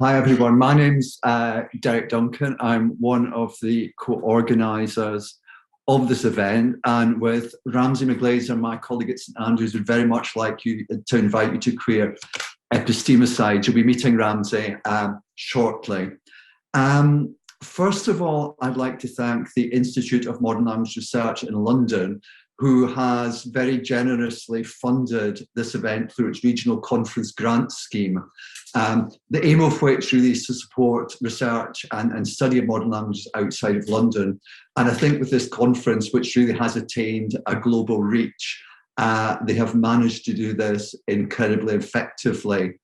Hi everyone, my name's Derek Duncan. I'm one of the co-organisers of this event, and with Ramsey McGlazer, my colleague at St Andrews, would very much like you to invite you to queer Epistemicides. You'll be meeting Ramsey shortly. First of all, I'd like to thank the Institute of Modern Language Research in London, who has very generously funded this event through its regional conference grant scheme. The aim of which really is to support research and study of modern languages outside of London. And I think with this conference, which really has attained a global reach, they have managed to do this incredibly effectively.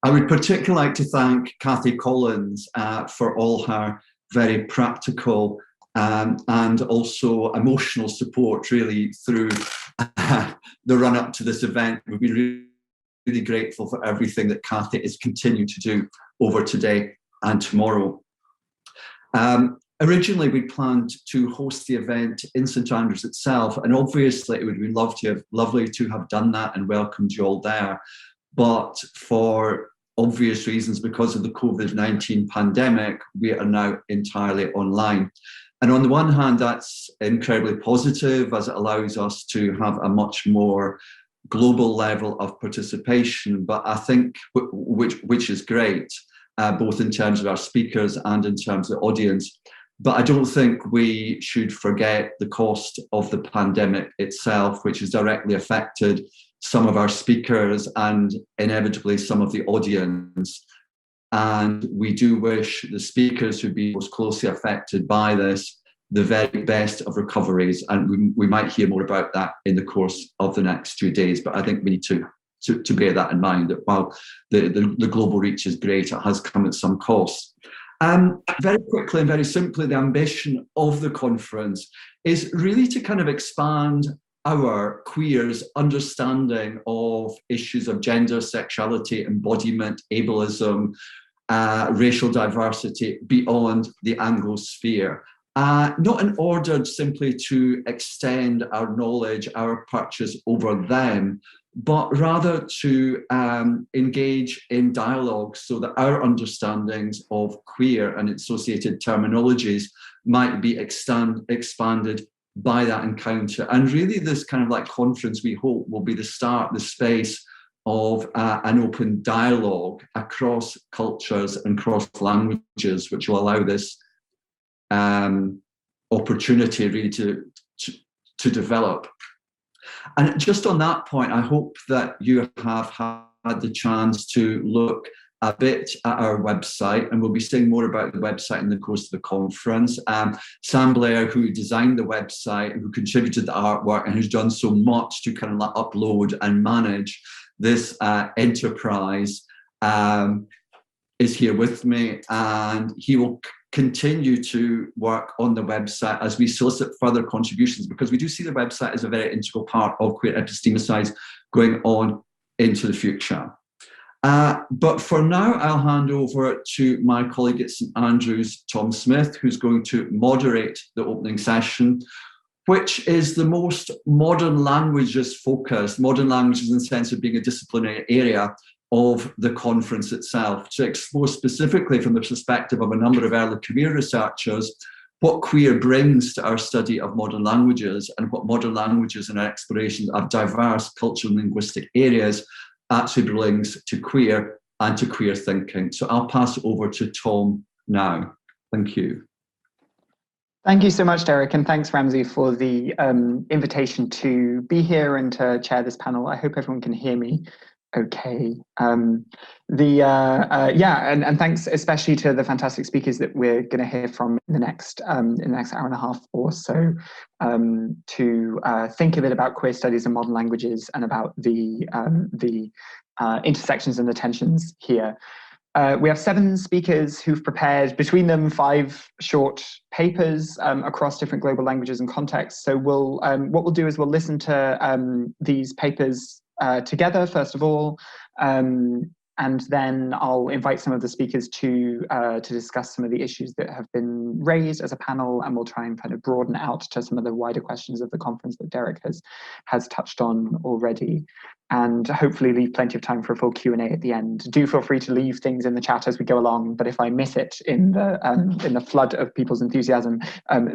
I would particularly like to thank Cathy Collins for all her very practical and also emotional support really through the run up to this event. We've been really grateful for everything that Cathy is continuing to do over today and tomorrow. Originally, we planned to host the event in St Andrews itself, and obviously it would be lovely to have done that and welcomed you all there. But for obvious reasons, because of the COVID-19 pandemic, we are now entirely online. And on the one hand, that's incredibly positive, as it allows us to have a much more global level of participation, but I think which is great, both in terms of our speakers and in terms of the audience. But I don't think we should forget the cost of the pandemic itself, which has directly affected some of our speakers and inevitably some of the audience. And we do wish the speakers who've been most closely affected by this the very best of recoveries. And we might hear more about that in the course of the next few days. But I think we need to bear that in mind, that while the global reach is great, it has come at some cost. Very quickly and very simply, the ambition of the conference is really to kind of expand our queers' understanding of issues of gender, sexuality, embodiment, ableism, racial diversity beyond the Anglosphere. Not in order simply to extend our knowledge, our purchase over them, but rather to engage in dialogue so that our understandings of queer and associated terminologies might be expanded by that encounter. And really this kind of like conference, we hope, will be the space of an open dialogue across cultures and cross languages, which will allow this opportunity really to develop. And just on that point, I hope that you have had the chance to look a bit at our website, and we'll be saying more about the website in the course of the conference. Sam Blair, who designed the website and who contributed the artwork and who's done so much to kind of like upload and manage this enterprise, is here with me, and he will continue to work on the website as we solicit further contributions, because we do see the website as a very integral part of Queer Epistemicides going on into the future. But for now, I'll hand over to my colleague at St Andrews, Tom Smith, who's going to moderate the opening session, which is the most modern languages focused, modern languages in the sense of being a disciplinary area of the conference itself, to explore specifically from the perspective of a number of early queer researchers what queer brings to our study of modern languages and what modern languages and our exploration of diverse cultural and linguistic areas actually brings to queer and to queer thinking. So I'll pass it over to Tom now. Thank you. Thank you so much, Derek, and thanks, Ramsey, for the invitation to be here and to chair this panel. I hope everyone can hear me okay. And thanks especially to the fantastic speakers that we're going to hear from in the next hour and a half or so, to think a bit about queer studies and modern languages and about the intersections and the tensions here. We have 7 speakers who've prepared between them 5 short papers across different global languages and contexts. So what we'll do is we'll listen to these papers together, first of all, and and then I'll invite some of the speakers to discuss some of the issues that have been raised as a panel, and we'll try and kind of broaden out to some of the wider questions of the conference that Derek has touched on already, and hopefully leave plenty of time for a full Q&A at the end. Do feel free to leave things in the chat as we go along, but if I miss it in the flood of people's enthusiasm,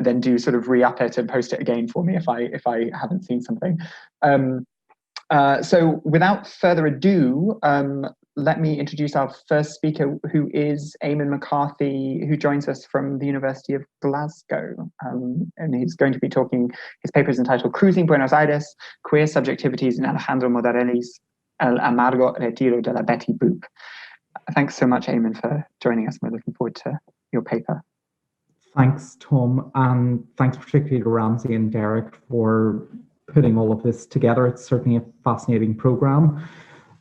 then do sort of re-up it and post it again for me if I haven't seen something. So without further ado, let me introduce our first speaker, who is Eamon McCarthy, who joins us from the University of Glasgow. And he's going to be talking, his paper is entitled Cruising Buenos Aires, Queer Subjectivities in Alejandro Moderelli's El Amargo Retiro de la Betty Boop. Thanks so much, Eamon, for joining us. We're looking forward to your paper. Thanks, Tom, and thanks particularly to Ramsey and Derek for putting all of this together. It's certainly a fascinating program.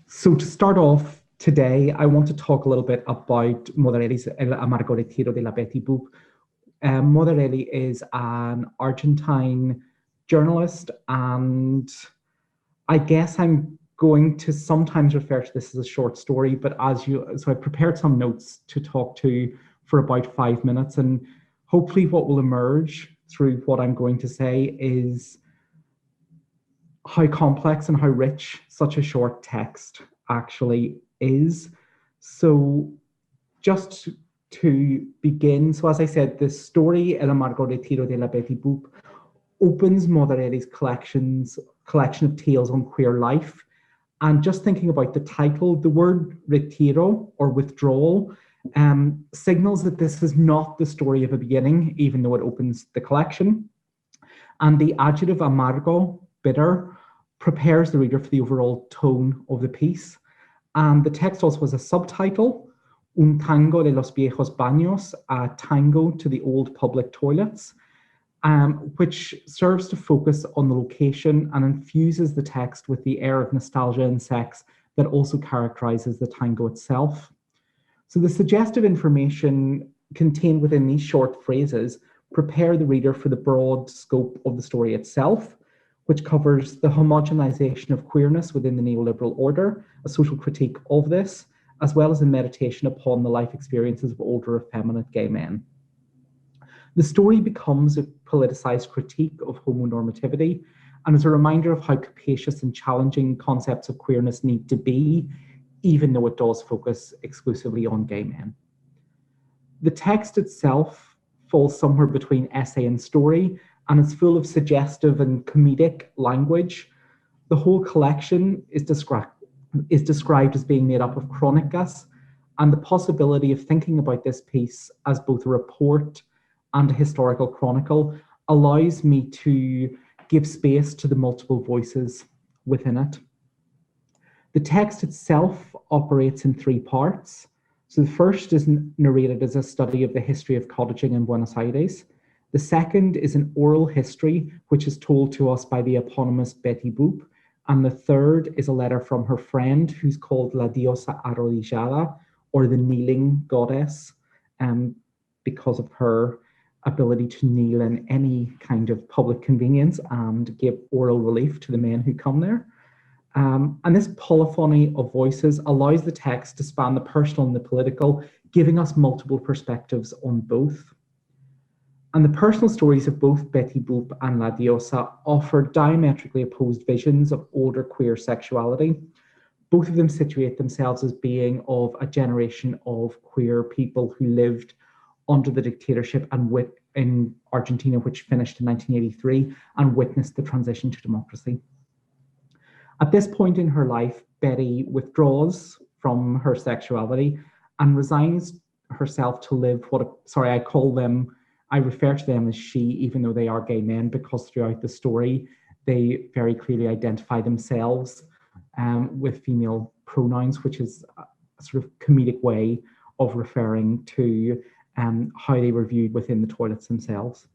So to start off today, I want to talk a little bit about Moderelli's El Amargo Retiro de la Betty Boop. Moderelli is an Argentine journalist, and I guess I'm going to sometimes refer to this as a short story, but so I prepared some notes to talk to for about 5 minutes, and hopefully what will emerge through what I'm going to say is how complex and how rich such a short text actually is. So just to begin, so as I said, the story El Amargo Retiro de la Betty Boop opens Moderelli's collection of tales on queer life. And just thinking about the title, the word retiro or withdrawal signals that this is not the story of a beginning, even though it opens the collection. And the adjective amargo, bitter, prepares the reader for the overall tone of the piece. And the text also has a subtitle, Un tango de los viejos baños, a tango to the old public toilets, which serves to focus on the location and infuses the text with the air of nostalgia and sex that also characterizes the tango itself. So the suggestive information contained within these short phrases prepare the reader for the broad scope of the story itself, which covers the homogenization of queerness within the neoliberal order, a social critique of this, as well as a meditation upon the life experiences of older effeminate gay men. The story becomes a politicized critique of homonormativity and is a reminder of how capacious and challenging concepts of queerness need to be, even though it does focus exclusively on gay men. The text itself falls somewhere between essay and story, and it's full of suggestive and comedic language. The whole collection is described as being made up of crónicas, and the possibility of thinking about this piece as both a report and a historical chronicle allows me to give space to the multiple voices within it. The text itself operates in 3 parts. So the first is narrated as a study of the history of cottaging in Buenos Aires. The second is an oral history, which is told to us by the eponymous Betty Boop. And the third is a letter from her friend, who's called La Diosa Arrodillada, or the kneeling goddess, because of her ability to kneel in any kind of public convenience and give oral relief to the men who come there. And this polyphony of voices allows the text to span the personal and the political, giving us multiple perspectives on both. And the personal stories of both Betty Boop and La Diosa offer diametrically opposed visions of older queer sexuality. Both of them situate themselves as being of a generation of queer people who lived under the dictatorship and in Argentina, which finished in 1983, and witnessed the transition to democracy. At this point in her life, Betty withdraws from her sexuality and resigns herself to live I refer to them as she, even though they are gay men, because throughout the story, they very clearly identify themselves with female pronouns, which is a sort of comedic way of referring to how they were viewed within the toilets themselves.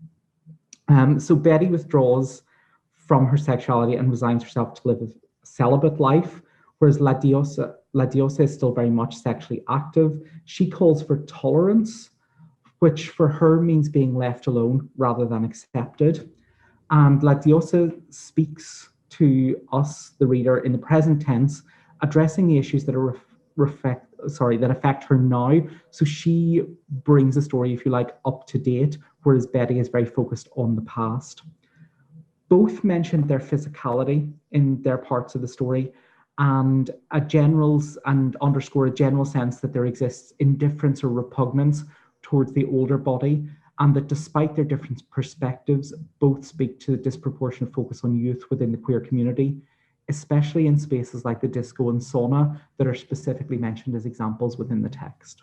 So Betty withdraws from her sexuality and resigns herself to live a celibate life, whereas La Diosa is still very much sexually active. She calls for tolerance, which for her means being left alone rather than accepted. And La Diosa speaks to us, the reader, in the present tense, addressing the issues that are affect her now. So she brings the story, if you like, up to date, whereas Betty is very focused on the past. Both mentioned their physicality in their parts of the story, and underscore a general sense that there exists indifference or repugnance towards the older body, and that despite their different perspectives, both speak to the disproportionate focus on youth within the queer community, especially in spaces like the disco and sauna that are specifically mentioned as examples within the text.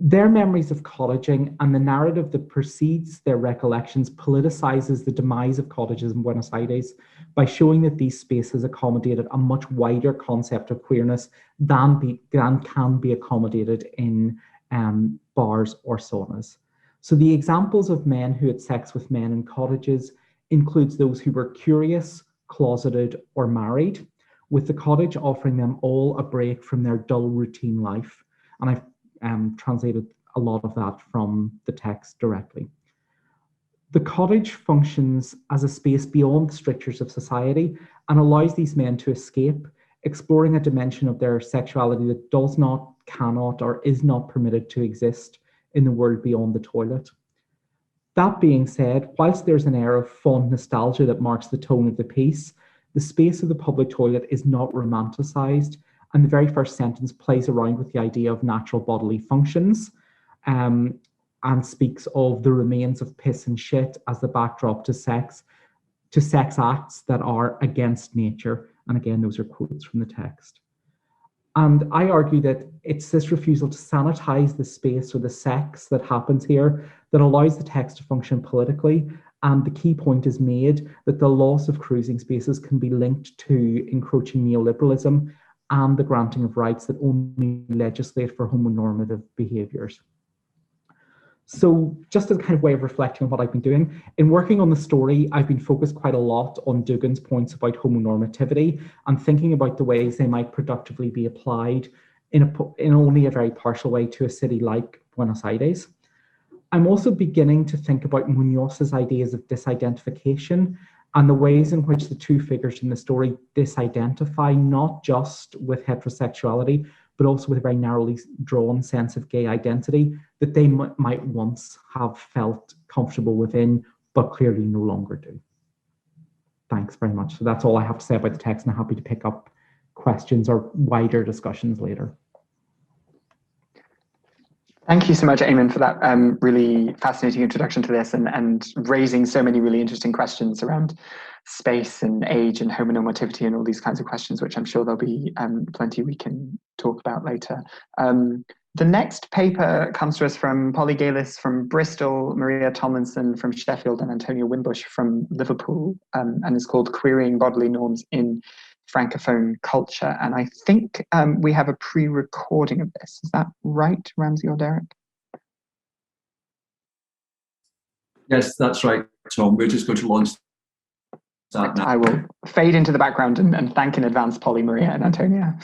Their memories of cottaging and the narrative that precedes their recollections politicizes the demise of cottages in Buenos Aires by showing that these spaces accommodated a much wider concept of queerness than can be accommodated in bars or saunas. So the examples of men who had sex with men in cottages includes those who were curious, closeted, or married, with the cottage offering them all a break from their dull routine life. And I've translated a lot of that from the text directly. The cottage functions as a space beyond the strictures of society and allows these men to escape, exploring a dimension of their sexuality that does not, cannot, or is not permitted to exist in the world beyond the toilet. That being said, whilst there's an air of fond nostalgia that marks the tone of the piece, the space of the public toilet is not romanticized, and the very first sentence plays around with the idea of natural bodily functions and speaks of the remains of piss and shit as the backdrop to sex acts that are against nature. And again, those are quotes from the text. And I argue that it's this refusal to sanitize the space or the sex that happens here that allows the text to function politically. And the key point is made that the loss of cruising spaces can be linked to encroaching neoliberalism and the granting of rights that only legislate for homonormative behaviours. So just as a kind of way of reflecting on what I've been doing, in working on the story, I've been focused quite a lot on Dugan's points about homonormativity and thinking about the ways they might productively be applied in only a very partial way to a city like Buenos Aires. I'm also beginning to think about Munoz's ideas of disidentification and the ways in which the two figures in the story disidentify not just with heterosexuality, but also with a very narrowly drawn sense of gay identity that they might once have felt comfortable within, but clearly no longer do. Thanks very much. So that's all I have to say about the text, and I'm happy to pick up questions or wider discussions later. Thank you so much, Eamon, for that really fascinating introduction to this and raising so many really interesting questions around space and age and homonormativity and all these kinds of questions, which I'm sure there'll be plenty we can talk about later. The next paper comes to us from Polly Galis from Bristol, Maria Tomlinson from Sheffield, and Antonia Wimbush from Liverpool, and is called Querying Bodily Norms in Francophone Culture. And I think we have a pre-recording of this. Is that right, Ramsey or Derek? Yes, that's right, Tom. We're just going to launch that now. I will fade into the background and thank in advance Polly, Maria, and Antonia.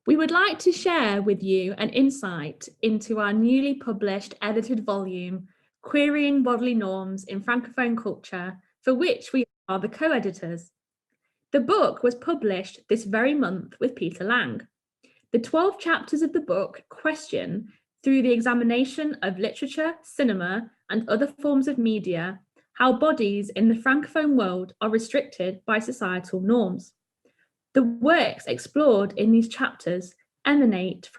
We would like to share with you an insight into our newly published edited volume, Querying Bodily Norms in Francophone Culture, for which we are the co-editors. The book was published this very month with Peter Lang. The 12 chapters of the book question, through the examination of literature, cinema, and other forms of media, how bodies in the Francophone world are restricted by societal norms. The works explored in these chapters emanate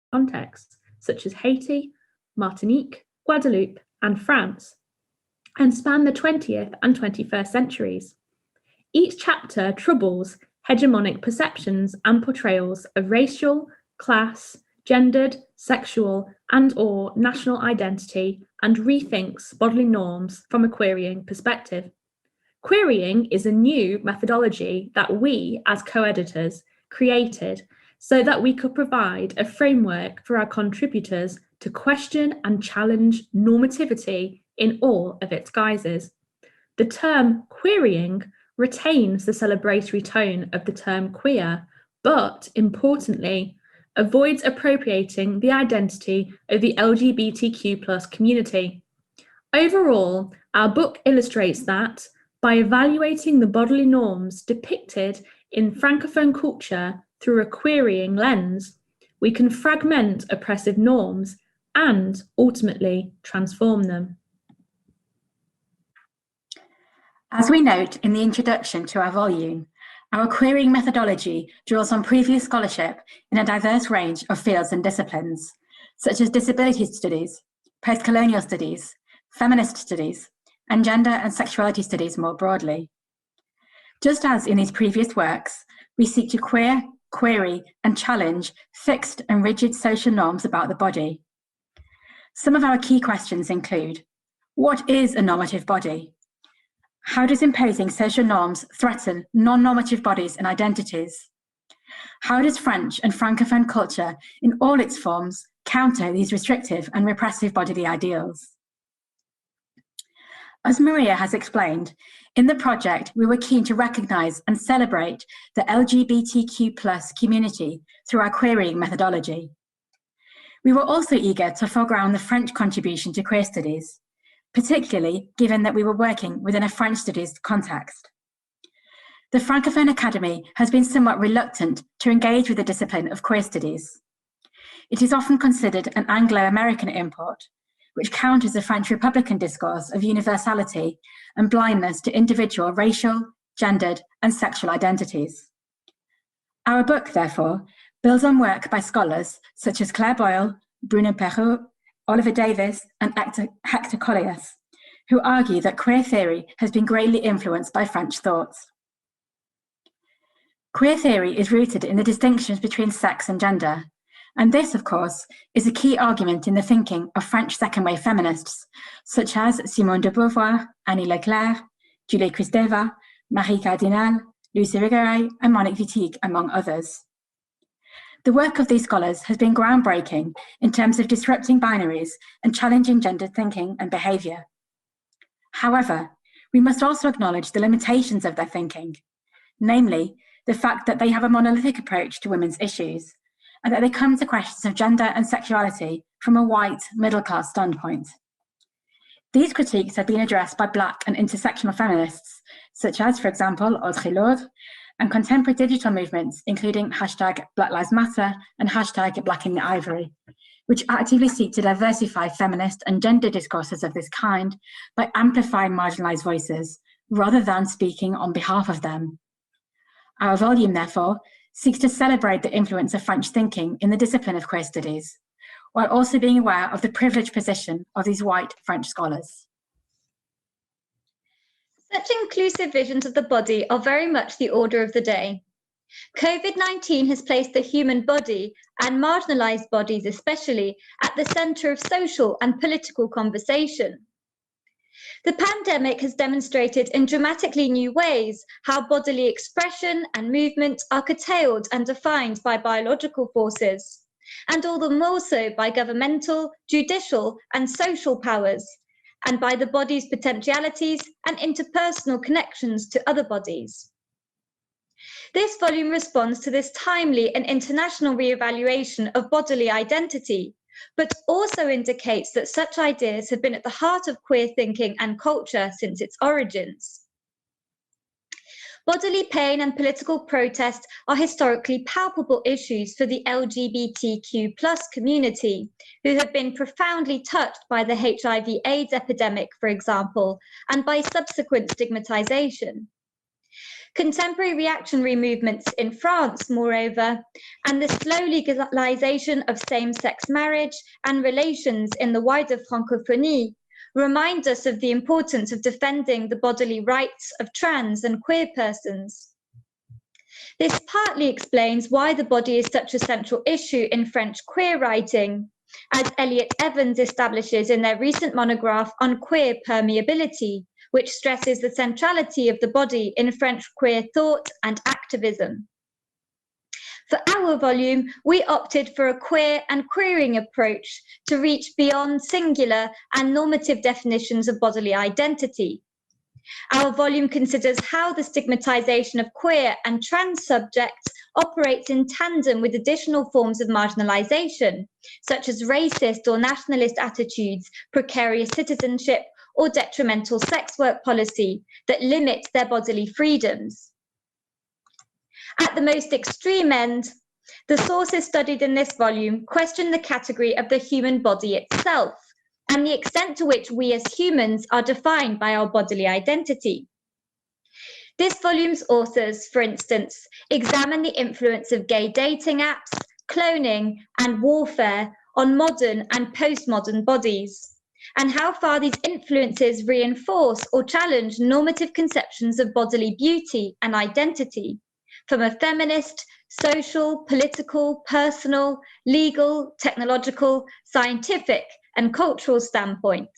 from contexts such as Haiti, Martinique, Guadeloupe, and France, and span the 20th and 21st centuries. Each chapter troubles hegemonic perceptions and portrayals of racial, class, gendered, sexual, and/or national identity, and rethinks bodily norms from a querying perspective. Querying is a new methodology that we, as co-editors, created so that we could provide a framework for our contributors to question and challenge normativity in all of its guises. the term querying retains the celebratory tone of the term queer, but importantly, avoids appropriating the identity of the LGBTQ+ community. Overall, our book illustrates that by evaluating the bodily norms depicted in Francophone culture through a querying lens, we can fragment oppressive norms and ultimately transform them. As we note in the introduction to our volume, our querying methodology draws on previous scholarship in a diverse range of fields and disciplines, such as disability studies, post-colonial studies, feminist studies, and gender and sexuality studies more broadly. Just as in these previous works, we seek to query, and challenge fixed and rigid social norms about the body. Some of our key questions include: what is a normative body? How does imposing social norms threaten non-normative bodies and identities? How does French and Francophone culture in all its forms counter these restrictive and repressive bodily ideals? As Maria has explained, in the project, we were keen to recognise and celebrate the LGBTQ+ community through our querying methodology. We were also eager to foreground the French contribution to queer studies, particularly given that we were working within a French studies context. The Francophone Academy has been somewhat reluctant to engage with the discipline of queer studies. It is often considered an Anglo-American import, which counters the French Republican discourse of universality and blindness to individual racial, gendered, and sexual identities. Our book, therefore, builds on work by scholars such as Claire Boyle, Bruno Perrault, Oliver Davis, and Hector Collias, who argue that queer theory has been greatly influenced by French thoughts. Queer theory is rooted in the distinctions between sex and gender, and this, of course, is a key argument in the thinking of French second-wave feminists, such as Simone de Beauvoir, Annie Leclerc, Julie Kristeva, Marie Cardinal, Lucie Irigaray, and Monique Wittig, among others. The work of these scholars has been groundbreaking in terms of disrupting binaries and challenging gendered thinking and behaviour. However, we must also acknowledge the limitations of their thinking, namely the fact that they have a monolithic approach to women's issues, and that they come to questions of gender and sexuality from a white, middle-class standpoint. These critiques have been addressed by Black and intersectional feminists, such as, for example, Audre Lorde, and contemporary digital movements, including #BlackLivesMatter and #BlackInTheIvory, which actively seek to diversify feminist and gender discourses of this kind by amplifying marginalised voices, rather than speaking on behalf of them. Our volume, therefore, seeks to celebrate the influence of French thinking in the discipline of queer studies, while also being aware of the privileged position of these white French scholars. Such inclusive visions of the body are very much the order of the day. COVID-19 has placed the human body, and marginalised bodies especially, at the centre of social and political conversation. The pandemic has demonstrated in dramatically new ways how bodily expression and movement are curtailed and defined by biological forces, and all the more so by governmental, judicial, and social powers, and by the body's potentialities and interpersonal connections to other bodies. This volume responds to this timely and international re-evaluation of bodily identity, but also indicates that such ideas have been at the heart of queer thinking and culture since its origins. Bodily pain and political protest are historically palpable issues for the LGBTQ+ community, who have been profoundly touched by the HIV/AIDS epidemic, for example, and by subsequent stigmatization. Contemporary reactionary movements in France, moreover, and the slow legalization of same-sex marriage and relations in the wider Francophonie remind us of the importance of defending the bodily rights of trans and queer persons. This partly explains why the body is such a central issue in French queer writing, as Elliot Evans establishes in their recent monograph on queer permeability, which stresses the centrality of the body in French queer thought and activism. For our volume, we opted for a queer and queering approach to reach beyond singular and normative definitions of bodily identity. Our volume considers how the stigmatization of queer and trans subjects operates in tandem with additional forms of marginalization, such as racist or nationalist attitudes, precarious citizenship, or detrimental sex work policy that limit their bodily freedoms. At the most extreme end, the sources studied in this volume question the category of the human body itself and the extent to which we as humans are defined by our bodily identity. This volume's authors, for instance, examine the influence of gay dating apps, cloning, and warfare on modern and postmodern bodies, and how far these influences reinforce or challenge normative conceptions of bodily beauty and identity from a feminist, social, political, personal, legal, technological, scientific, and cultural standpoint.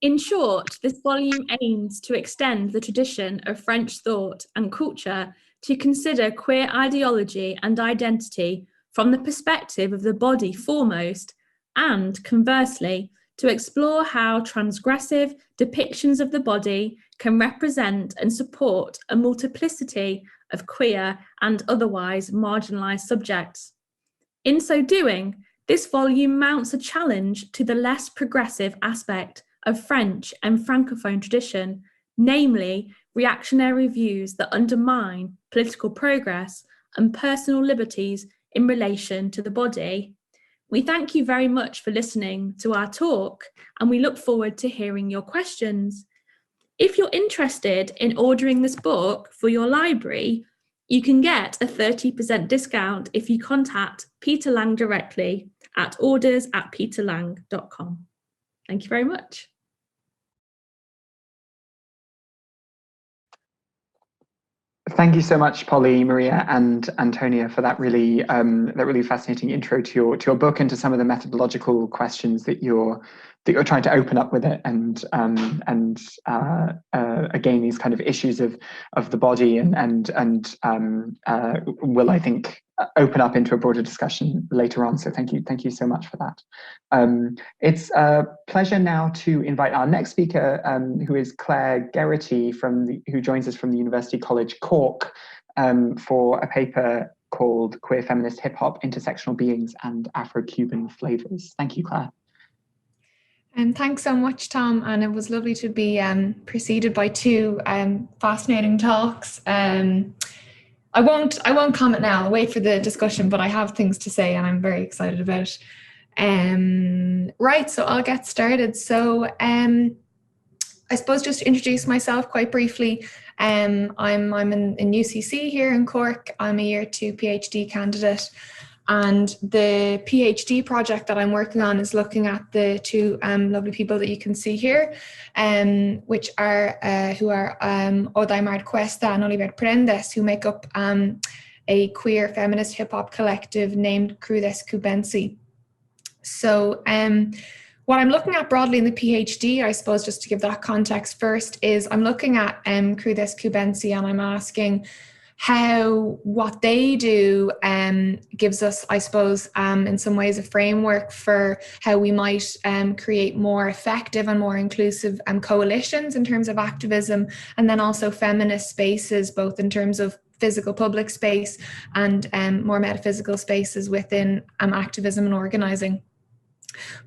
In short, this volume aims to extend the tradition of French thought and culture to consider queer ideology and identity from the perspective of the body foremost, and conversely, to explore how transgressive depictions of the body can represent and support a multiplicity of queer and otherwise marginalised subjects. In so doing, this volume mounts a challenge to the less progressive aspect of French and Francophone tradition, namely reactionary views that undermine political progress and personal liberties in relation to the body. We thank you very much for listening to our talk, and we look forward to hearing your questions. If you're interested in ordering this book for your library, you can get a 30% discount if you contact Peter Lang directly at orders@peterlang.com. Thank you very much. Thank you so much, Polly, Maria, and Antonia, for that really fascinating intro to your book and to some of the methodological questions that you're trying to open up with it, and again, these kind of issues of the body and will, I think, open up into a broader discussion later on. So thank you so much for that. It's a pleasure now to invite our next speaker, who is Claire Geraghty who joins us from the University College Cork, for a paper called Queer Feminist Hip Hop, Intersectional Beings and Afro-Cuban Flavors. Thank you, Claire. And thanks so much, Tom. And it was lovely to be preceded by two fascinating talks. I won't comment now. I'll wait for the discussion, but I have things to say and I'm very excited about it. Right, so I'll get started. So I suppose just to introduce myself quite briefly, I'm in UCC here in Cork. I'm a year 2 PhD candidate, and the PhD project that I'm working on is looking at the two lovely people that you can see here, which are who are Odaimar Cuesta and Oliver Prendes, who make up a queer feminist hip hop collective named Crudes Cubensi. So what I'm looking at broadly in the PhD, I suppose, just to give that context first, is I'm looking at Crudes Cubensi, and I'm asking how what they do gives us, I suppose, in some ways a framework for how we might create more effective and more inclusive coalitions in terms of activism, and then also feminist spaces, both in terms of physical public space and more metaphysical spaces within activism and organizing.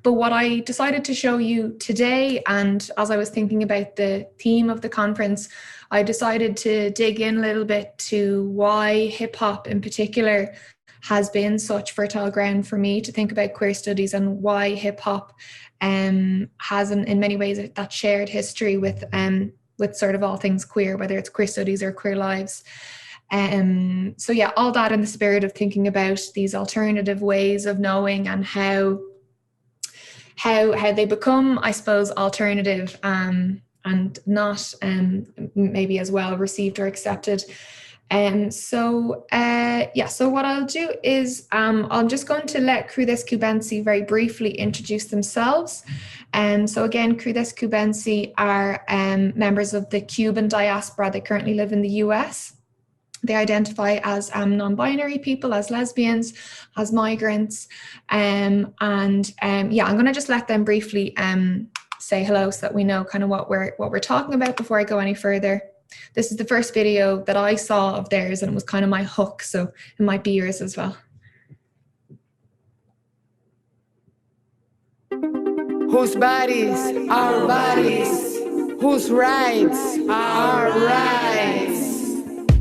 But what I decided to show you today, and as I was thinking about the theme of the conference, I decided to dig in a little bit to why hip hop in particular has been such fertile ground for me to think about queer studies, and why hip hop has in many ways that shared history with sort of all things queer, whether it's queer studies or queer lives. So yeah, all that in the spirit of thinking about these alternative ways of knowing and how they become, I suppose, alternative and not maybe as well received or accepted. So what I'll do is I'm just going to let Crudes Cubensi very briefly introduce themselves. So again, Crudes Cubensi are members of the Cuban diaspora. They currently live in the US. They identify as non-binary people, as lesbians, as migrants, I'm going to just let them briefly say hello so that we know kind of what we're talking about before I go any further. This is the first video that I saw of theirs, and it was kind of my hook, so it might be yours as well. Whose bodies are bodies, whose rights are rights.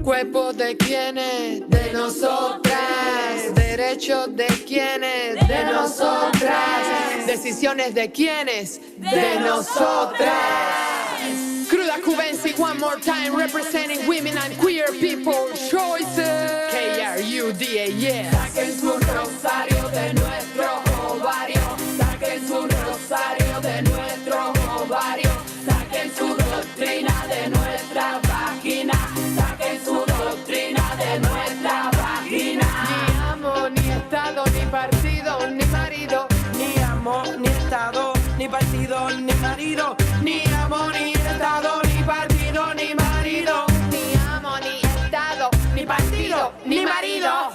Cuerpo de quienes, de nosotras. Derechos de quienes, de nosotras. Decisiones de quienes, de nosotras. Cruda Cubensi, one more time, representing women and queer people choices. KRUDA, yeah. Saquen su rosario de nuestro ovario. Saquen su rosario de nuestro ovario. Saquen su doctrina de nuestra vagina. Saquen su doctrina de nuestra vagina. Ni amo, ni estado, ni partido, ni marido. Ni amo, ni estado, ni partido, ni marido. Ni amo, ni estado, ni partido, ni marido. Ni amo, ni estado, ni partido, ni marido.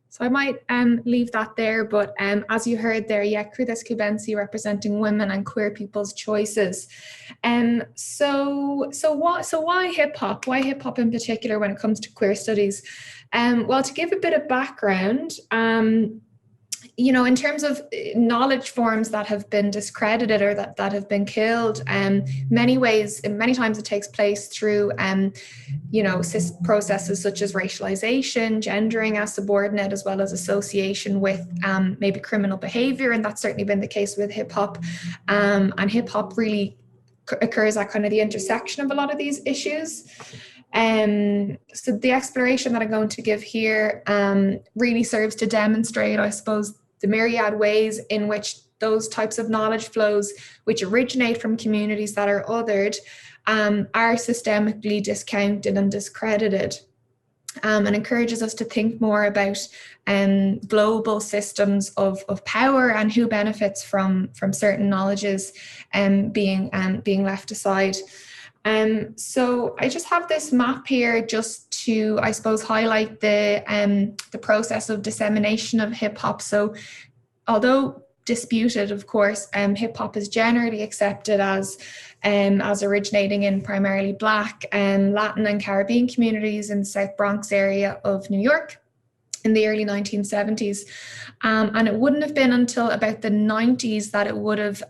So I might leave that there, but as you heard there, yeah, Crudes Cubensi representing women and queer people's choices. So why hip hop? Why hip hop in particular when it comes to queer studies? Well, to give a bit of background, you know, in terms of knowledge forms that have been discredited or that have been killed, many times it takes place through, you know, processes such as racialization, gendering as subordinate, as well as association with maybe criminal behavior. And that's certainly been the case with hip hop. And hip hop really occurs at kind of the intersection of a lot of these issues. So the exploration that I'm going to give here really serves to demonstrate, I suppose, the myriad ways in which those types of knowledge flows, which originate from communities that are othered, are systemically discounted and discredited, and encourages us to think more about global systems of power and who benefits from certain knowledges being left aside. So I just have this map here just to, I suppose, highlight the process of dissemination of hip hop. So although disputed, of course, hip hop is generally accepted as originating in primarily Black, Latin and Caribbean communities in the South Bronx area of New York in the early 1970s. And it wouldn't have been until about the 90s that it would have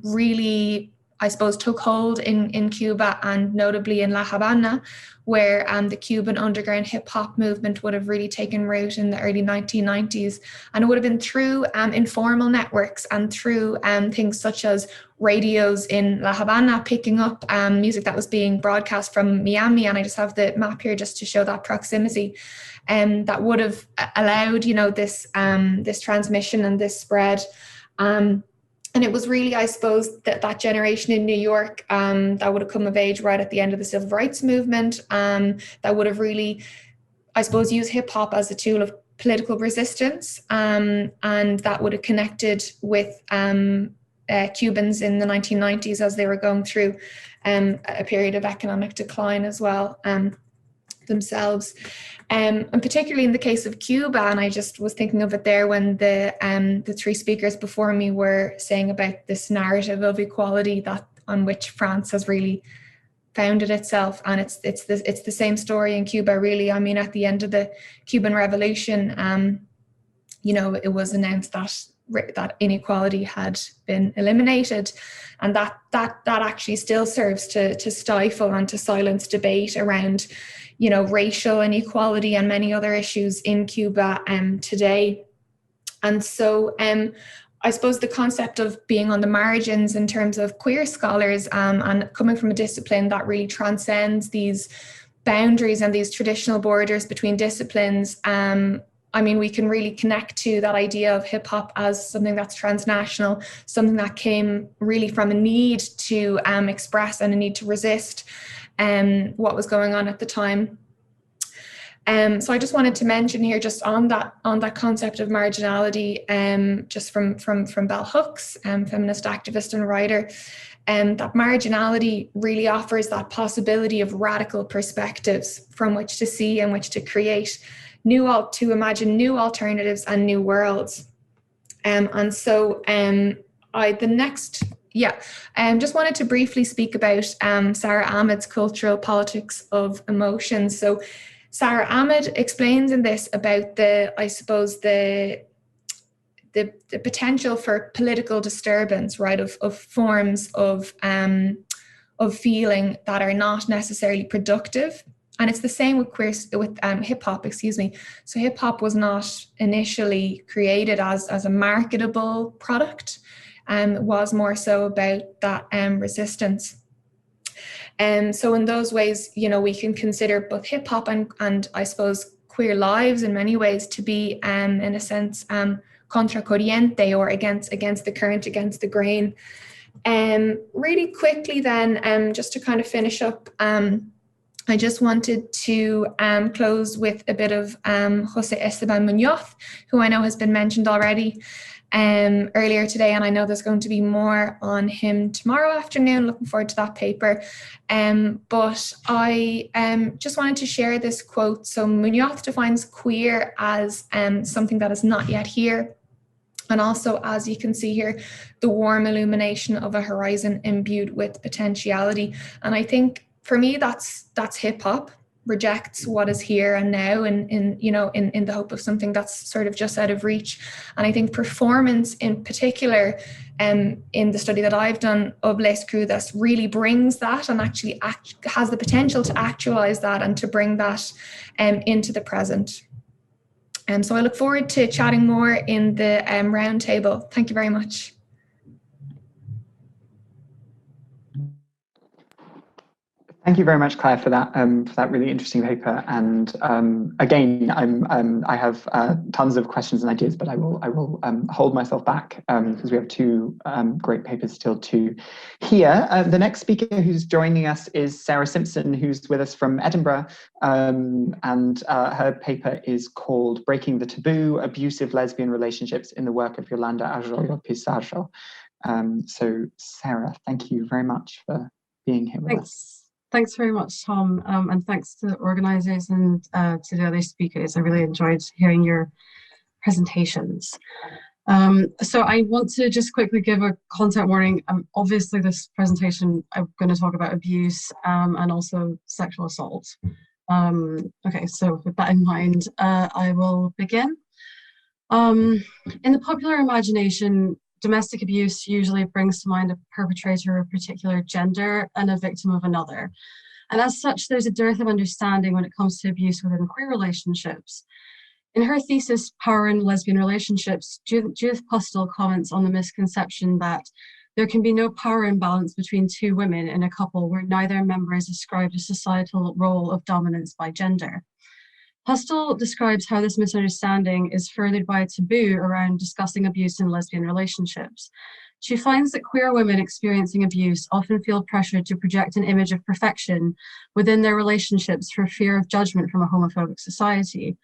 really, I suppose, took hold in Cuba, and notably in La Habana, where the Cuban underground hip hop movement would have really taken root in the early 1990s. And it would have been through informal networks and through things such as radios in La Habana picking up music that was being broadcast from Miami. And I just have the map here just to show that proximity. That would have allowed, you know, this transmission and this spread. And it was really, I suppose, that generation in New York that would have come of age right at the end of the civil rights movement, that would have really, I suppose, used hip hop as a tool of political resistance, and that would have connected with Cubans in the 1990s as they were going through a period of economic decline as well themselves. And particularly in the case of Cuba, and I just was thinking of it there when the three speakers before me were saying about this narrative of equality on which France has really founded itself, and it's the same story in Cuba, really. I mean, at the end of the Cuban Revolution, you know, it was announced that inequality had been eliminated, and that actually still serves to stifle and to silence debate around, you know, racial inequality and many other issues in Cuba today. And so I suppose the concept of being on the margins in terms of queer scholars and coming from a discipline that really transcends these boundaries and these traditional borders between disciplines, I mean, we can really connect to that idea of hip hop as something that's transnational, something that came really from a need to express and a need to resist what was going on at the time. So I just wanted to mention here, just on that concept of marginality, just from Bell Hooks, feminist activist and writer, that marginality really offers that possibility of radical perspectives from which to see and which to create to imagine new alternatives and new worlds. And so the next Yeah, just wanted to briefly speak about Sarah Ahmed's Cultural Politics of Emotions. So Sarah Ahmed explains in this about the potential for political disturbance, right, of forms of feeling that are not necessarily productive. And it's the same with hip hop, excuse me. So hip hop was not initially created as a marketable product. It was more so about that resistance. So in those ways, we can consider both hip hop and I suppose queer lives in many ways to be, in a sense, contra corriente, or against the current, against the grain. Really quickly then, just to kind of finish up, I just wanted to close with a bit of Jose Esteban Munoz, who I know has been mentioned already earlier today, and I know there's going to be more on him tomorrow afternoon. Looking forward to that paper. But I just wanted to share this quote. So Munoz defines queer as something that is not yet here, and also, as you can see here, the warm illumination of a horizon imbued with potentiality. And I think for me, that's hip hop. Rejects what is here and now, and in the hope of something that's sort of just out of reach. And I think performance in particular, in the study that I've done of Les Crudas, really brings that and actually has the potential to actualize that and to bring that into the present. So I look forward to chatting more in the roundtable. Thank you very much. Thank you very much, Claire, for that really interesting paper. And again, I have tons of questions and ideas, but I will hold myself back because we have two great papers still to hear. The next speaker who's joining us is Sarah Simpson, who's with us from Edinburgh, and her paper is called "Breaking the Taboo: Abusive Lesbian Relationships in the Work of Yolanda Arroyo Pizarro." So, Sarah, thank you very much for being here with us. Thanks very much, Tom, and thanks to the organisers and to the other speakers. I really enjoyed hearing your presentations. So I want to just quickly give a content warning. Obviously, this presentation, I'm going to talk about abuse and also sexual assault. Okay, so with that in mind, I will begin. In the popular imagination, domestic abuse usually brings to mind a perpetrator of a particular gender and a victim of another. And as such, there's a dearth of understanding when it comes to abuse within queer relationships. In her thesis, Power in Lesbian Relationships, Judith Pustel comments on the misconception that there can be no power imbalance between two women in a couple where neither member is ascribed a societal role of dominance by gender. Pustel describes how this misunderstanding is furthered by a taboo around discussing abuse in lesbian relationships. She finds that queer women experiencing abuse often feel pressured to project an image of perfection within their relationships for fear of judgment from a homophobic society.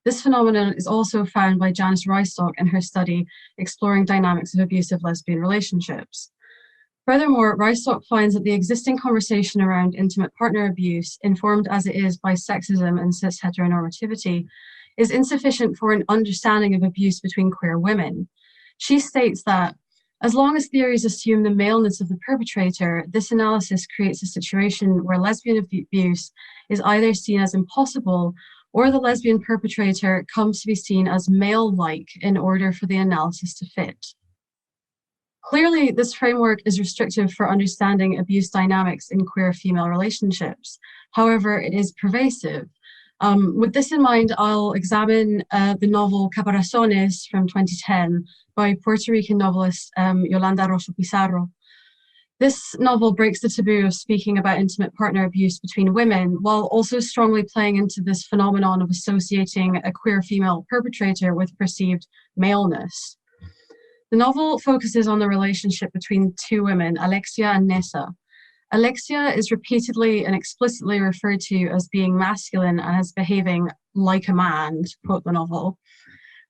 This phenomenon is also found by Janice Rystock in her study exploring dynamics of abusive lesbian relationships. Furthermore, Rystock finds that the existing conversation around intimate partner abuse, informed as it is by sexism and cis heteronormativity, is insufficient for an understanding of abuse between queer women. She states that, as long as theories assume the maleness of the perpetrator, this analysis creates a situation where lesbian abuse is either seen as impossible or the lesbian perpetrator comes to be seen as male-like in order for the analysis to fit. Clearly, this framework is restrictive for understanding abuse dynamics in queer female relationships. However, it is pervasive. With this in mind, I'll examine the novel Caparazones from 2010 by Puerto Rican novelist Yolanda Arroyo Pizarro. This novel breaks the taboo of speaking about intimate partner abuse between women, while also strongly playing into this phenomenon of associating a queer female perpetrator with perceived maleness. The novel focuses on the relationship between two women, Alexia and Nessa. Alexia is repeatedly and explicitly referred to as being masculine and as behaving like a man, to quote the novel.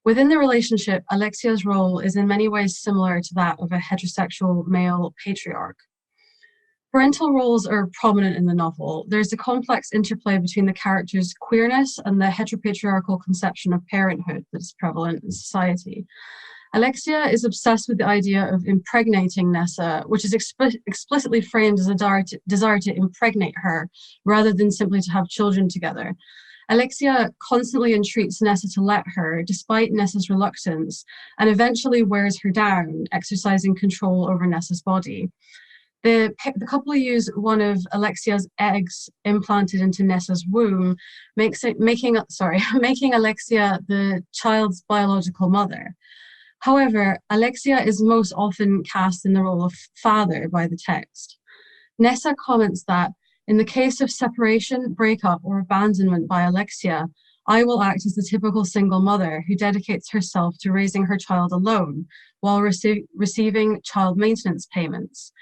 Within the relationship, Alexia's role is in many ways similar to that of a heterosexual male patriarch. Parental roles are prominent in the novel. There's a complex interplay between the character's queerness and the heteropatriarchal conception of parenthood that's prevalent in society. Alexia is obsessed with the idea of impregnating Nessa, which is explicitly framed as a desire to impregnate her rather than simply to have children together. Alexia constantly entreats Nessa to let her, despite Nessa's reluctance, and eventually wears her down, exercising control over Nessa's body. The couple use one of Alexia's eggs implanted into Nessa's womb, making Alexia the child's biological mother. However, Alexia is most often cast in the role of father by the text. Nessa comments that, in the case of separation, breakup, or abandonment by Alexia, I will act as the typical single mother who dedicates herself to raising her child alone while receiving child maintenance payments.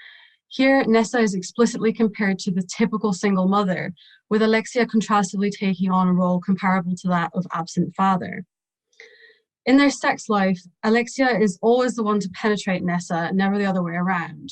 Here, Nessa is explicitly compared to the typical single mother, with Alexia contrastively taking on a role comparable to that of absent father. In their sex life, Alexia is always the one to penetrate Nessa, never the other way around.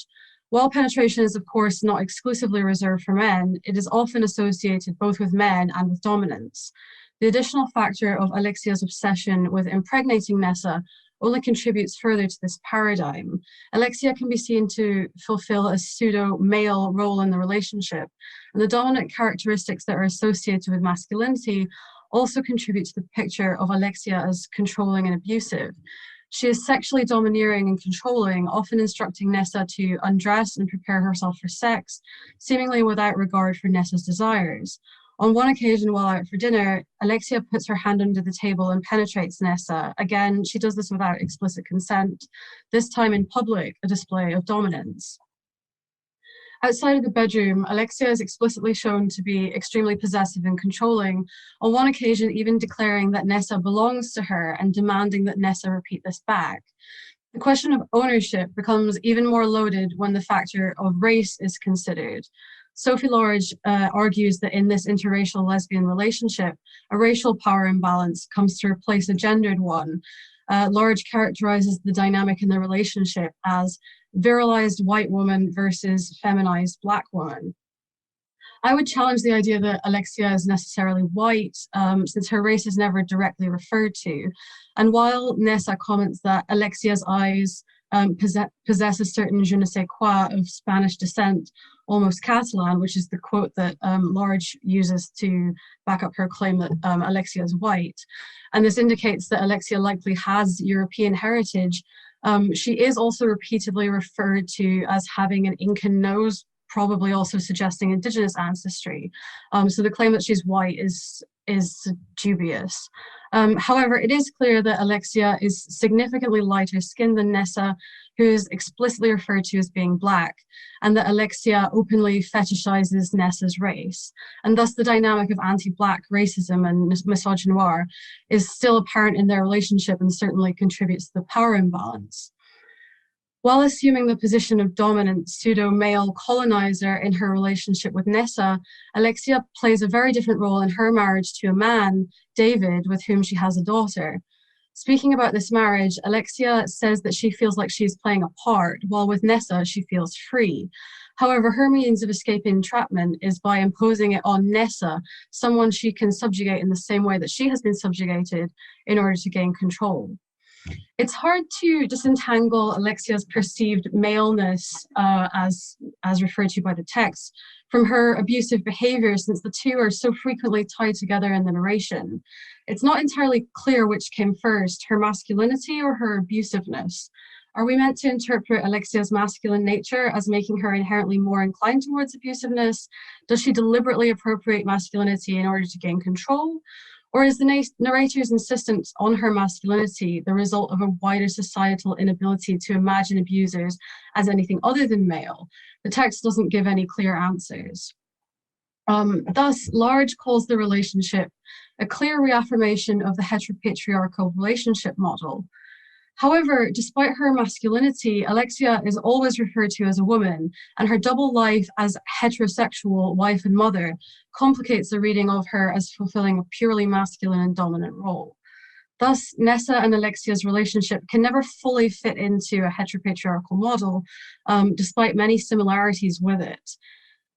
While penetration is, of course, not exclusively reserved for men, it is often associated both with men and with dominance. The additional factor of Alexia's obsession with impregnating Nessa only contributes further to this paradigm. Alexia can be seen to fulfill a pseudo-male role in the relationship, and the dominant characteristics that are associated with masculinity also contribute to the picture of Alexia as controlling and abusive. She is sexually domineering and controlling, often instructing Nessa to undress and prepare herself for sex, seemingly without regard for Nessa's desires. On one occasion while out for dinner, Alexia puts her hand under the table and penetrates Nessa. Again, she does this without explicit consent, this time in public, a display of dominance. Outside of the bedroom, Alexia is explicitly shown to be extremely possessive and controlling, on one occasion even declaring that Nessa belongs to her and demanding that Nessa repeat this back. The question of ownership becomes even more loaded when the factor of race is considered. Sophie Lorge argues that in this interracial lesbian relationship, a racial power imbalance comes to replace a gendered one. Lorge characterizes the dynamic in the relationship as virilized white woman versus feminized black woman. I would challenge the idea that Alexia is necessarily white, since her race is never directly referred to. And while Nessa comments that Alexia's eyes possess a certain je ne sais quoi of Spanish descent, almost Catalan, which is the quote that Lorge uses to back up her claim that Alexia is white. And this indicates that Alexia likely has European heritage. She is also repeatedly referred to as having an Incan nose, probably also suggesting indigenous ancestry. So the claim that she's white is dubious. However, it is clear that Alexia is significantly lighter skinned than Nessa, who is explicitly referred to as being black, and that Alexia openly fetishizes Nessa's race. And thus the dynamic of anti-black racism and misogynoir is still apparent in their relationship and certainly contributes to the power imbalance. While assuming the position of dominant pseudo-male colonizer in her relationship with Nessa, Alexia plays a very different role in her marriage to a man, David, with whom she has a daughter. Speaking about this marriage, Alexia says that she feels like she's playing a part, while with Nessa, she feels free. However, her means of escaping entrapment is by imposing it on Nessa, someone she can subjugate in the same way that she has been subjugated in order to gain control. It's hard to disentangle Alexia's perceived maleness, as referred to by the text, from her abusive behavior, since the two are so frequently tied together in the narration. It's not entirely clear which came first, her masculinity or her abusiveness. Are we meant to interpret Alexia's masculine nature as making her inherently more inclined towards abusiveness? Does she deliberately appropriate masculinity in order to gain control? Or is the narrator's insistence on her masculinity the result of a wider societal inability to imagine abusers as anything other than male? The text doesn't give any clear answers. Thus, Lorge calls the relationship a clear reaffirmation of the heteropatriarchal relationship model. However, despite her masculinity, Alexia is always referred to as a woman, and her double life as heterosexual wife and mother complicates the reading of her as fulfilling a purely masculine and dominant role. Thus, Nessa and Alexia's relationship can never fully fit into a heteropatriarchal model, despite many similarities with it.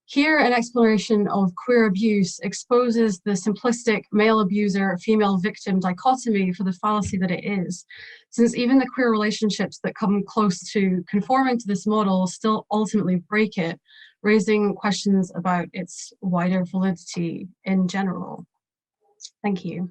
Here, an exploration of queer abuse exposes the simplistic male abuser, female victim dichotomy for the fallacy that it is, since even the queer relationships that come close to conforming to this model still ultimately break it, raising questions about its wider validity in general. Thank you.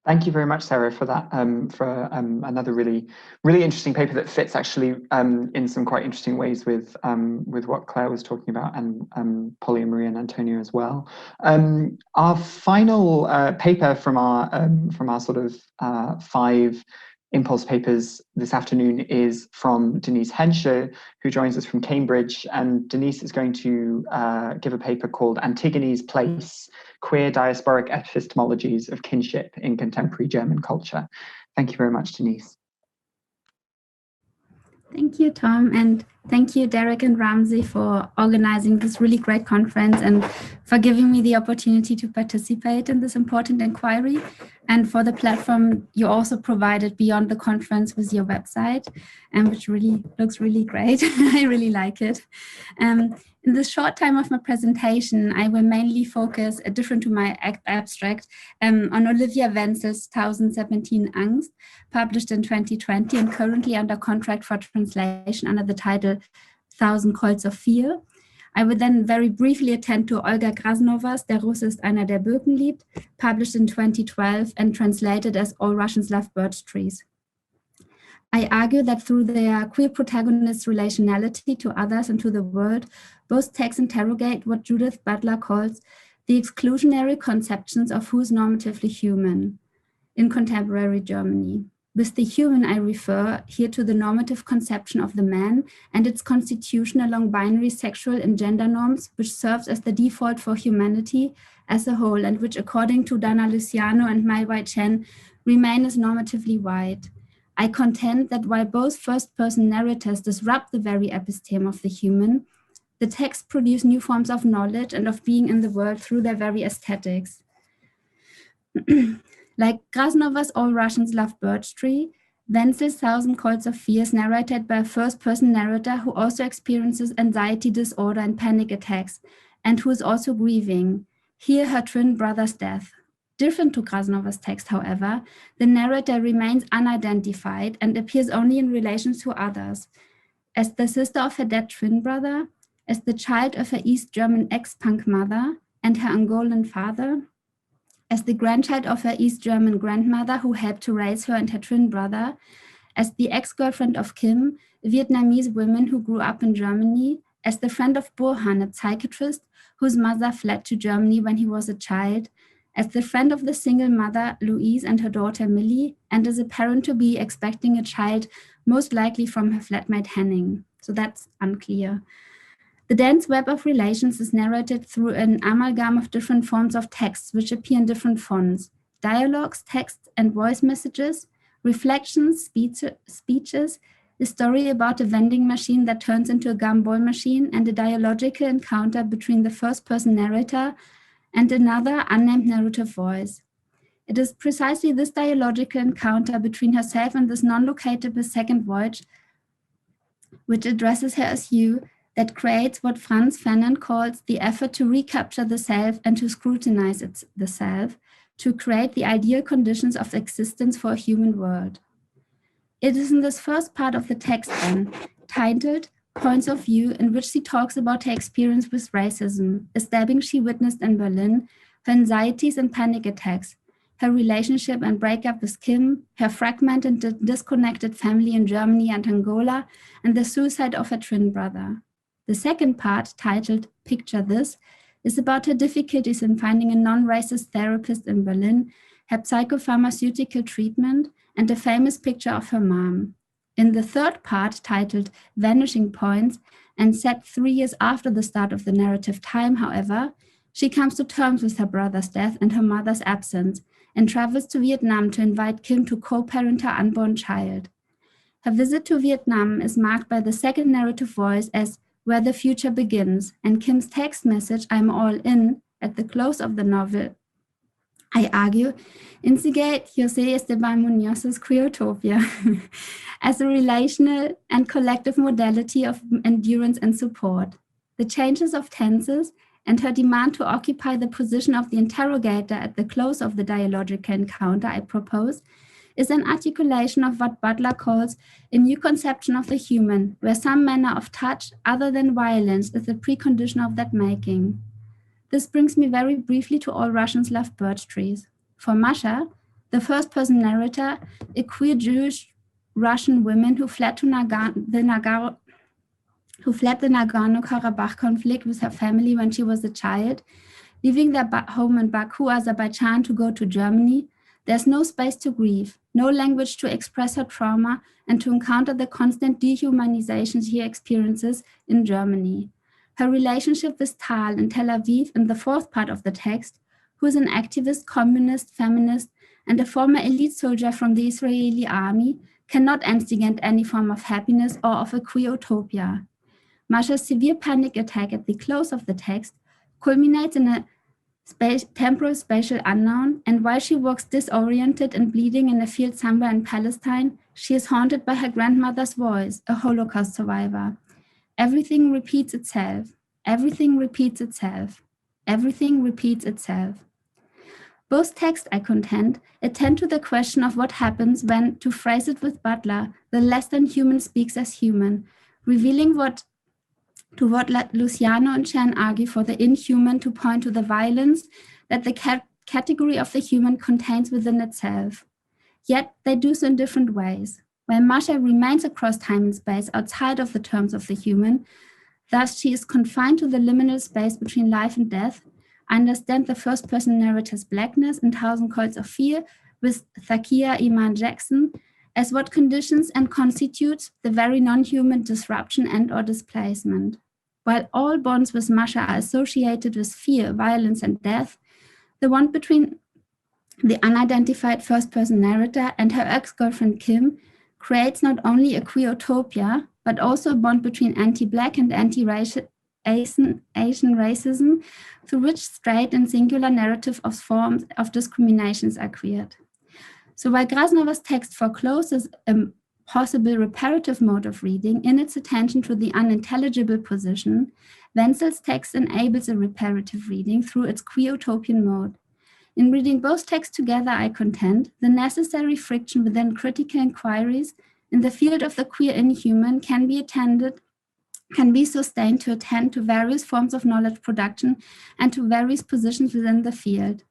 Thank you very much, Sarah, for that, for another really interesting paper that fits actually in some quite interesting ways with what Claire was talking about, and Polly and Maria and Antonia as well. Our final paper from our sort of 5 impulse papers this afternoon is from Denise Hensher, who joins us from Cambridge. And Denise is going to give a paper called Antigone's Place, Queer Diasporic Epistemologies of Kinship in Contemporary German Culture. Thank you very much, Denise. Thank you, Tom, and thank you, Derek and Ramsey, for organizing this really great conference and for giving me the opportunity to participate in this important inquiry, and for the platform you also provided beyond the conference with your website, which really looks really great. I really like it. In this short time of my presentation, I will mainly focus, different to my abstract, on Olivia Wenzel's 1017 Angst, published in 2020 and currently under contract for translation under the title 1000 Colts of Fear. I will then very briefly attend to Olga Krasnova's Der Russe ist einer, der Birken liebt, published in 2012 and translated as All Russians Love Birch Trees. I argue that through their queer protagonists' relationality to others and to the world, both texts interrogate what Judith Butler calls the exclusionary conceptions of who is normatively human in contemporary Germany. With the human, I refer here to the normative conception of the man and its constitution along binary sexual and gender norms, which serves as the default for humanity as a whole, and which, according to Dana Luciano and Mai Wai Chen, remain as normatively white. I contend that while both first-person narrators disrupt the very episteme of the human, the texts produce new forms of knowledge and of being in the world through their very aesthetics. Like Krasnova's All Russians Love Birch Tree, Wenzel's 1000 Colts of Fear is narrated by a first-person narrator who also experiences anxiety disorder and panic attacks, and who is also grieving, here her twin brother's death. Different to Krasnova's text, however, the narrator remains unidentified and appears only in relation to others, as the sister of her dead twin brother, as the child of her East German ex-punk mother and her Angolan father, as the grandchild of her East German grandmother who helped to raise her and her twin brother, as the ex-girlfriend of Kim, a Vietnamese woman who grew up in Germany, as the friend of Burhan, a psychiatrist whose mother fled to Germany when he was a child, as the friend of the single mother, Louise, and her daughter, Millie, and as a parent-to-be expecting a child, most likely from her flatmate, Henning. So that's unclear. The dense web of relations is narrated through an amalgam of different forms of texts which appear in different fonts: dialogues, texts, and voice messages, reflections, speeches, a story about a vending machine that turns into a gumball machine, and a dialogical encounter between the first-person narrator and another unnamed narrative voice. It is precisely this dialogical encounter between herself and this non-locatable second voice, which addresses her as you, that creates what Franz Fanon calls the effort to recapture the self and to scrutinize the self, to create the ideal conditions of existence for a human world. It is in this first part of the text then, titled Points of View, in which she talks about her experience with racism, a stabbing she witnessed in Berlin, her anxieties and panic attacks, her relationship and breakup with Kim, her fragmented and disconnected family in Germany and Angola, and the suicide of her twin brother. The second part, titled Picture This, is about her difficulties in finding a non-racist therapist in Berlin, her psychopharmaceutical treatment, and a famous picture of her mom. In the third part, titled Vanishing Points, and set 3 years after the start of the narrative time, however, she comes to terms with her brother's death and her mother's absence, and travels to Vietnam to invite Kim to co-parent her unborn child. Her visit to Vietnam is marked by the second narrative voice as Where the Future Begins, and Kim's text message, I'm all in, at the close of the novel, I argue, instigate José Esteban Muñoz's Queertopia, as a relational and collective modality of endurance and support. The changes of tenses and her demand to occupy the position of the interrogator at the close of the dialogical encounter I propose is an articulation of what Butler calls a new conception of the human, where some manner of touch other than violence is the precondition of that making. This brings me very briefly to All Russians Love Birch Trees. For Masha, the first-person narrator, a queer Jewish Russian woman who fled to the Nagorno-Karabakh conflict with her family when she was a child, leaving their home in Baku, Azerbaijan, to go to Germany. There's no space to grieve, no language to express her trauma and to encounter the constant dehumanization she experiences in Germany. Her relationship with Tal in Tel Aviv in the fourth part of the text, who is an activist, communist, feminist, and a former elite soldier from the Israeli army, cannot instigate any form of happiness or of a queer utopia. Masha's severe panic attack at the close of the text culminates in a temporal spatial unknown, and while she walks disoriented and bleeding in a field somewhere in Palestine, she is haunted by her grandmother's voice, a Holocaust survivor. Everything repeats itself. Everything repeats itself. Everything repeats itself. Both texts, I contend, attend to the question of what happens when, to phrase it with Butler, the less than human speaks as human, revealing what Luciano and Chen argue for the inhuman to point to the violence that the category of the human contains within itself. Yet they do so in different ways. While Masha remains across time and space outside of the terms of the human, thus she is confined to the liminal space between life and death. I understand the first-person narrator's blackness in Thousand Coils of Fear with Thakia Iman Jackson as what conditions and constitutes the very non-human disruption and or displacement. While all bonds with Masha are associated with fear, violence, and death, the one between the unidentified first-person narrator and her ex-girlfriend Kim creates not only a queer utopia, but also a bond between anti-Black and anti-Asian racism, through which straight and singular narrative of forms of discriminations are queered. So while Grasnova's text forecloses a possible reparative mode of reading in its attention to the unintelligible position, Wenzel's text enables a reparative reading through its queer utopian mode. In reading both texts together, I contend, the necessary friction within critical inquiries in the field of the queer inhuman can be sustained to attend to various forms of knowledge production and to various positions within the field.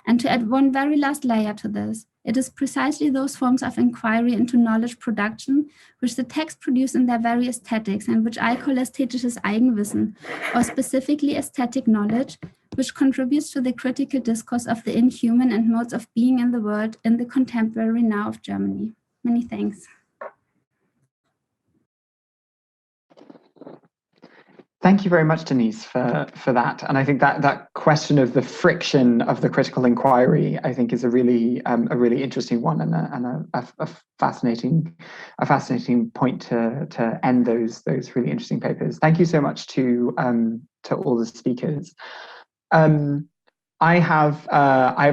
And to add one very last layer to this, it is precisely those forms of inquiry into knowledge production which the text produce in their very aesthetics and which I call ästhetisches Eigenwissen, or specifically aesthetic knowledge, which contributes to the critical discourse of the inhuman and modes of being in the world in the contemporary now of Germany. Many thanks. Thank you very much, Denise, for that. And I think that question of the friction of the critical inquiry, I think, is a really interesting one and a fascinating point to end those really interesting papers. Thank you so much to all the speakers. I have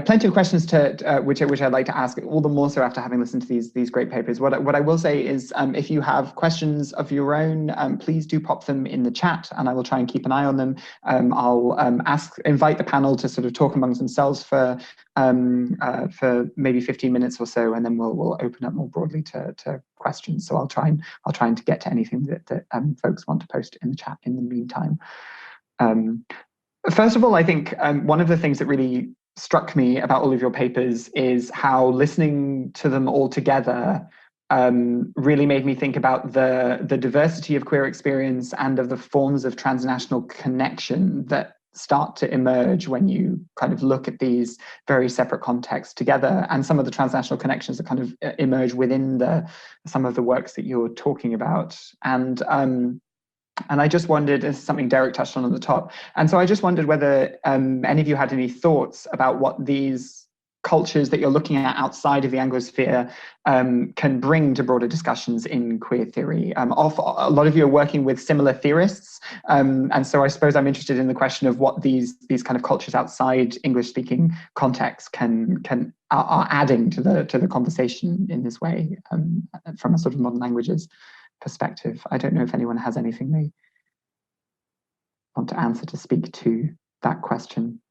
plenty of questions which I'd like to ask, all the more so after having listened to these great papers. What I will say is, if you have questions of your own, please do pop them in the chat, and I will try and keep an eye on them. I'll invite the panel to sort of talk amongst themselves for maybe 15 minutes or so, and then we'll open up more broadly to questions. So I'll try and to get to anything that folks want to post in the chat in the meantime. First of all, I think one of the things that really struck me about all of your papers is how listening to them all together really made me think about the diversity of queer experience and of the forms of transnational connection that start to emerge when you kind of look at these very separate contexts together, and some of the transnational connections that kind of emerge within some of the works that you're talking about. And I just wondered, this is something Derek touched on the top, and so I just wondered whether any of you had any thoughts about what these cultures that you're looking at outside of the Anglosphere can bring to broader discussions in queer theory. A lot of you are working with similar theorists, and so I suppose I'm interested in the question of what these kind of cultures outside English-speaking contexts can are adding to the conversation in this way from a sort of modern languages perspective. I don't know if anyone has anything they want to answer to speak to that question.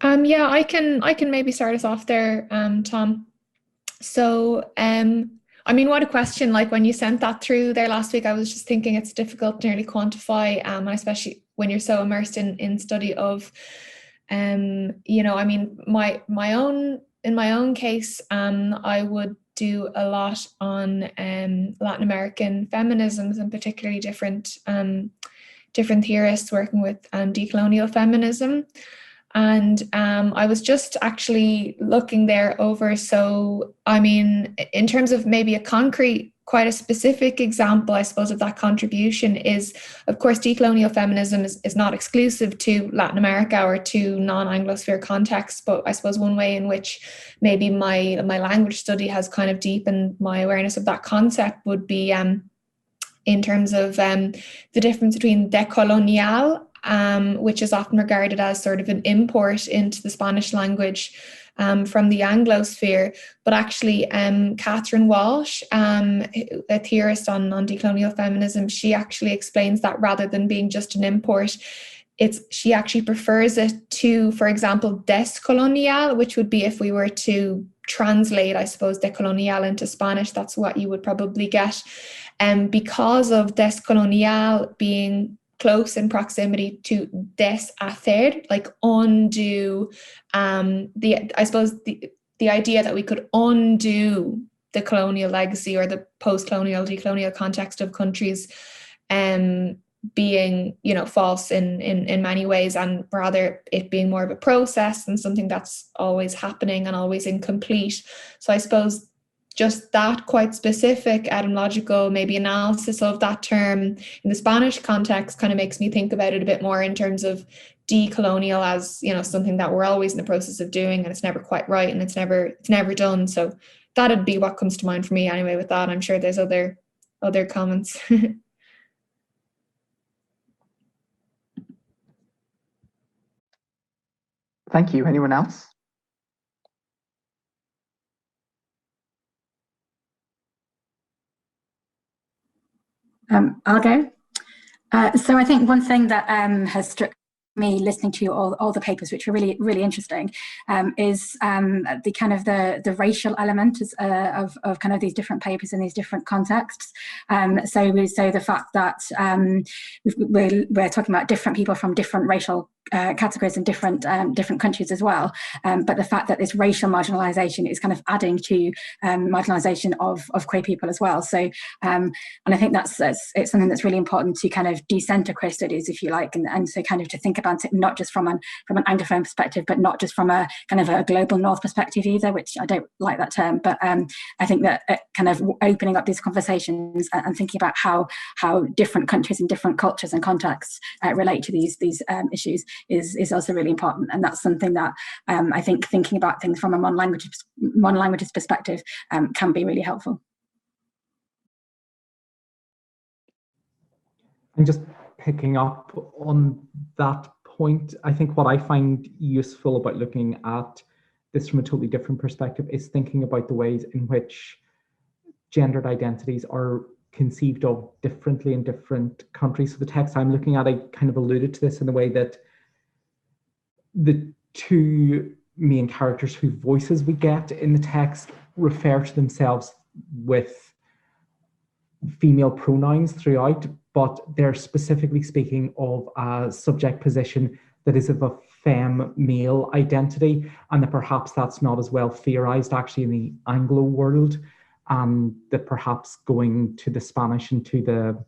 Yeah, I can maybe start us off there, Tom. So, I mean, what a question. Like when you sent that through there last week, I was just thinking it's difficult to nearly quantify, and especially when you're so immersed in study of, you know, I mean, in my own case, I would do a lot on Latin American feminisms, and particularly different theorists working with decolonial feminism. And I was just actually looking there over. So, I mean, in terms of maybe a concrete, quite a specific example, I suppose, of that contribution is, of course, decolonial feminism is not exclusive to Latin America or to non-Anglosphere contexts. But I suppose one way in which maybe my language study has kind of deepened my awareness of that concept would be in terms of the difference between decolonial, which is often regarded as sort of an import into the Spanish language from the Anglosphere. But actually, Catherine Walsh, a theorist on decolonial feminism, she actually explains that rather than being just an import, she actually prefers it to, for example, descolonial, which would be if we were to translate, I suppose, decolonial into Spanish, that's what you would probably get. Because of descolonial being close in proximity to deshacer, like undo, I suppose the idea that we could undo the colonial legacy or the post-colonial, decolonial context of countries being, you know, false in many ways, and rather it being more of a process and something that's always happening and always incomplete. So I suppose just that quite specific etymological maybe analysis of that term in the Spanish context kind of makes me think about it a bit more in terms of decolonial as, you know, something that we're always in the process of doing, and it's never quite right, and it's never done. So that'd be what comes to mind for me anyway with that. I'm sure there's other comments. Thank you. Anyone else? I'll go. So I think one thing that has struck me listening to all the papers, which were really, really interesting, is the kind of the racial element of kind of these different papers in these different contexts. So the fact that we're talking about different people from different racial categories in different countries as well, but the fact that this racial marginalisation is kind of adding to marginalisation of queer people as well. So and I think it's something that's really important to kind of decenter queer studies, if you like, and so kind of to think about it not just from an Anglophone perspective, but not just from a kind of a global North perspective either, which I don't like that term, but I think that kind of opening up these conversations and thinking about how different countries and different cultures and contexts relate to these issues is also really important. And that's something that I think thinking about things from a modern languages perspective can be really helpful. And just picking up on that point, I think what I find useful about looking at this from a totally different perspective is thinking about the ways in which gendered identities are conceived of differently in different countries. So the text I'm looking at, I kind of alluded to this in the way that the two main characters whose voices we get in the text refer to themselves with female pronouns throughout, but they're specifically speaking of a subject position that is of a femme-male identity, and that perhaps that's not as well theorized actually in the Anglo world, and that perhaps going to the Spanish and to the,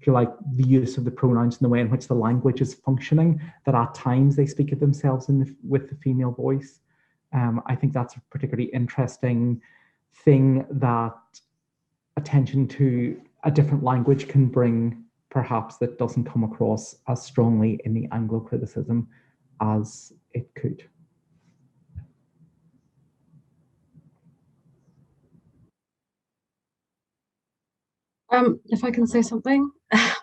if you like, the use of the pronouns and the way in which the language is functioning, that at times they speak of themselves with the female voice. I think that's a particularly interesting thing that attention to a different language can bring, perhaps, that doesn't come across as strongly in the Anglo criticism as it could. If I can say something, at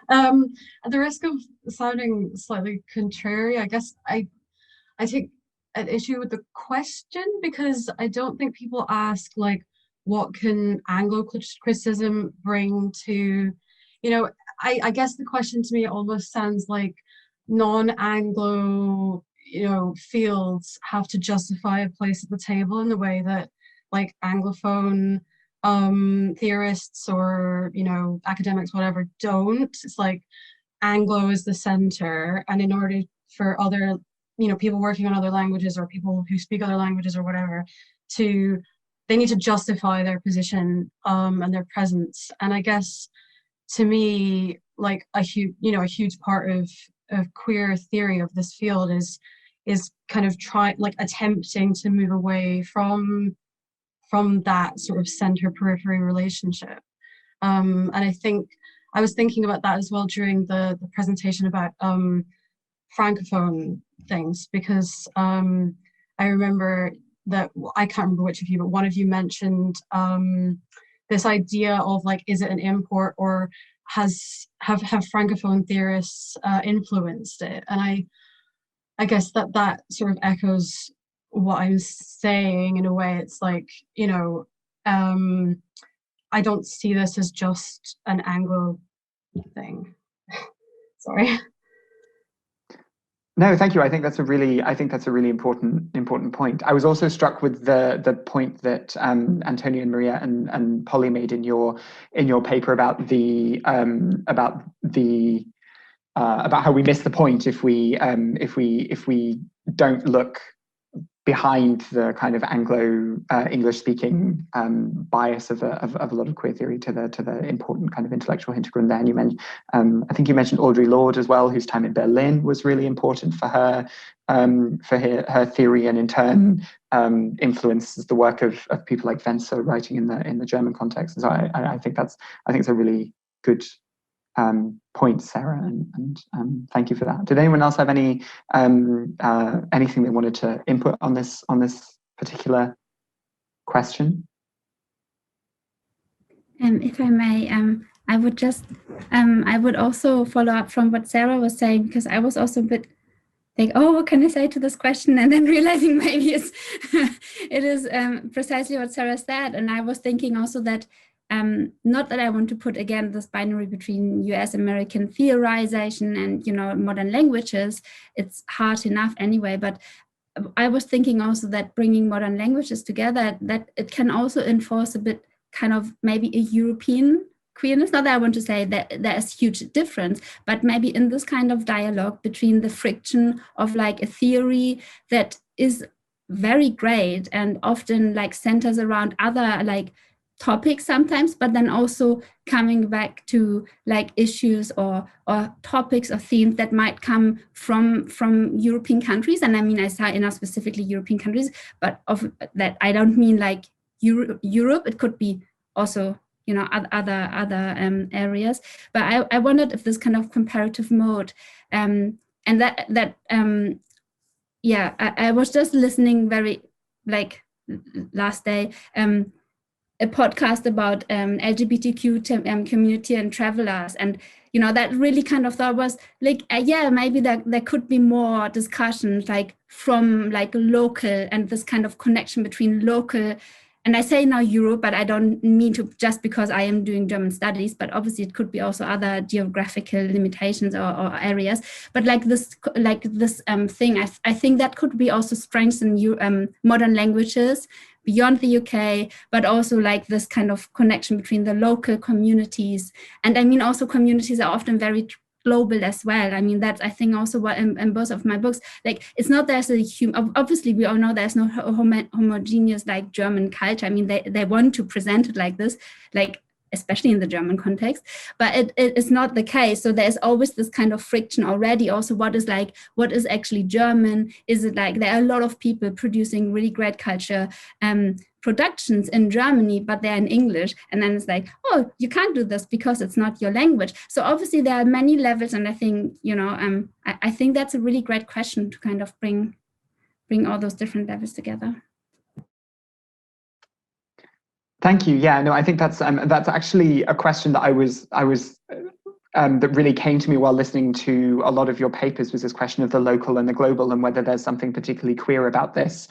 the risk of sounding slightly contrary, I guess I take an issue with the question, because I don't think people ask like, what can Anglo criticism bring to, I guess the question to me almost sounds like non-Anglo, fields have to justify a place at the table in the way that like Anglophone theorists or, academics, whatever, don't. It's like Anglo is the center, and in order for other, people working on other languages or people who speak other languages or whatever, they need to justify their position and their presence. And I guess to me, like a huge part of queer theory of this field is kind of attempting to move away from that sort of center periphery relationship. And I think I was thinking about that as well during the presentation about Francophone things, because I remember that, I can't remember which of you, but one of you mentioned this idea of like, is it an import, or have Francophone theorists influenced it? And I guess that sort of echoes what I'm saying in a way. It's like, I don't see this as just an Anglo thing. Sorry. No, thank you. I think that's a really important point. I was also struck with the point that Antonia and Maria and Polly made in your paper about how we miss the point if we don't look behind the kind of Anglo English speaking bias of a lot of queer theory to the important kind of intellectual hintergrund there. And you mentioned, I think you mentioned Audre Lorde as well, whose time in Berlin was really important for her theory, and in turn influences the work of people like Wenzel writing in the German context. And so I think it's a really good point, Sarah, and thank you for that. Did anyone else have anything they wanted to input on this particular question? If I may, I would just I would also follow up from what Sarah was saying, because I was also a bit like, oh, what can I say to this question? And then realizing maybe it is precisely what Sarah said. And I was thinking also that not that I want to put again this binary between US American theorization and modern languages. It's hard enough anyway, but I was thinking also that bringing modern languages together, that it can also enforce a bit kind of maybe a European queerness. Not that I want to say that there's huge difference, but maybe in this kind of dialogue between the friction of like a theory that is very great and often like centers around other like topics sometimes, but then also coming back to like issues or topics or themes that might come from European countries. And I mean, I say specifically European countries, but of that I don't mean like Europe. It could be also other areas. But I wondered if this kind of comparative mode and that I was just listening very like last day a podcast about LGBTQ community and travelers, and that really kind of thought was like maybe there could be more discussions like from like local, and this kind of connection between local, and I say now Europe, but I don't mean to just because I am doing German studies, but obviously it could be also other geographical limitations or areas. But like this thing, I think that could be also strengthen modern languages beyond the UK, but also like this kind of connection between the local communities. And I mean, also communities are often very global as well. I mean, that's I think also what in both of my books, like it's not there's a obviously we all know there's no homogeneous like German culture. I mean, they want to present it like this, like especially in the German context, but it is not the case. So there's always this kind of friction already. Also, what is actually German? Is it like there are a lot of people producing really great culture productions in Germany, but they're in English, and then it's like, oh, you can't do this because it's not your language. So obviously there are many levels, and I think I think that's a really great question to kind of bring all those different levels together. Thank you. Yeah, no, I think that's actually a question that I was that really came to me while listening to a lot of your papers, was this question of the local and the global, and whether there's something particularly queer about this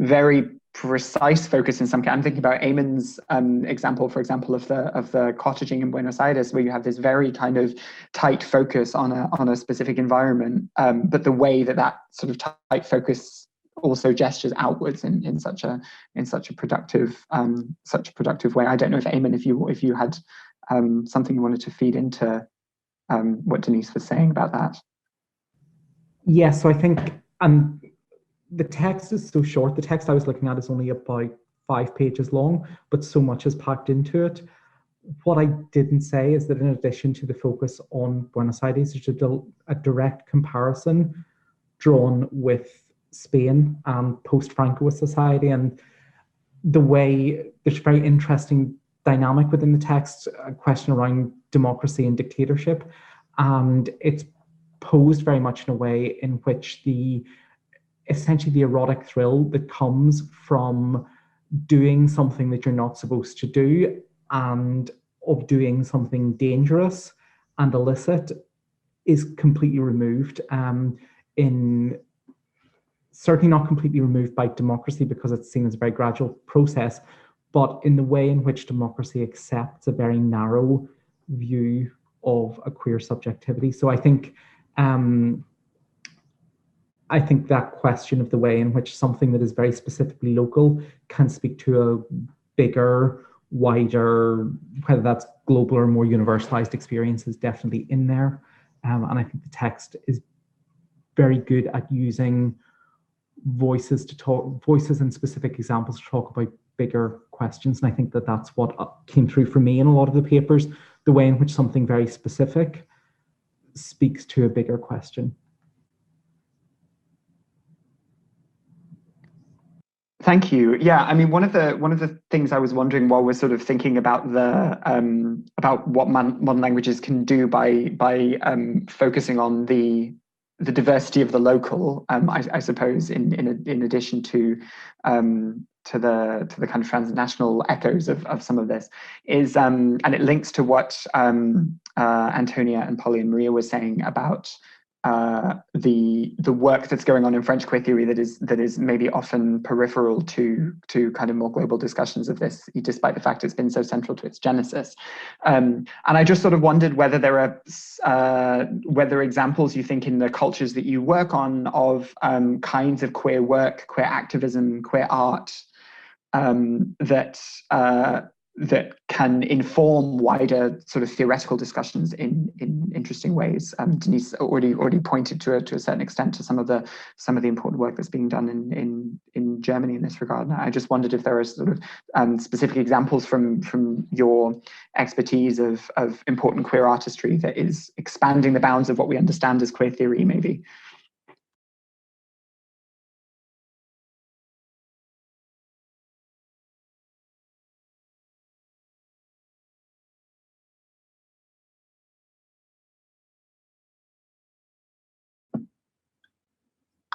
very precise focus in some kind. I'm thinking about Eamon's example, for example, of the cottaging in Buenos Aires, where you have this very kind of tight focus on a specific environment, but the way that sort of tight focus also gestures outwards in such a productive way. I don't know if Eamon, if you had something you wanted to feed into what Denise was saying about that. Yes, so I think the text is so short. The text I was looking at is only about 5 pages long, but so much is packed into it. What I didn't say is that in addition to the focus on Buenos Aires, there's a direct comparison drawn with Spain and post-Franco society, and the way there's a very interesting dynamic within the text, a question around democracy and dictatorship, and it's posed very much in a way in which essentially the erotic thrill that comes from doing something that you're not supposed to do, and of doing something dangerous and illicit, is completely removed. Certainly not completely removed by democracy, because it's seen as a very gradual process, but in the way in which democracy accepts a very narrow view of a queer subjectivity. So I think that question of the way in which something that is very specifically local can speak to a bigger, wider, whether that's global or more universalized experience, is definitely in there. And I think the text is very good at using voices and specific examples to talk about bigger questions. And I think that's what came through for me in a lot of the papers, the way in which something very specific speaks to a bigger question. Thank you. Yeah, I mean, one of the things I was wondering while we're sort of thinking about about what modern languages can do by focusing on the diversity of the local, I suppose, in addition to the kind of transnational echoes of some of this, is and it links to what Antonia and Polly and Maria were saying about the work that's going on in French queer theory that is maybe often peripheral to kind of more global discussions of this, despite the fact it's been so central to its genesis. And I just sort of wondered whether there are examples you think in the cultures that you work on of kinds of queer work, queer activism, queer art that can inform wider sort of theoretical discussions in interesting ways. Denise already pointed to a certain extent to some of the important work that's being done in Germany in this regard. And I just wondered if there are sort of specific examples from your expertise of important queer artistry that is expanding the bounds of what we understand as queer theory, maybe.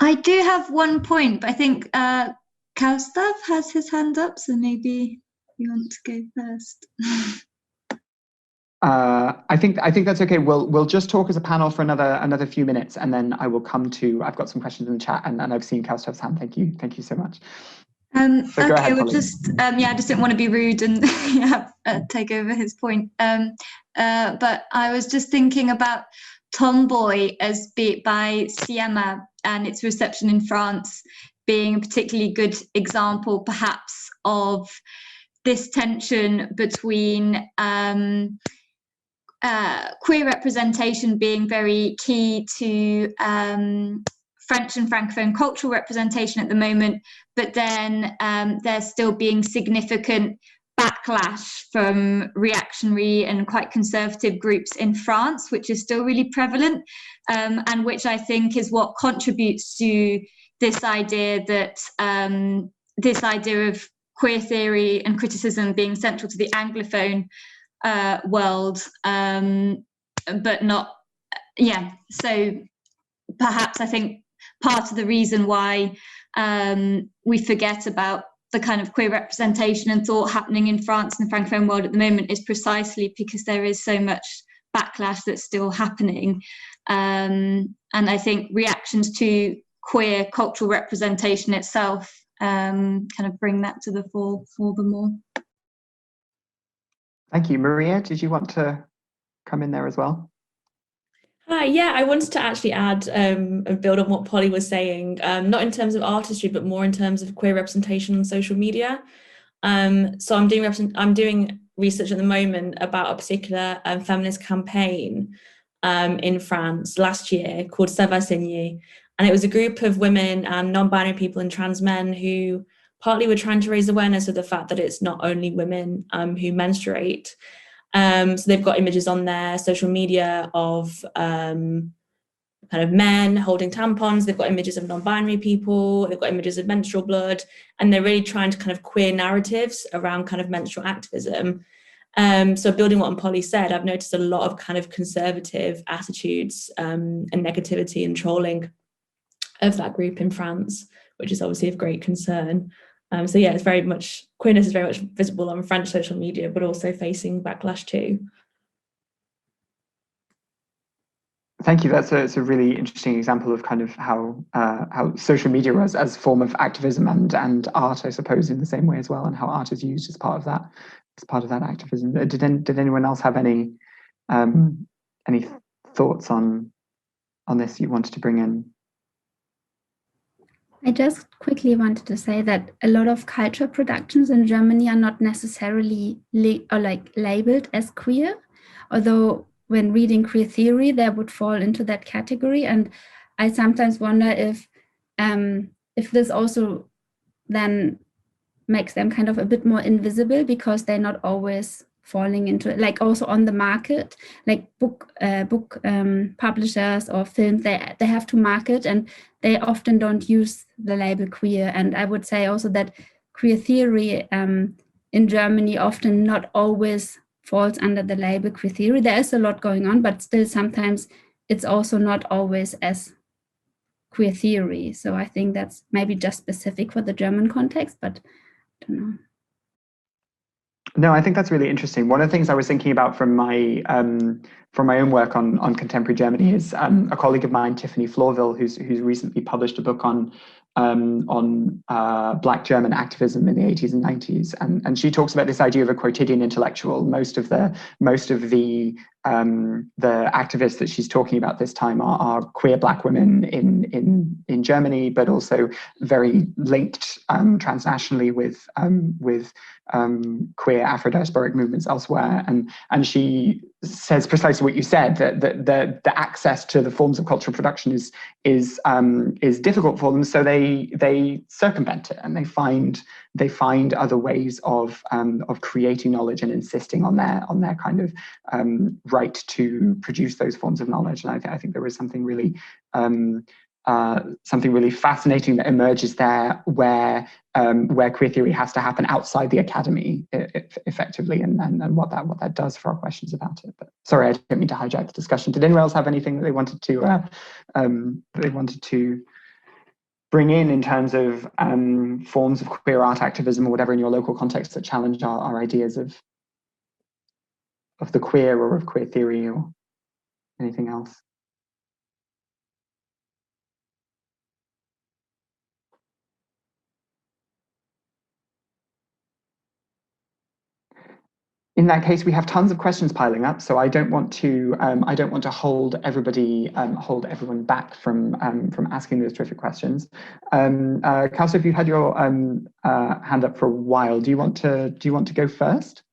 I do have one point, but I think Kaustav has his hand up, so maybe you want to go first. I think that's okay. We'll just talk as a panel for another few minutes, and then I will come to. I've got some questions in the chat, and I've seen Kaustav's hand. Thank you so much. So okay, ahead, well, just I just didn't want to be rude and take over his point. But I was just thinking about Tomboy by Siema and its reception in France being a particularly good example, perhaps, of this tension between queer representation being very key to French and Francophone cultural representation at the moment, but then there's still being significant backlash from reactionary and quite conservative groups in France, which is still really prevalent, and which I think is what contributes to this idea that this idea of queer theory and criticism being central to the Anglophone world, but not, so perhaps I think part of the reason why we forget about the kind of queer representation and thought happening in France and the Francophone world at the moment is precisely because there is so much backlash that's still happening. And I think reactions to queer cultural representation itself kind of bring that to the fore for them more. Thank you. Maria, did you want to come in there as well? Yeah, I wanted to actually add and build on what Polly was saying, not in terms of artistry, but more in terms of queer representation on social media. So I'm doing research at the moment about a particular feminist campaign in France last year called Ça va saigner. And it was a group of women and non-binary people and trans men who partly were trying to raise awareness of the fact that it's not only women who menstruate. So they've got images on their social media of kind of men holding tampons. They've got images of non-binary people. They've got images of menstrual blood, and they're really trying to kind of queer narratives around kind of menstrual activism. So building on what Polly said, I've noticed a lot of kind of conservative attitudes and negativity and trolling of that group in France, which is obviously of great concern. So yeah, it's very much, queerness is very much visible on French social media, but also facing backlash too. Thank you. That's a really interesting example of kind of how social media as a form of activism and art, I suppose, in the same way as well, and how art is used as part of that activism. Did anyone else have any thoughts on this you wanted to bring in? I just quickly wanted to say that a lot of cultural productions in Germany are not necessarily labeled as queer, although when reading queer theory, they would fall into that category. And I sometimes wonder if this also then makes them kind of a bit more invisible, because they're not always falling into it, like also on the market, like book publishers or films, they have to market, and they often don't use the label queer. And I would say also that queer theory in Germany often not always falls under the label queer theory. There is a lot going on, but still sometimes it's also not always as queer theory. So I think that's maybe just specific for the German context, but I don't know. No, I think that's really interesting. One of the things I was thinking about from my own work on contemporary Germany is a colleague of mine, Tiffany Florville, who's recently published a book on Black German activism in the 80s and 90s, and she talks about this idea of a quotidian intellectual. Most of the activists that she's talking about this time are queer Black women in Germany, but also very linked transnationally with queer Afro-diasporic movements elsewhere. And she says precisely what you said, that the access to the forms of cultural production is difficult for them, so they circumvent it, and they find other ways of creating knowledge and insisting on their kind of right to produce those forms of knowledge. And I think there is something really fascinating that emerges there, where queer theory has to happen outside the academy effectively, and what that does for our questions about it. But sorry, I didn't mean to hijack the discussion. Did anyone else have anything that they wanted to bring in terms of forms of queer art activism or whatever in your local context that challenge our ideas of the queer or of queer theory or anything else? In that case, we have tons of questions piling up, so I don't want to hold everyone back from asking those terrific questions. Kausa, you've had your hand up for a while. Do you want to go first?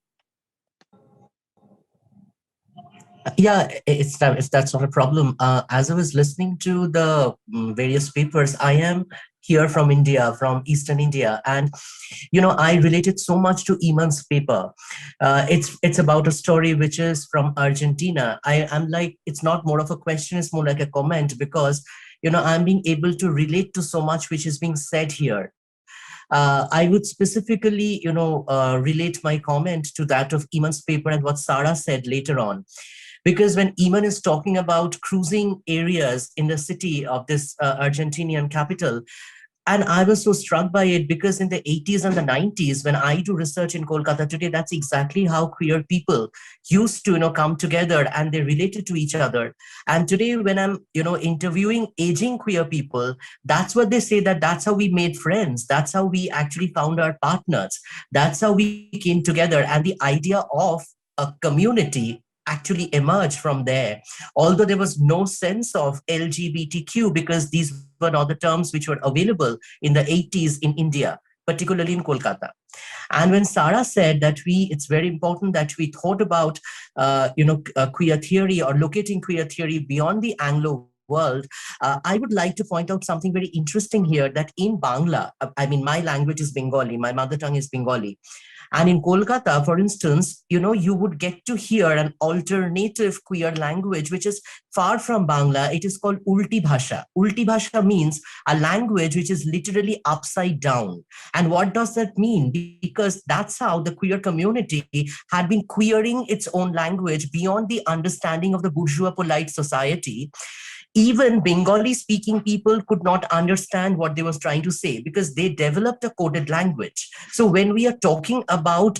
Yeah, if that's not a problem. As I was listening to the various papers, I am here from India, from Eastern India, and I related so much to Iman's paper. It's about a story which is from Argentina. I'm like, it's not more of a question, it's more like a comment, because I'm being able to relate to so much which is being said here. I would specifically, relate my comment to that of Iman's paper and what Sarah said later on. Because when Iman is talking about cruising areas in the city of this Argentinian capital, And I was so struck by it because in the 80s and the 90s, when I do research in Kolkata today, that's exactly how queer people used to, come together and they related to each other. And today when I'm, interviewing aging queer people, that's what they say, that's how we made friends. That's how we actually found our partners. That's how we came together. And the idea of a community actually emerged from there. Although there was no sense of LGBTQ because these were not the terms which were available in the 80s in India, particularly in Kolkata. And when Sarah said that it's very important that we thought about, queer theory or locating queer theory beyond the Anglo world, I would like to point out something very interesting here, that in Bangla, my language is Bengali, my mother tongue is Bengali. And in Kolkata, for instance, you would get to hear an alternative queer language, which is far from Bangla. It is called Ulti Bhasha. Ulti Bhasha means a language which is literally upside down. And what does that mean? Because that's how the queer community had been queering its own language beyond the understanding of the bourgeois polite society. Even Bengali-speaking people could not understand what they were trying to say because they developed a coded language. So when we are talking about,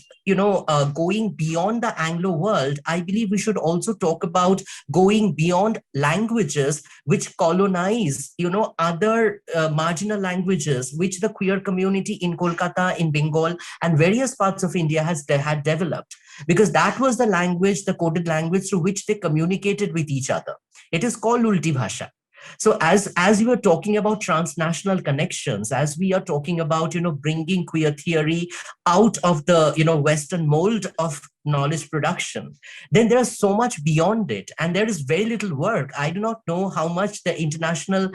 going beyond the Anglo world, I believe we should also talk about going beyond languages which colonize, other marginal languages which the queer community in Kolkata, in Bengal, and various parts of India had developed. Because that was the language, the coded language through which they communicated with each other. It is called Ulti Bhasha. So as you were talking about transnational connections, as we are talking about, bringing queer theory out of the, Western mold of knowledge production, then there is so much beyond it. And there is very little work. I do not know how much the international,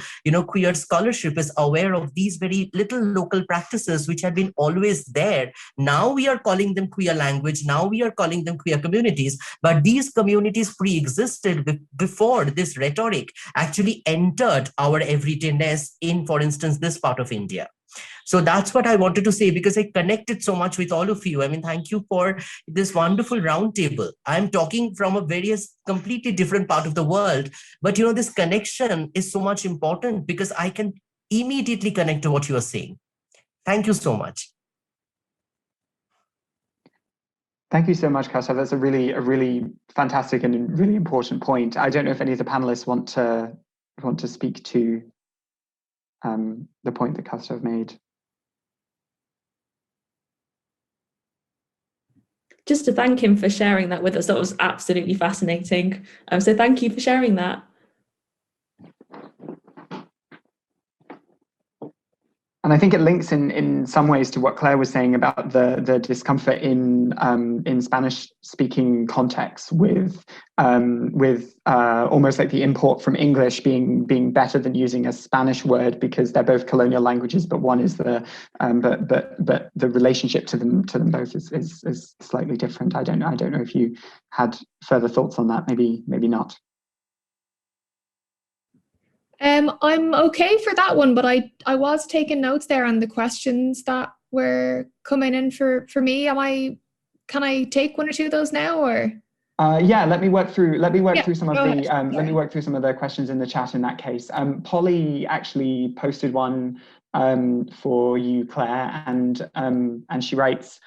queer scholarship is aware of these very little local practices, which have been always there. Now we are calling them queer language. Now we are calling them queer communities. But these communities pre-existed before this rhetoric actually entered our everydayness in, for instance, this part of India. So that's what I wanted to say, because I connected so much with all of you. Thank you for this wonderful roundtable. I'm talking from a completely different part of the world. But, this connection is so much important because I can immediately connect to what you are saying. Thank you so much. Thank you so much, Kaustav. That's a really fantastic and really important point. I don't know if any of the panelists want to speak to the point that Kaustav made. Just to thank him for sharing that with us. That was absolutely fascinating. So thank you for sharing that. And I think it links in some ways to what Claire was saying about the discomfort in Spanish-speaking contexts with almost like the import from English being better than using a Spanish word because they're both colonial languages, but one is but the relationship to them both is slightly different. I don't know if you had further thoughts on that. Maybe not. I'm okay for that one, but I was taking notes there on the questions that were coming in for me. Can I take one or two of those now, or? Yeah, let me work through some of the questions in the chat in that case. Polly actually posted one for you, Claire, and she writes,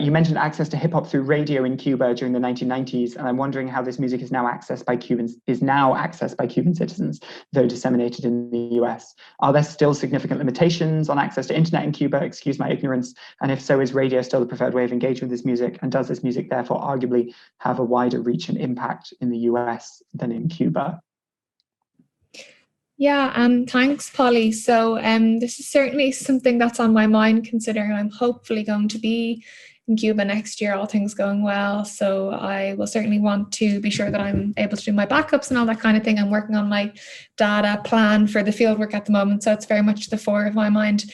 you mentioned access to hip hop through radio in Cuba during the 1990s, and I'm wondering how this music is now accessed by Cuban citizens, though disseminated in the US. Are there still significant limitations on access to internet in Cuba? Excuse my ignorance. And if so, is radio still the preferred way of engaging with this music? And does this music therefore arguably have a wider reach and impact in the US than in Cuba? Yeah, thanks, Polly. So this is certainly something that's on my mind, considering I'm hopefully going to be in Cuba next year, all things going well. So I will certainly want to be sure that I'm able to do my backups and all that kind of thing. I'm working on my data plan for the fieldwork at the moment, so it's very much the fore of my mind.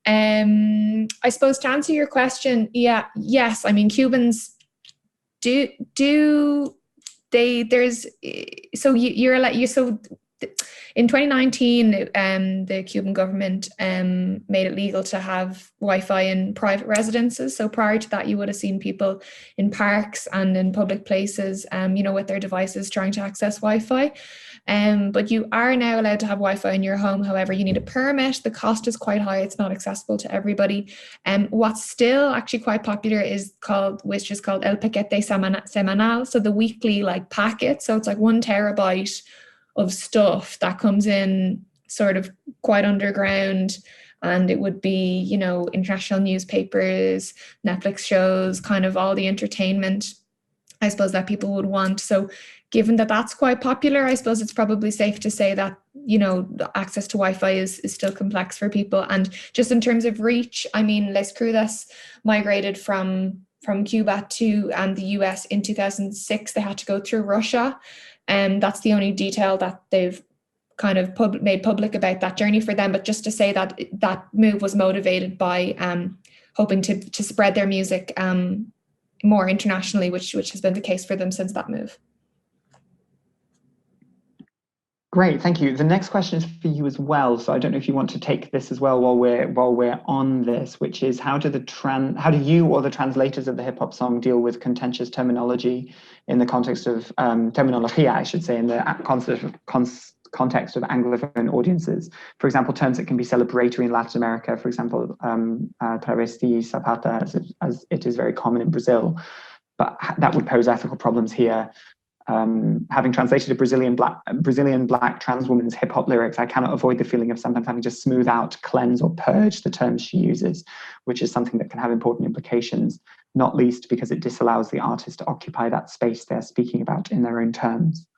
I suppose to answer your question, yes. Cubans in 2019, the Cuban government made it legal to have Wi-Fi in private residences. So prior to that, you would have seen people in parks and in public places, with their devices trying to access Wi-Fi. But you are now allowed to have Wi-Fi in your home. However, you need a permit. The cost is quite high. It's not accessible to everybody. What's still actually quite popular is called El Paquete Semanal, so the weekly like packet. So it's like 1 terabyte of stuff that comes in sort of quite underground. And it would be, you know, international newspapers, Netflix shows, kind of all the entertainment, I suppose, that people would want. So given that that's quite popular, I suppose it's probably safe to say that, you know, access to Wi-Fi is still complex for people. And just in terms of reach, I mean, Les Crudas migrated from Cuba to the US in 2006. They had to go through Russia. And that's the only detail that they've kind of made public about that journey for them. But just to say that that move was motivated by hoping to spread their music more internationally, which has been the case for them since that move. Great, thank you. The next question is for you as well. So I don't know if you want to take this as well while we're on this, which is how do you or the translators of the hip hop song deal with contentious terminology in the context of terminología, I should say, in the context of Anglophone audiences? For example, terms that can be celebratory in Latin America, for example, travesti, zapata, as it is very common in Brazil, but that would pose ethical problems here. Having translated a Brazilian black trans woman's hip hop lyrics, I cannot avoid the feeling of sometimes having to smooth out, cleanse, or purge the terms she uses, which is something that can have important implications, not least because it disallows the artist to occupy that space they're speaking about in their own terms.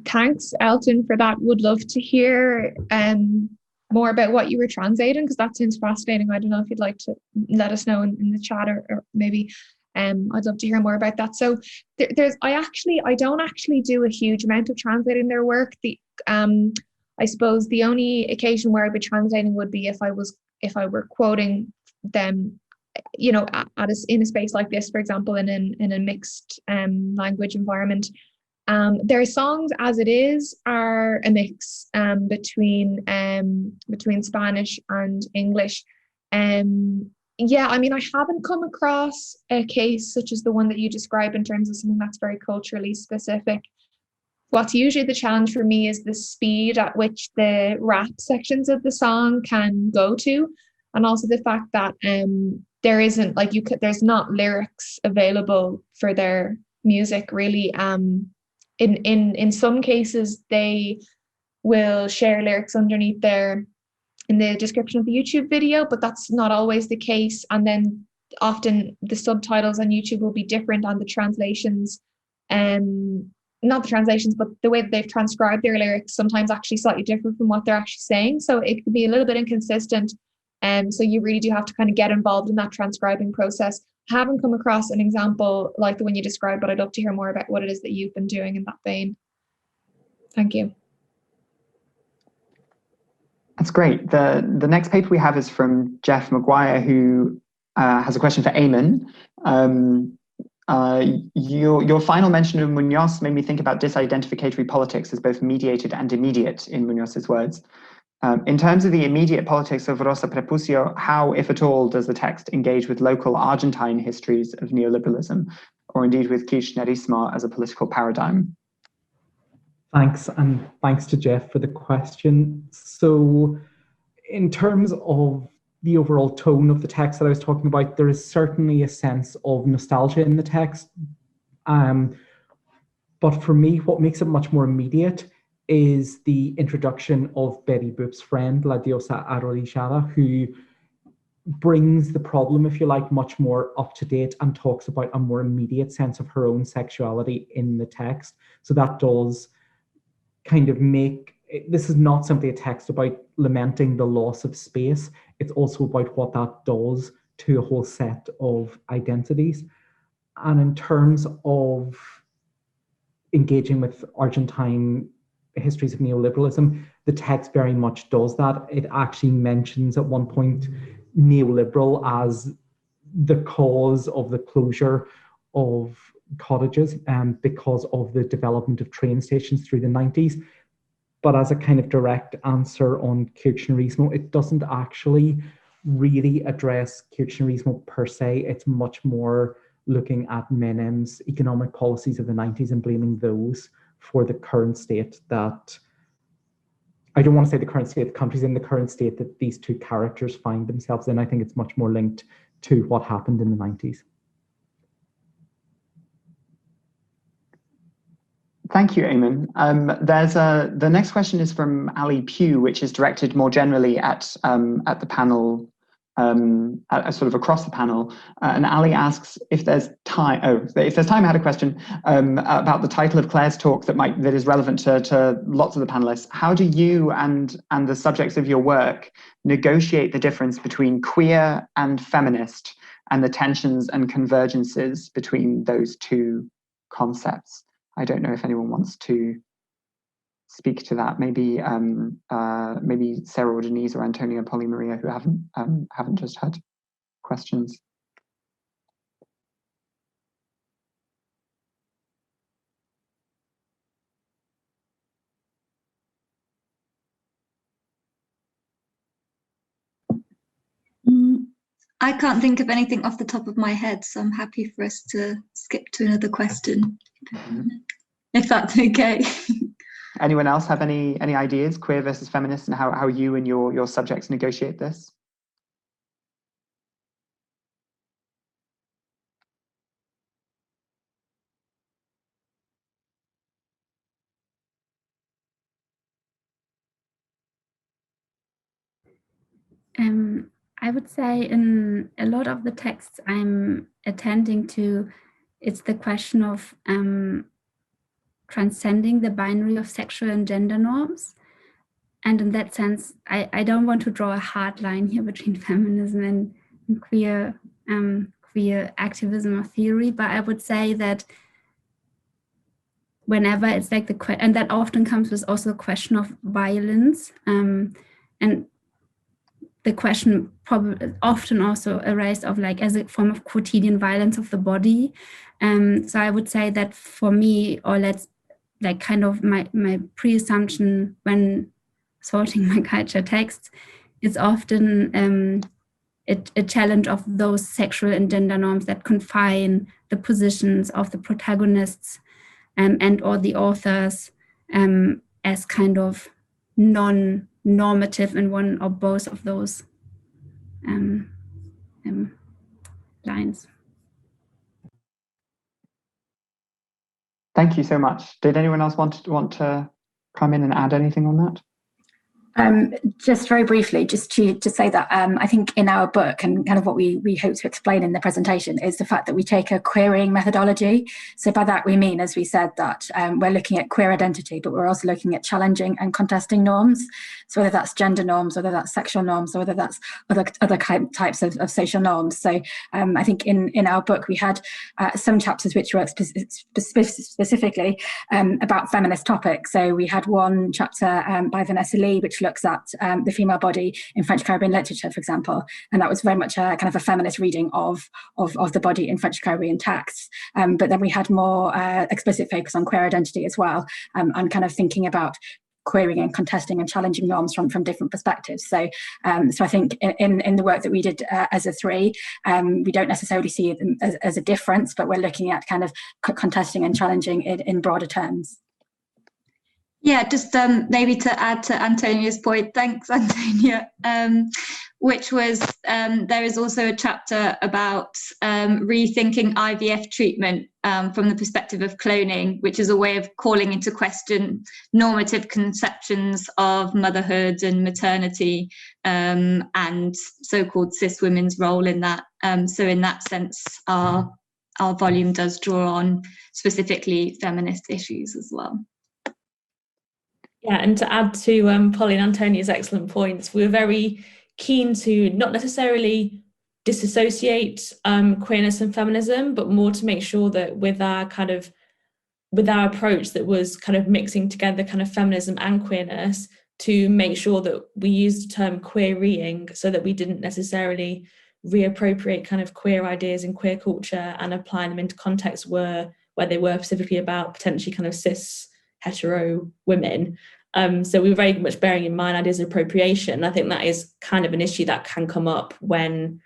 Thanks, Elton, for that. Would love to hear more about what you were translating, because that sounds fascinating. I don't know if you'd like to let us know in the chat, or maybe I'd love to hear more about that. So I don't actually do a huge amount of translating their work. I suppose the only occasion where I'd be translating would be if I were quoting them, you know, in a space like this, for example, in a mixed language environment. Their songs, as it is, are a mix between Spanish and English. Yeah, I mean, I haven't come across a case such as the one that you describe in terms of something that's very culturally specific. What's usually the challenge for me is the speed at which the rap sections of the song can go to, and also the fact that there isn't there's not lyrics available for their music really. In some cases, they will share lyrics underneath in the description of the YouTube video, but that's not always the case. And then often the subtitles on YouTube will be different, and the translations, not the translations, but the way that they've transcribed their lyrics sometimes actually slightly different from what they're actually saying. So it could be a little bit inconsistent. So you really do have to kind of get involved in that transcribing process. I haven't come across an example like the one you described, but I'd love to hear more about what it is that you've been doing in that vein. Thank you. That's great. The next paper we have is from Jeff McGuire, who has a question for Eamon. Your final mention of Munoz made me think about disidentificatory politics as both mediated and immediate, in Munoz's words. In terms of the immediate politics of Rosa Prepucio, how, if at all, does the text engage with local Argentine histories of neoliberalism, or indeed with Kirchnerismo as a political paradigm? Thanks, and thanks to Jeff for the question. So in terms of the overall tone of the text that I was talking about, there is certainly a sense of nostalgia in the text. But for me, what makes it much more immediate is the introduction of Betty Boop's friend, La Diosa Arrodillada, who brings the problem, if you like, much more up to date and talks about a more immediate sense of her own sexuality in the text. So that does kind of this is not simply a text about lamenting the loss of space. It's also about what that does to a whole set of identities. And in terms of engaging with Argentine histories of neoliberalism, the text very much does that. It actually mentions at one point neoliberal as the cause of the closure of cottages because of the development of train stations through the 90s. But as a kind of direct answer on Kirchnerismo, it doesn't actually really address Kirchnerismo per se. It's much more looking at Menem's economic policies of the 90s and blaming those for the current state that, I don't want to say the current state the country's in, the current state that these two characters find themselves in. I think it's much more linked to what happened in the 90s. Thank you, Eamon. The next question is from Ali Pugh, which is directed more generally at the panel, sort of across the panel. And Ali asks if there's time. If there's time, I had a question about the title of Claire's talk that is relevant to lots of the panelists. How do you and the subjects of your work negotiate the difference between queer and feminist and the tensions and convergences between those two concepts? I don't know if anyone wants to speak to that. Maybe Sarah or Denise or Antonia, Polly, Maria, who haven't just had questions. I can't think of anything off the top of my head, so I'm happy for us to skip to another question, if that's okay. Anyone else have any ideas, queer versus feminist, and how you and your subjects negotiate this? I would say in a lot of the texts I'm attending to, it's the question of transcending the binary of sexual and gender norms. And in that sense, I don't want to draw a hard line here between feminism and queer activism or theory, but I would say that whenever it's like and that often comes with also a question of violence, and the question probably often also arises of like as a form of quotidian violence of the body. So I would say that for me, or let's like kind of my pre-assumption when sorting my culture texts, it's often a challenge of those sexual and gender norms that confine the positions of the protagonists and or the authors as kind of non-normative in one or both of those lines. Thank you so much. Did anyone else want to come in and add anything on that? Just very briefly, just to say that I think in our book and kind of what we hope to explain in the presentation is the fact that we take a querying methodology. So by that we mean, as we said, that we're looking at queer identity, but we're also looking at challenging and contesting norms. So whether that's gender norms, whether that's sexual norms, or whether that's other types of social norms. So I think in our book we had some chapters which were specifically about feminist topics. So we had one chapter by Vanessa Lee, which looks at the female body in French Caribbean literature, for example, and that was very much a kind of a feminist reading of the body in French Caribbean texts. But then we had more explicit focus on queer identity as well, and kind of thinking about querying and contesting and challenging norms from different perspectives. So I think in the work that we did as a three, we don't necessarily see it as a difference, but we're looking at kind of contesting and challenging it in broader terms. Yeah, just maybe to add to Antonia's point, thanks, Antonia, which was there is also a chapter about rethinking IVF treatment from the perspective of cloning, which is a way of calling into question normative conceptions of motherhood and maternity and so-called cis women's role in that. So in that sense, our volume does draw on specifically feminist issues as well. Yeah, and to add to Polly and Antonia's excellent points, we were very keen to not necessarily disassociate queerness and feminism, but more to make sure that with our approach that was kind of mixing together kind of feminism and queerness, to make sure that we used the term querying so that we didn't necessarily reappropriate kind of queer ideas in queer culture and apply them into contexts where they were specifically about potentially kind of cis hetero women. So we were very much bearing in mind ideas of appropriation. I think that is kind of an issue that can come up when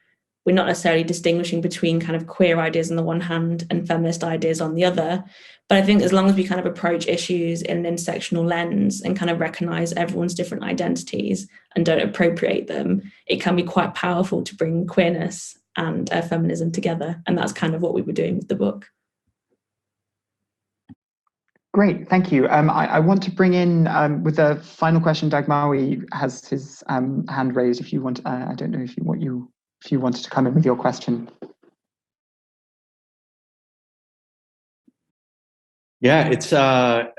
we're not necessarily distinguishing between kind of queer ideas on the one hand and feminist ideas on the other. But I think as long as we kind of approach issues in an intersectional lens and kind of recognize everyone's different identities and don't appropriate them, it can be quite powerful to bring queerness and feminism together. And that's kind of what we were doing with the book. Great, thank you. I want to bring in, with the final question, Dagmawi has his hand raised. If you want, I don't know if you wanted to come in with your question. Yeah, it's a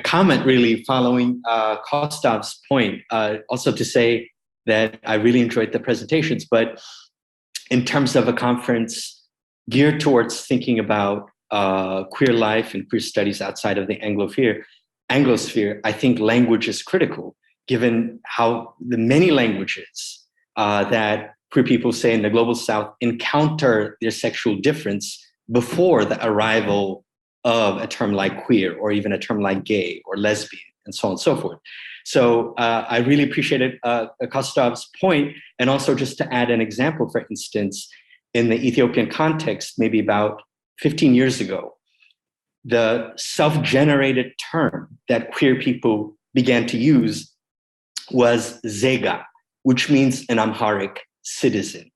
comment really following Kostov's point. Also to say that I really enjoyed the presentations, but in terms of a conference geared towards thinking about queer life and queer studies outside of the Anglosphere, I think language is critical, given how the many languages that queer people, say in the Global South, encounter their sexual difference before the arrival of a term like queer, or even a term like gay or lesbian, and so on and so forth. So I really appreciated Kostov's point, and also just to add an example, for instance, in the Ethiopian context, maybe about 15 years ago, the self-generated term that queer people began to use was Zega, which means an Amharic citizen.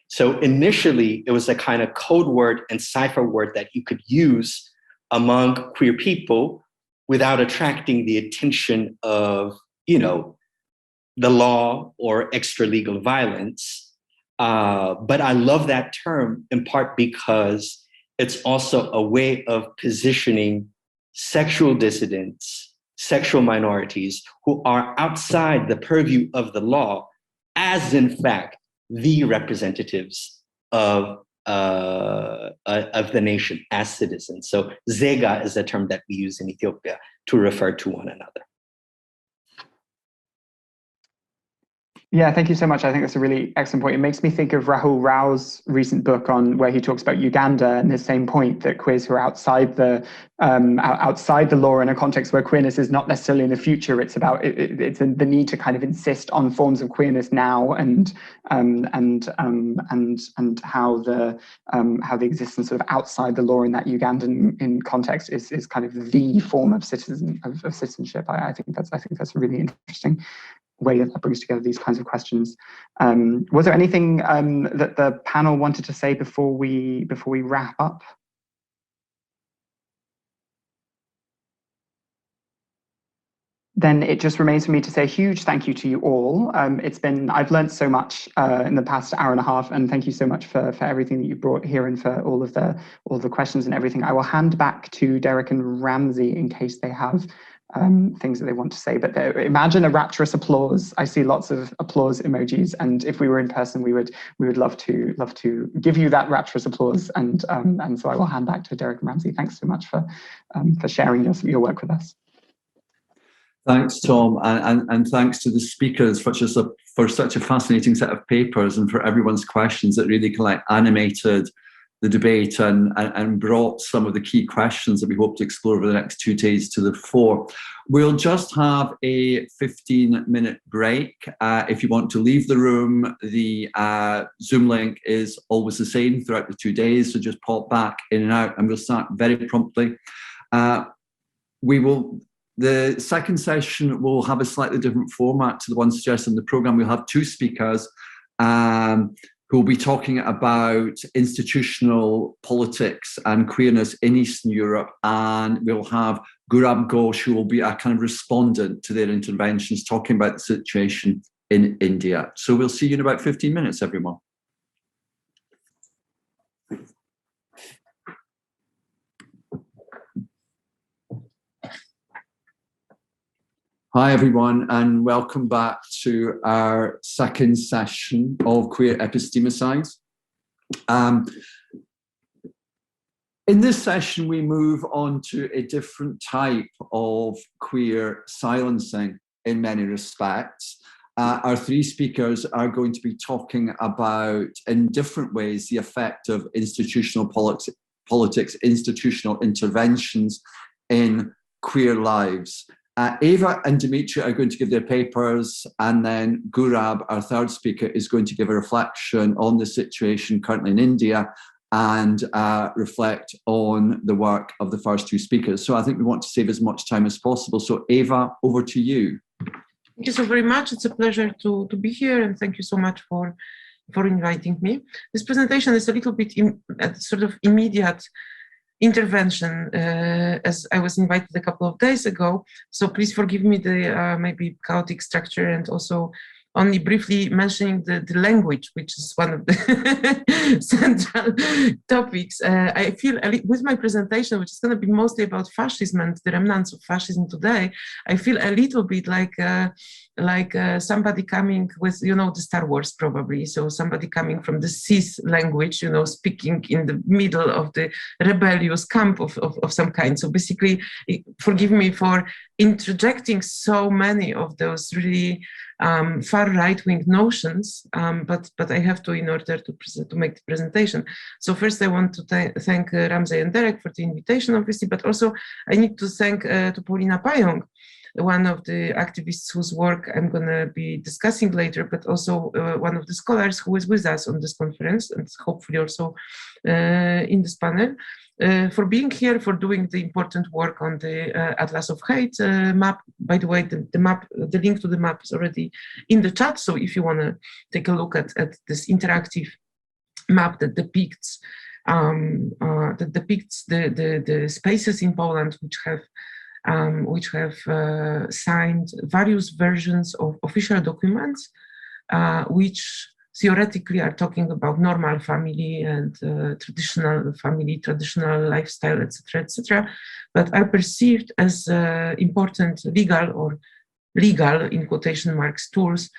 So initially, it was a kind of code word and cipher word that you could use among queer people without attracting the attention of, the law or extra-legal violence. But I love that term in part because it's also a way of positioning sexual dissidents, sexual minorities who are outside the purview of the law as, in fact, the representatives of the nation as citizens. So Zega is a term that we use in Ethiopia to refer to one another. Yeah, thank you so much. I think that's a really excellent point. It makes me think of Rahul Rao's recent book on where he talks about Uganda and the same point that queers who are outside the law in a context where queerness is not necessarily in the future. It's about it's the need to kind of insist on forms of queerness now, and how the existence sort of outside the law in that Ugandan context is kind of the form of citizenship. I think that's really interesting way that brings together these kinds of questions. Was there anything that the panel wanted to say before we wrap up? Then it just remains for me to say a huge thank you to you all. I've learned so much in the past hour and a half, and thank you so much for everything that you brought here and for all the questions and everything. I will hand back to Derek and Ramsey in case they have things that they want to say, but imagine a rapturous applause. I see lots of applause emojis, and if we were in person, we would love to give you that rapturous applause. And so I will hand back to Derek and Ramsey. Thanks so much for sharing your work with us. Thanks, Tom, and thanks to the speakers for such a fascinating set of papers, and for everyone's questions that really animated the debate and brought some of the key questions that we hope to explore over the next 2 days to the fore. We'll just have a 15-minute break. If you want to leave the room, the Zoom link is always the same throughout the 2 days, so just pop back in and out, and we'll start very promptly. The second session will have a slightly different format to the one suggested in the programme. We'll have 2 speakers who will be talking about institutional politics and queerness in Eastern Europe. And we'll have Gaurav Ghosh, who will be a kind of respondent to their interventions, talking about the situation in India. So we'll see you in about 15 minutes, everyone. Hi, everyone, and welcome back to our second session of Queer Epistemicides. In this session, we move on to a different type of queer silencing in many respects. Our 3 speakers are going to be talking about, in different ways, the effect of institutional politics, institutional interventions in queer lives. Eva and Dimitri are going to give their papers, and then Gaurav, our third speaker, is going to give a reflection on the situation currently in India and reflect on the work of the first two speakers. So I think we want to save as much time as possible. So Eva, over to you. Thank you so very much. It's a pleasure to be here, and thank you so much for inviting me. This presentation is a little bit sort of immediate intervention, as I was invited a couple of days ago. So please forgive me the maybe chaotic structure, and also only briefly mentioning the language, which is one of the central topics. I feel with my presentation, which is going to be mostly about fascism and the remnants of fascism today, I feel a little bit like somebody coming with, the Star Wars probably. So somebody coming from the Sith language, speaking in the middle of the rebellious camp of some kind. So basically, forgive me for interjecting so many of those really far right-wing notions, but I have to in order to make the presentation. So first I want to thank Ramsey and Derek for the invitation, obviously, but also I need to thank to Paulina Pająk, one of the activists whose work I'm going to be discussing later, but also one of the scholars who is with us on this conference and hopefully also in this panel. For being here, for doing the important work on the Atlas of Hate map. By the way, the link to the map is already in the chat. So if you want to take a look at this interactive map that depicts the spaces in Poland which have signed various versions of official documents, which theoretically are talking about normal family and traditional family, traditional lifestyle, etc., but are perceived as important legal in quotation marks tools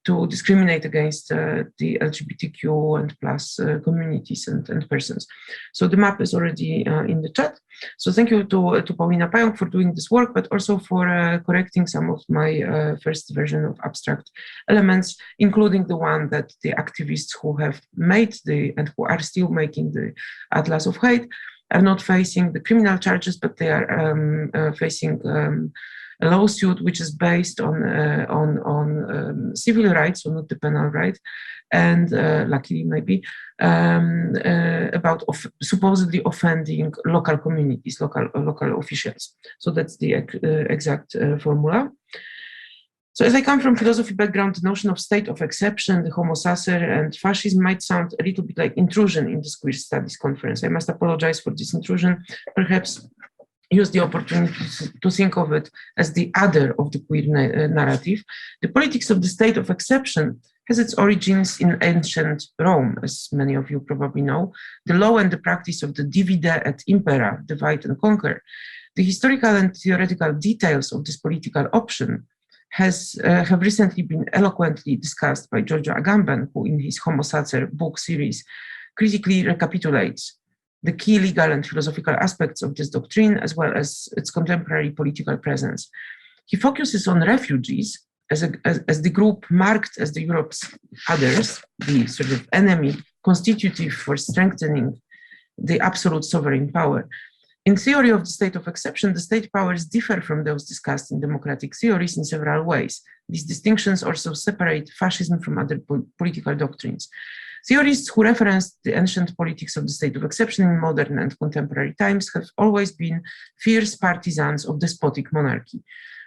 to discriminate against the LGBTQ and plus communities and persons. So the map is already in the chat. So thank you to Paulina Pająk for doing this work, but also for correcting some of my first version of abstract elements, including the one that the activists who have made and who are still making the Atlas of Hate are not facing the criminal charges, but they are facing a lawsuit which is based on civil rights, so not the penal right, and luckily maybe about supposedly offending local communities, local officials. So that's the exact formula. So as I come from philosophy background, the notion of state of exception, the homo sacer, and fascism might sound a little bit like intrusion in this queer studies conference. I must apologize for this intrusion. Perhaps use the opportunity to think of it as the other of the queer narrative. The politics of the state of exception has its origins in ancient Rome, as many of you probably know. The law and the practice of the divide et impera, divide and conquer. The historical and theoretical details of this political option have recently been eloquently discussed by Giorgio Agamben, who in his Homo Sacer book series critically recapitulates the key legal and philosophical aspects of this doctrine, as well as its contemporary political presence. He focuses on refugees as the group marked as the Europe's others, the sort of enemy constitutive for strengthening the absolute sovereign power. In theory of the state of exception, the state powers differ from those discussed in democratic theories in several ways. These distinctions also separate fascism from other political doctrines. Theorists who referenced the ancient politics of the state of exception in modern and contemporary times have always been fierce partisans of despotic monarchy.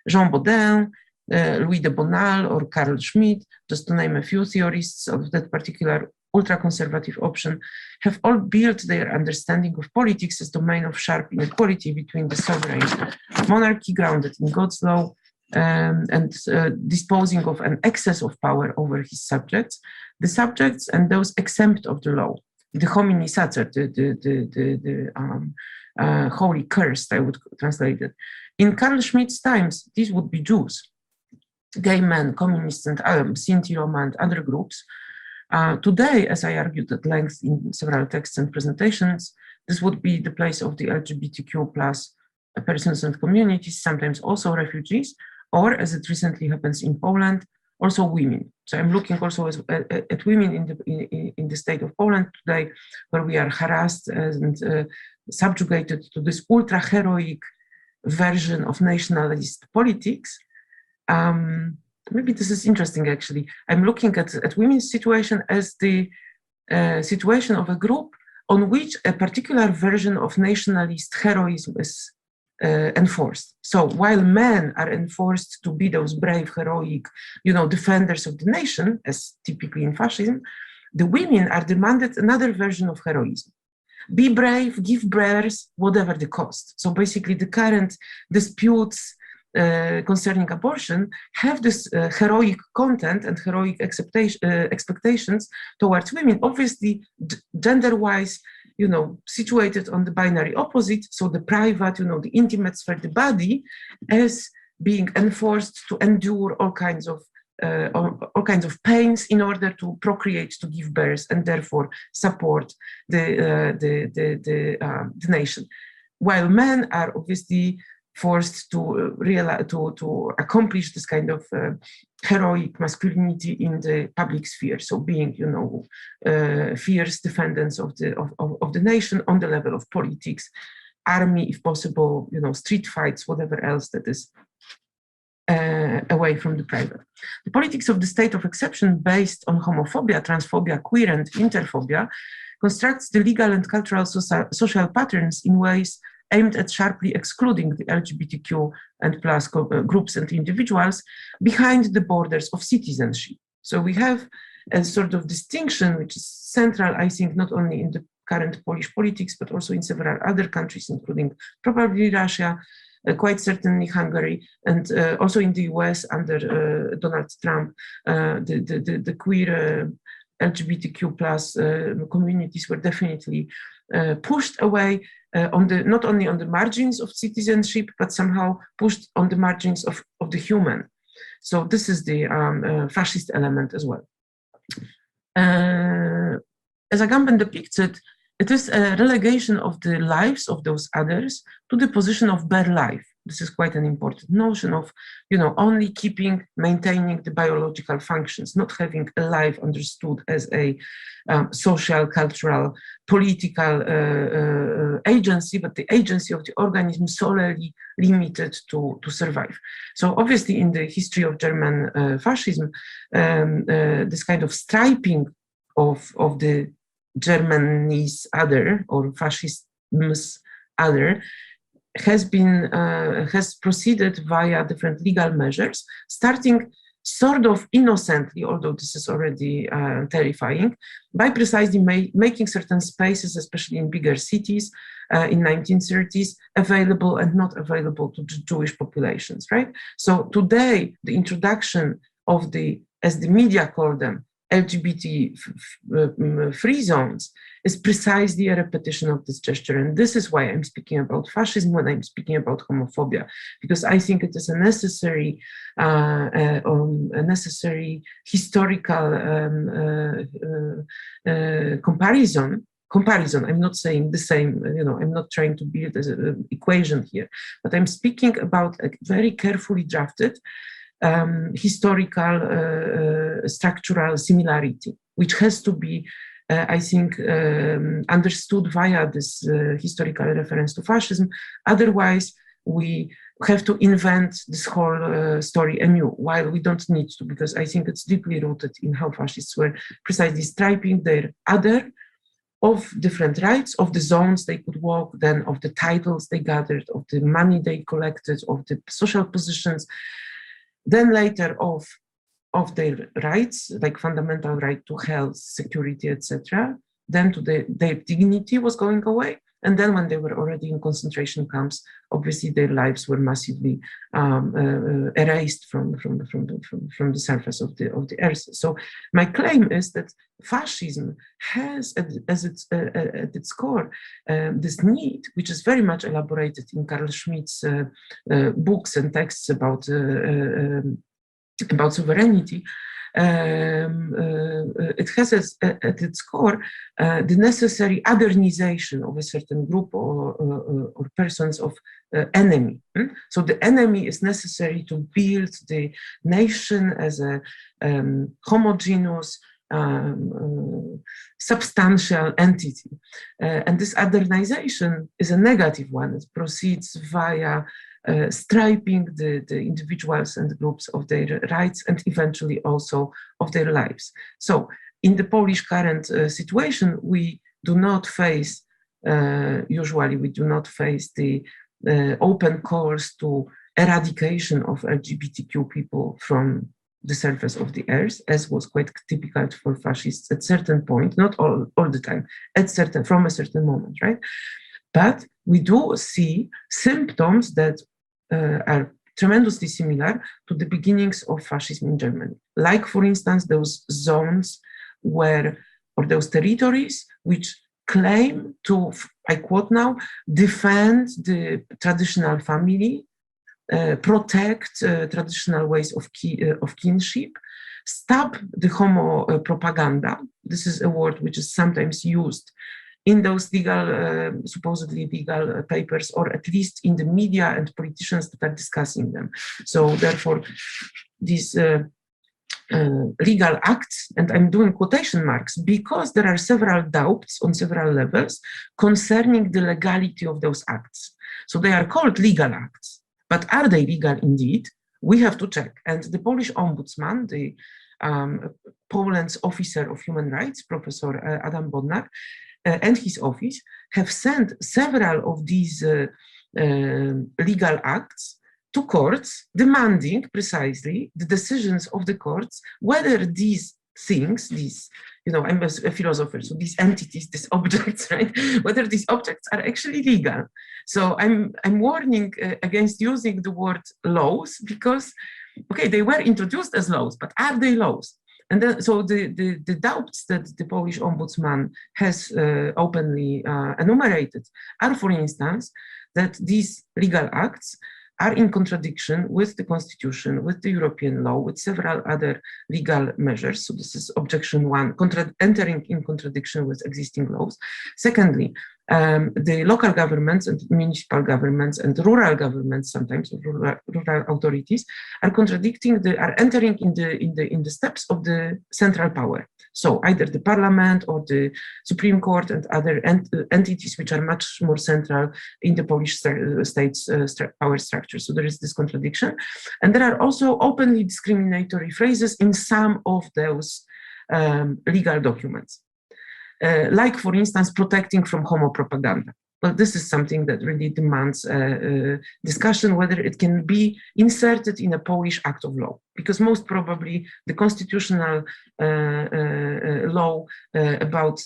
Jean Baudin, Louis de Bonald, or Carl Schmitt, just to name a few theorists of that particular ultra-conservative option, have all built their understanding of politics as domain of sharp inequality between the sovereign monarchy grounded in God's law and disposing of an excess of power over his subjects, the subjects and those exempt of the law, the homini sacer, the holy cursed, I would translate it. In Carl Schmitt's times, these would be Jews, gay men, communists, and Sinti, Roma, and other groups. Today, as I argued at length in several texts and presentations, this would be the place of the LGBTQ plus persons and communities, sometimes also refugees, or as it recently happens in Poland, also women. So I'm looking also at women in the state of Poland today, where we are harassed and subjugated to this ultra-heroic version of nationalist politics. Maybe this is interesting, actually. I'm looking at women's situation as the situation of a group on which a particular version of nationalist heroism is enforced. So while men are enforced to be those brave, heroic, defenders of the nation, as typically in fascism, the women are demanded another version of heroism. Be brave, give birth, whatever the cost. So basically the current disputes concerning abortion have this heroic content and heroic expectations towards women, obviously gender-wise, situated on the binary opposite. So the private, the intimate sphere, the body, as being enforced to endure all kinds of pains in order to procreate, to give birth, and therefore support the nation. While men are obviously forced to accomplish this kind of heroic masculinity in the public sphere. So being, fierce defendants of the nation on the level of politics, army, if possible, street fights, whatever else that is away from the private. The politics of the state of exception based on homophobia, transphobia, queer and interphobia constructs the legal and cultural social patterns in ways aimed at sharply excluding the LGBTQ and plus groups and individuals behind the borders of citizenship. So we have a sort of distinction which is central, I think, not only in the current Polish politics, but also in several other countries, including probably Russia, quite certainly Hungary, and also in the US under Donald Trump, the queer LGBTQ plus communities were definitely pushed away not only on the margins of citizenship, but somehow pushed on the margins of the human. So this is the fascist element as well. As Agamben depicted, it is a relegation of the lives of those others to the position of bare life. This is quite an important notion of, only maintaining the biological functions, not having a life understood as a social, cultural, political agency, but the agency of the organism solely limited to survive. So obviously in the history of German fascism, this kind of striping of the Germany's other or fascism's other has proceeded via different legal measures, starting sort of innocently, although this is already terrifying, by precisely making certain spaces, especially in bigger cities in 1930s, available and not available to the Jewish populations, right? So today, the introduction of as the media call them, LGBT free zones is precisely a repetition of this gesture. And this is why I'm speaking about fascism when I'm speaking about homophobia, because I think it is a necessary historical comparison. I'm not saying the same, I'm not trying to build an equation here, but I'm speaking about a very carefully drafted historical structural similarity, which has to be, I think, understood via this historical reference to fascism. Otherwise, we have to invent this whole story anew, while we don't need to, because I think it's deeply rooted in how fascists were precisely striping their other of different rights, of the zones they could walk, then of the titles they gathered, of the money they collected, of the social positions, then later of their rights, like fundamental right to health, security, etc. Then to their dignity was going away. And then when they were already in concentration camps, obviously their lives were massively erased from the surface of the earth. So my claim is that fascism has at its core this need, which is very much elaborated in Carl Schmitt's books and texts about sovereignty. It has at its core the necessary othernization of a certain group or persons of enemy. So the enemy is necessary to build the nation as a homogeneous, substantial entity. And this othernization is a negative one. It proceeds via striping the individuals and groups of their rights and eventually also of their lives. So in the Polish current situation, we do not face, usually we do not face the open calls to eradication of LGBTQ people from the surface of the earth, as was quite typical for fascists at certain point, not all the time, from a certain moment, right? But we do see symptoms that are tremendously similar to the beginnings of fascism in Germany. Like, for instance, those zones or those territories which claim to, I quote now, defend the traditional family, protect traditional ways of kinship, stop the homo propaganda. This is a word which is sometimes used in those legal, supposedly legal papers, or at least in the media and politicians that are discussing them. So therefore, these legal acts, and I'm doing quotation marks because there are several doubts on several levels concerning the legality of those acts. So they are called legal acts, but are they legal indeed? We have to check. And the Polish ombudsman, the Poland's officer of human rights, Professor Adam Bodnar, and his office have sent several of these legal acts to courts, demanding precisely the decisions of the courts, whether these things, I'm a philosopher, so these entities, these objects, right, whether these objects are actually legal. So I'm warning against using the word laws, because, okay, they were introduced as laws, but are they laws? And then, so the doubts that the Polish ombudsman has openly enumerated are, for instance, that these legal acts are in contradiction with the Constitution, with the European law, with several other legal measures. So this is objection one, entering in contradiction with existing laws. Secondly, the local governments and municipal governments and rural governments, sometimes rural authorities, are entering in the steps of the central power. So either the parliament or the Supreme Court and other entities which are much more central in the Polish state's power structure. So there is this contradiction. And there are also openly discriminatory phrases in some of those legal documents. Like, for instance, protecting from homo propaganda. Well, this is something that really demands discussion, whether it can be inserted in a Polish act of law, because most probably the constitutional law about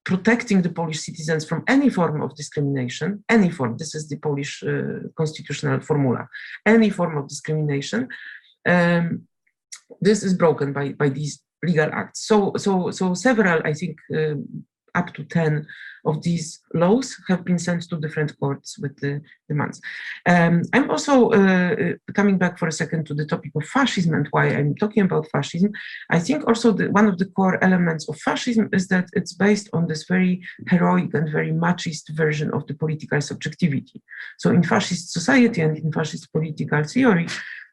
protecting the Polish citizens from any form of discrimination, any form, this is the Polish constitutional formula, any form of discrimination, this is broken by these legal acts. So several, I think, up to 10 of these laws have been sent to different courts with the demands. I'm also coming back for a second to the topic of fascism and why I'm talking about fascism. I think also one of the core elements of fascism is that it's based on this very heroic and very machist version of the political subjectivity. So in fascist society and in fascist political theory,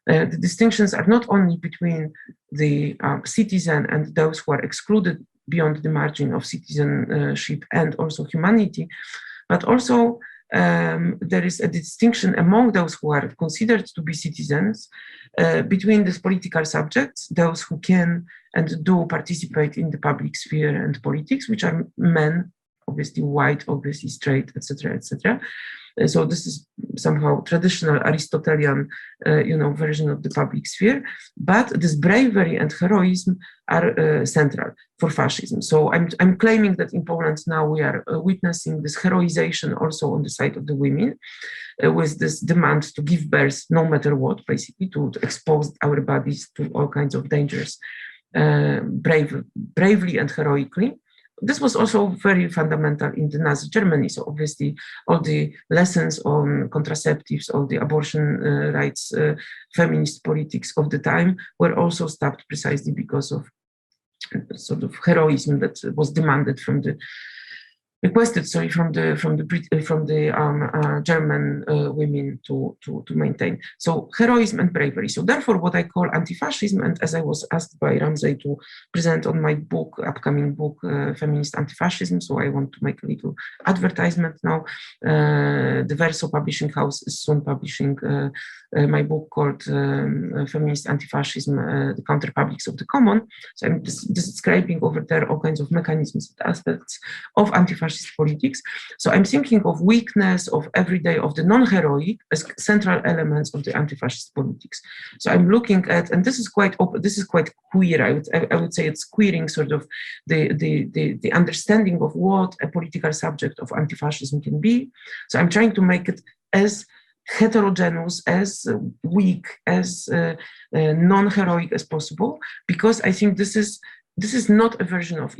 the distinctions are not only between the citizen and those who are excluded beyond the margin of citizenship and also humanity, but also there is a distinction among those who are considered to be citizens between these political subjects, those who can and do participate in the public sphere and politics, which are men, obviously white, obviously straight, etc., etc. So this is somehow traditional Aristotelian, version of the public sphere. But this bravery and heroism are central for fascism. So I'm claiming that in Poland now we are witnessing this heroization also on the side of the women, with this demand to give birth no matter what, basically to expose our bodies to all kinds of dangers, bravely and heroically. This was also very fundamental in the Nazi Germany. So obviously all the lessons on contraceptives, all the abortion rights, feminist politics of the time were also stopped precisely because of sort of heroism that was demanded from the German women to maintain. So heroism and bravery. So therefore, what I call anti-fascism, and as I was asked by Ramsey to present on my book, upcoming book, Feminist Anti-Fascism, so I want to make a little advertisement now. The Verso Publishing House is soon publishing my book called Feminist Anti-Fascism, The Counterpublics of the Common. So I'm describing over there all kinds of mechanisms and aspects of anti-fascist politics. So I'm thinking of weakness, of everyday, of the non-heroic as central elements of the anti-fascist politics. So I'm looking at, and this is quite queer. I would say it's queering sort of the understanding of what a political subject of anti-fascism can be. So I'm trying to make it as heterogeneous, as weak, as non-heroic as possible, because I think this is not a version of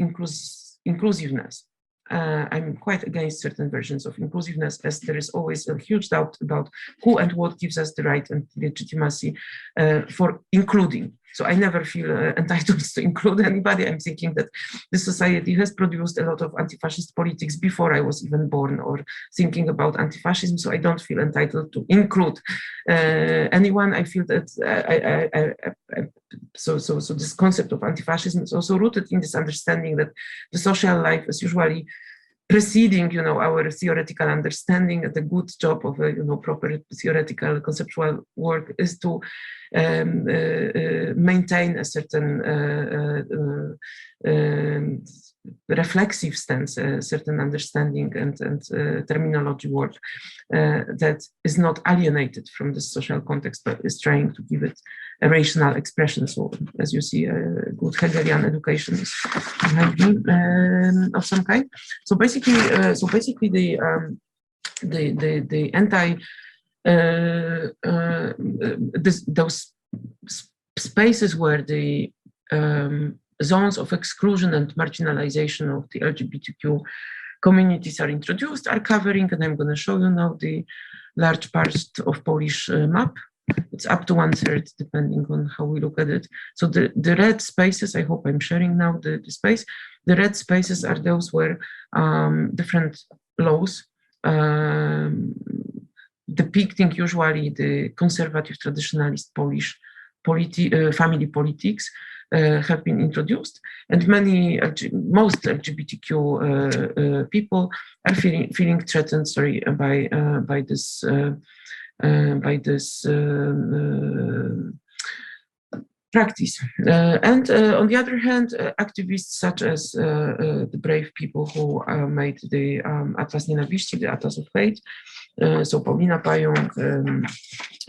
inclusiveness. I'm quite against certain versions of inclusiveness, as there is always a huge doubt about who and what gives us the right and legitimacy for including. So I never feel entitled to include anybody. I'm thinking that this society has produced a lot of anti-fascist politics before I was even born or thinking about anti-fascism. So I don't feel entitled to include anyone. I feel that so this concept of anti-fascism is also rooted in this understanding that the social life is usually preceding, our theoretical understanding. The good job of a, proper theoretical conceptual work is to maintain a certain reflexive stance, a certain understanding and terminology work that is not alienated from the social context, but is trying to give it a rational expression. So, as you see, a good Hegelian education is of some kind. So basically, the anti those spaces where the zones of exclusion and marginalization of the LGBTQ communities are introduced are covering, and I'm going to show you now the large part of Polish map. It's up to 1/3, depending on how we look at it. So the red spaces, I hope I'm sharing now the space. The red spaces are those where different laws depicting usually the conservative traditionalist Polish family politics have been introduced, and most LGBTQ people are feeling threatened, by this practice. And on the other hand, activists such as the brave people who made the Atlas Nienawiści, the Atlas of Hate, so Paulina Pająk,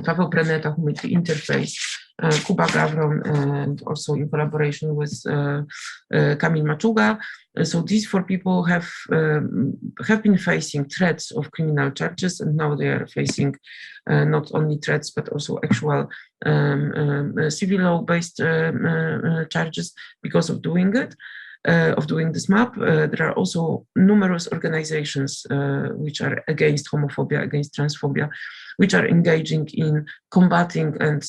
Paweł Preneta, who made the interface, Kuba Gawron, and also in collaboration with Kamil Maczuga. So these 4 people have been facing threats of criminal charges, and now they are facing not only threats but also actual civil law-based charges because of doing it. Of doing this map. There are also numerous organizations which are against homophobia, against transphobia, which are engaging in combating and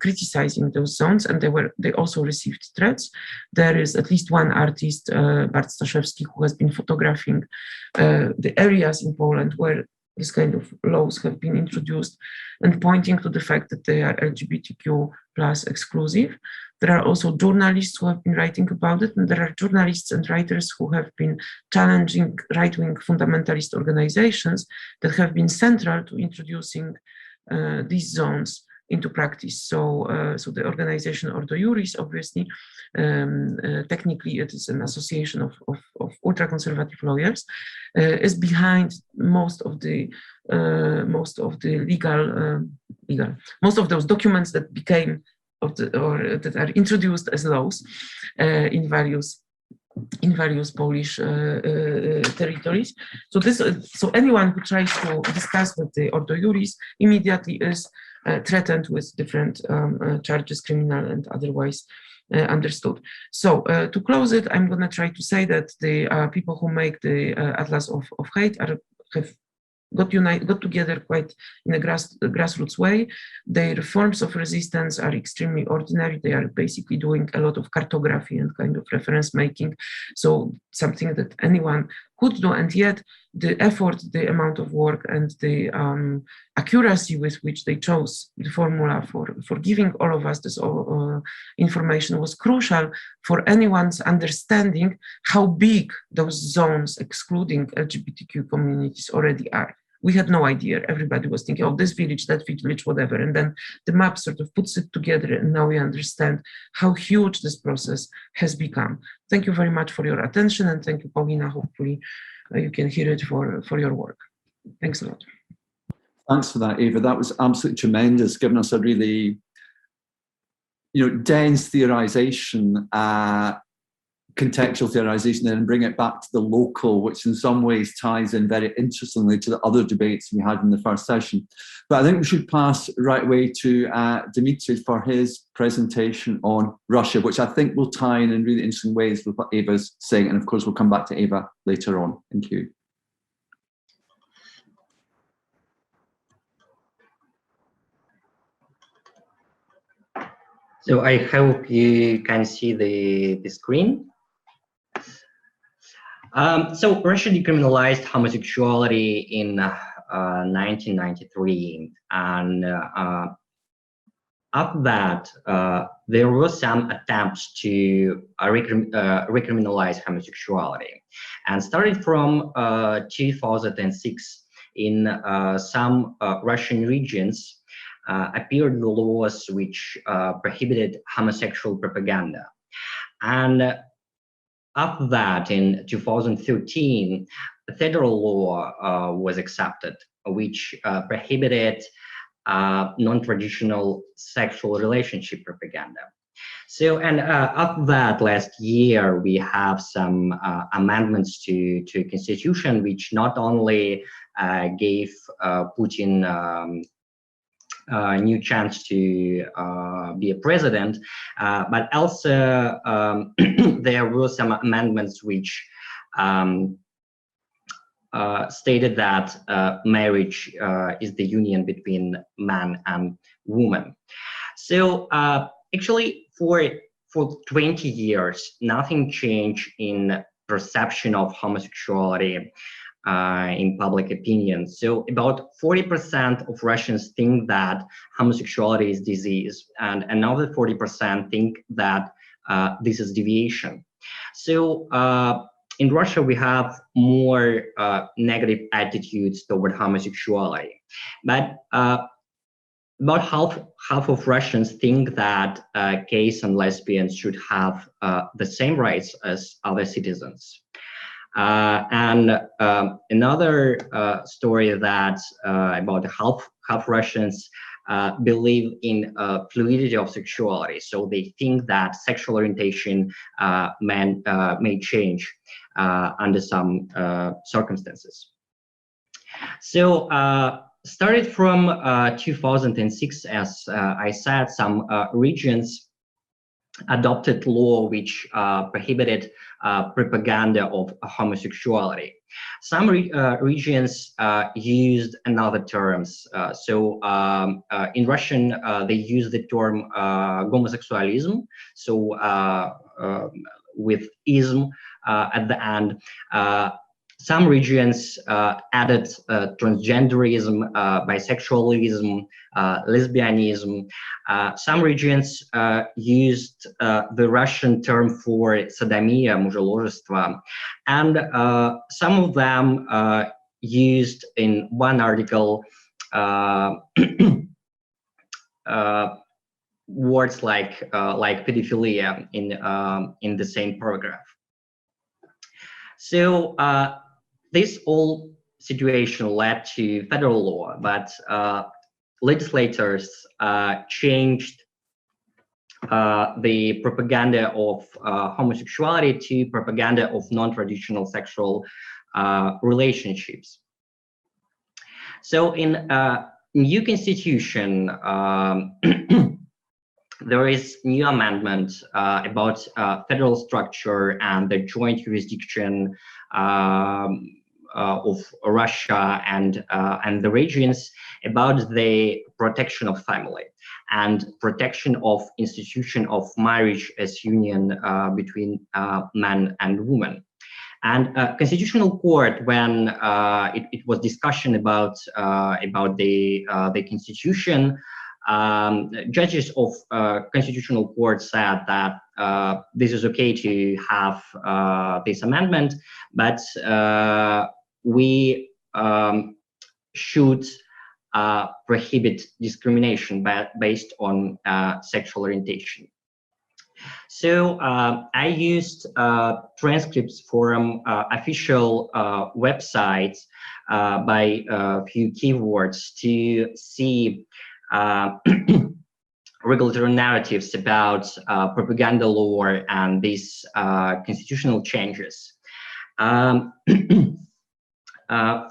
criticizing those zones, and they also received threats. There is at least one artist, Bart Staszewski, who has been photographing the areas in Poland where this kind of laws have been introduced and pointing to the fact that they are LGBTQ plus exclusive. There are also journalists who have been writing about it, and there are journalists and writers who have been challenging right-wing fundamentalist organizations that have been central to introducing these zones into practice. So the organization Ordo Iuris, obviously, technically it is an association of ultra-conservative lawyers, is behind most of the most of those documents that became that are introduced as laws in various Polish territories. So anyone who tries to discuss with the Ordo Iuris immediately is threatened with different charges, criminal and otherwise understood. So to close it, I'm going to try to say that the people who make the Atlas of Hate have got together quite in a grassroots way. Their forms of resistance are extremely ordinary. They are basically doing a lot of cartography and kind of reference making. So something that anyone could do, and yet the effort, the amount of work, and the accuracy with which they chose the formula for giving all of us this information was crucial for anyone's understanding how big those zones excluding LGBTQ communities already are. we had no idea. Everybody was thinking, oh, this village, that village, whatever. And then the map sort of puts it together, and now we understand how huge this process has become. Thank you very much for your attention, and thank you, Paulina. Hopefully you can hear it for your work. Thanks a lot. Thanks for that, Eva. That was absolutely tremendous, giving us a really, dense theorization, contextual theorization, and bring it back to the local, which in some ways ties in very interestingly to the other debates we had in the first session. But I think we should pass right away to Dimitri for his presentation on Russia, which I think will tie in really interesting ways with what Eva's saying. And of course, we'll come back to Eva later on. Thank you. So I hope you can see the screen. So Russia decriminalized homosexuality in 1993, and after that, there were some attempts to recriminalize homosexuality, and started from 2006 in some Russian regions. Appeared the laws which prohibited homosexual propaganda. And after that, in 2013, a federal law was accepted, which prohibited non-traditional sexual relationship propaganda. So, and after that, last year, we have some amendments to Constitution, which not only gave Putin new chance to be a president, but also there were some amendments which stated that marriage is the union between man and woman. So actually for 20 years, nothing changed in perception of homosexuality in public opinion. So about 40% of Russians think that homosexuality is disease, and another 40% think that this is deviation. So in Russia, we have more negative attitudes toward homosexuality, but about half of Russians think that gays and lesbians should have the same rights as other citizens. And another story that about half Russians believe in fluidity of sexuality. So they think that sexual orientation may change under some circumstances. So started from 2006, as I said, some regions adopted law which prohibited propaganda of homosexuality. Some regions used another terms. So in Russian, they use the term homosexualism. So with ism at the end. Some regions added transgenderism, bisexualism, lesbianism. Some regions used the Russian term for sodomia, мужеложество, and some of them used in one article words like pedophilia in the same paragraph. So this whole situation led to federal law, but legislators changed the propaganda of homosexuality to propaganda of non-traditional sexual relationships. So in new constitution, there is new amendment about federal structure and the joint jurisdiction of Russia and the regions, about the protection of family and protection of institution of marriage as union between man and woman. And Constitutional Court, when it was discussion about the Constitution, judges of Constitutional Court said that this is okay to have this amendment, but we should prohibit discrimination based on sexual orientation. So I used transcripts from official websites by a few keywords to see regulatory narratives about propaganda law and these constitutional changes.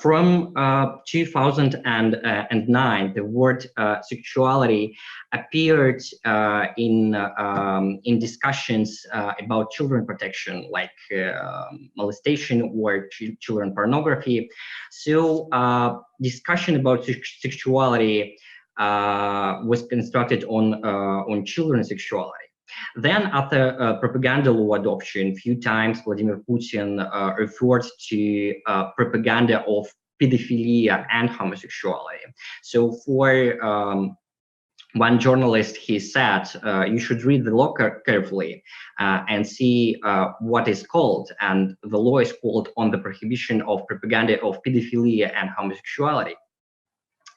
From 2009, the word sexuality appeared in discussions about children protection, like molestation or children pornography. So discussion about sexuality was constructed on children's sexuality. Then, after propaganda law adoption, a few times Vladimir Putin referred to propaganda of pedophilia and homosexuality. So, for one journalist, he said, you should read the law carefully and see what is called. And the law is called on the prohibition of propaganda of pedophilia and homosexuality.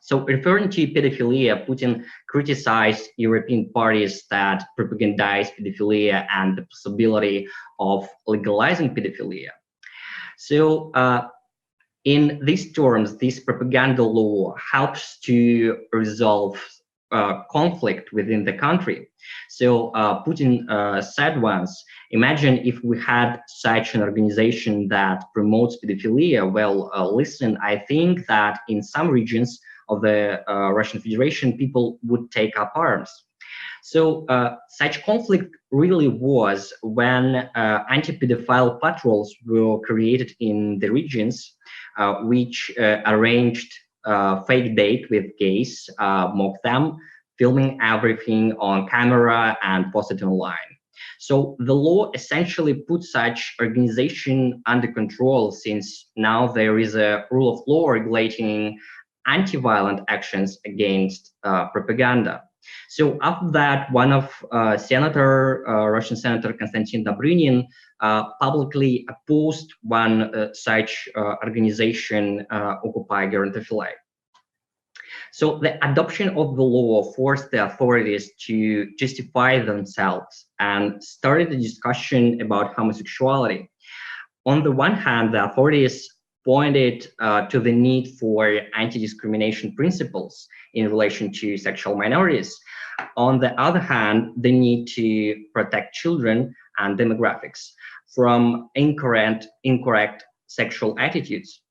So, referring to pedophilia, Putin criticized European parties that propagandize pedophilia and the possibility of legalizing pedophilia. So, in these terms, this propaganda law helps to resolve conflict within the country. So, Putin said once, imagine if we had such an organization that promotes pedophilia. Well, listen, I think that in some regions of the Russian Federation, people would take up arms. So such conflict really was when anti-pedophile patrols were created in the regions, which arranged fake date with gays, mocked them, filming everything on camera and posted online. So the law essentially put such organization under control, since now there is a rule of law regulating anti-violent actions against propaganda. So after that, one of Russian Senator Konstantin Dobrynin publicly opposed one such organization, Occupy Gerontophilae. So the adoption of the law forced the authorities to justify themselves and started a discussion about homosexuality. On the one hand, the authorities pointed to the need for anti-discrimination principles in relation to sexual minorities. On the other hand, the need to protect children and demographics from incorrect sexual attitudes.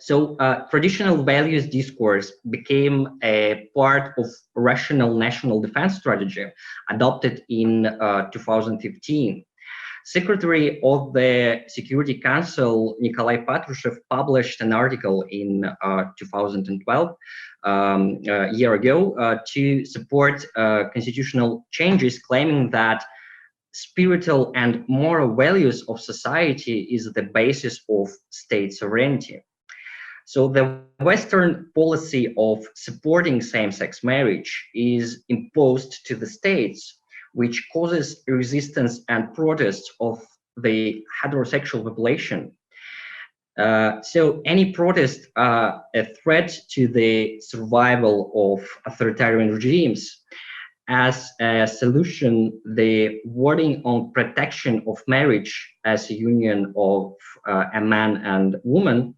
So traditional values discourse became a part of rational national defense strategy adopted in 2015. Secretary of the Security Council, Nikolai Patrushev, published an article in 2012, a year ago, to support constitutional changes, claiming that spiritual and moral values of society is the basis of state sovereignty. So the Western policy of supporting same-sex marriage is imposed to the states, which causes resistance and protests of the heterosexual population. So any protest a threat to the survival of authoritarian regimes. As a solution, the wording on protection of marriage as a union of a man and woman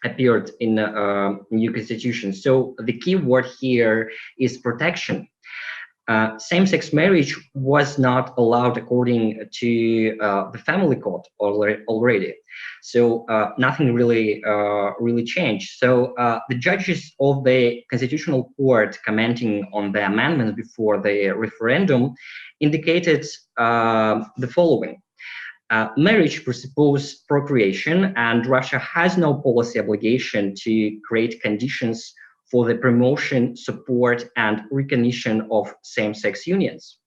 appeared in a new constitution. So the key word here is protection. Same-sex marriage was not allowed according to the family code already. So nothing really changed. So the judges of the Constitutional Court, commenting on the amendments before the referendum, indicated the following. Marriage presupposes procreation, and Russia has no policy obligation to create conditions for the promotion, support, and recognition of same-sex unions.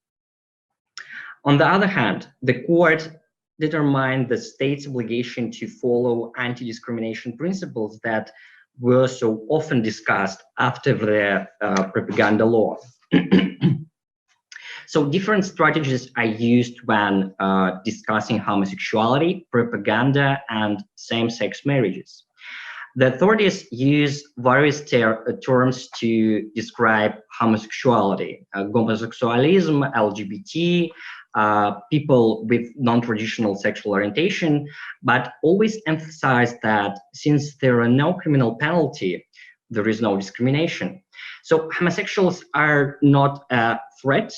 On the other hand, the court determined the state's obligation to follow anti-discrimination principles that were so often discussed after the propaganda law. So different strategies are used when discussing homosexuality, propaganda, and same-sex marriages. The authorities use various terms to describe homosexuality, homosexualism, LGBT, people with non-traditional sexual orientation, but always emphasize that since there are no criminal penalty, there is no discrimination. So homosexuals are not a threat,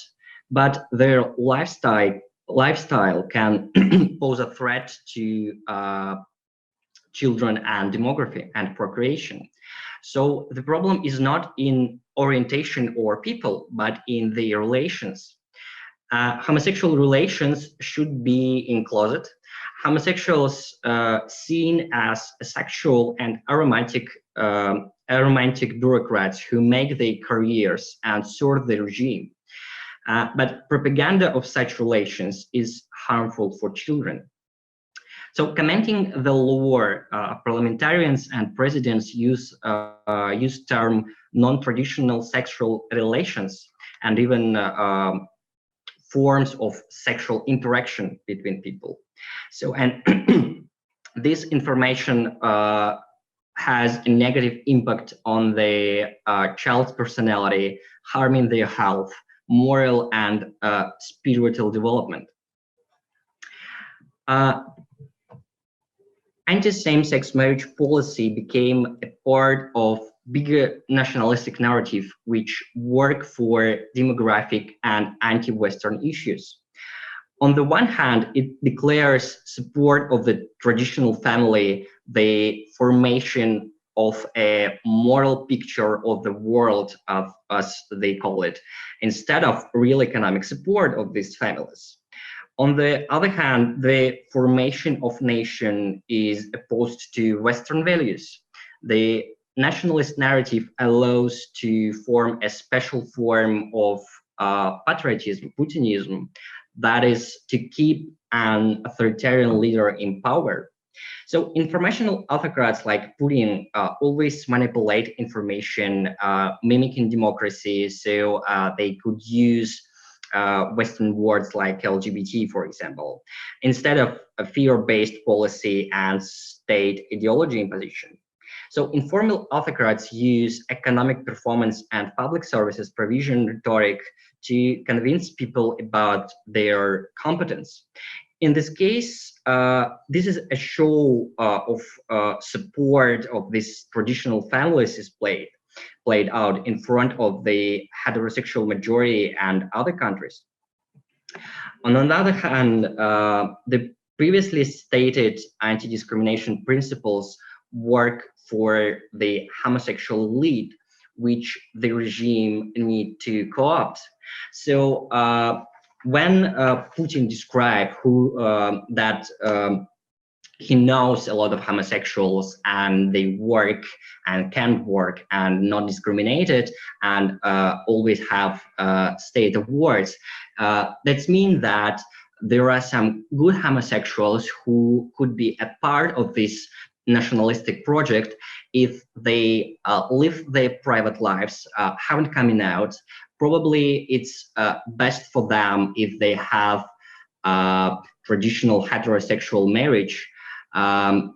but their lifestyle can pose a threat to children and demography and procreation. So the problem is not in orientation or people, but in the relations. Homosexual relations should be in closet. Homosexuals seen as sexual and aromantic bureaucrats who make their careers and serve the regime. But propaganda of such relations is harmful for children. So commenting the law, parliamentarians and presidents use term non-traditional sexual relations and even forms of sexual interaction between people. So, and this information has a negative impact on the child's personality, harming their health, moral and spiritual development. Anti-same-sex marriage policy became a part of bigger nationalistic narrative which work for demographic and anti-Western issues. On the one hand, it declares support of the traditional family, the formation of a moral picture of the world, as they call it, instead of real economic support of these families. On the other hand, the formation of nation is opposed to Western values. The nationalist narrative allows to form a special form of patriotism, Putinism, that is to keep an authoritarian leader in power. So informational autocrats like Putin always manipulate information, mimicking democracy, so they could use Western words like LGBT, for example, instead of a fear-based policy and state ideology imposition. So informal autocrats use economic performance and public services provision rhetoric to convince people about their competence. In this case, this is a show of support of this traditional families is played out in front of the heterosexual majority and other countries. On the other hand, the previously stated anti-discrimination principles work for the homosexual elite, which the regime need to co-opt. So when Putin described that he knows a lot of homosexuals and they work and can work and not discriminated and always have state awards, that means that there are some good homosexuals who could be a part of this nationalistic project if they live their private lives, haven't coming out. Probably it's best for them if they have traditional heterosexual marriage. And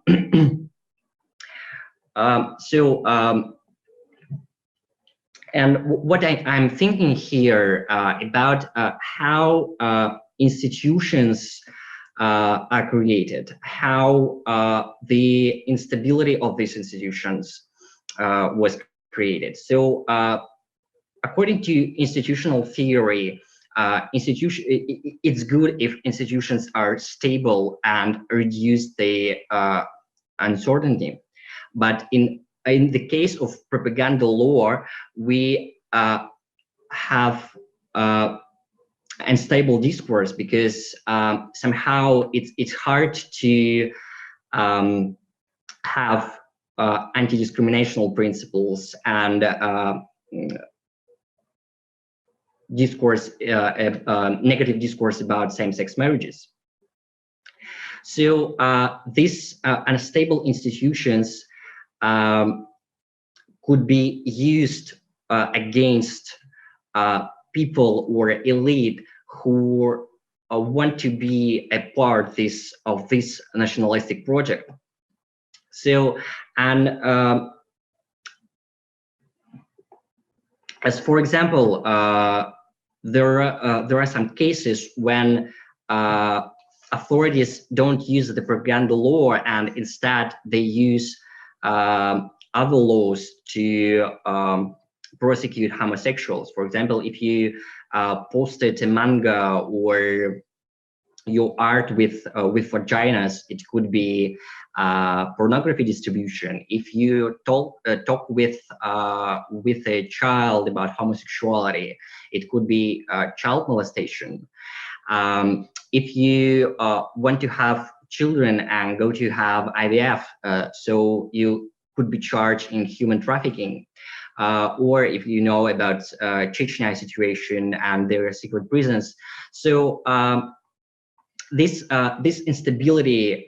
what I'm thinking here about how institutions are created, how the instability of these institutions was created. So according to institutional theory, it's good if institutions are stable and reduce the uncertainty. But in the case of propaganda law, we have unstable discourse because somehow it's hard to have anti-discriminational principles and discourse, negative discourse about same-sex marriages. So these unstable institutions could be used against people or elite who want to be a part of this nationalistic project. So, and as for example, there are some cases when authorities don't use the propaganda law, and instead they use other laws to prosecute homosexuals. For example, if you posted a manga or your art with vaginas, it could be pornography distribution. If you talk with a child about homosexuality, it could be child molestation. If you want to have children and go to have IVF, so you could be charged in human trafficking. Or if you know about Chechnya situation and their secret prisons. So this instability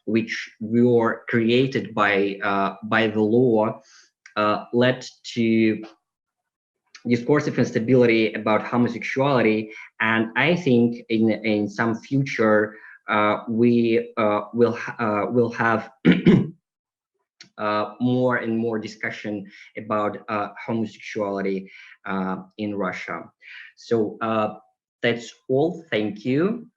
which were created by the law led to discursive instability about homosexuality, and I think in some future we will have more and more discussion about homosexuality in Russia. So that's all. Thank you.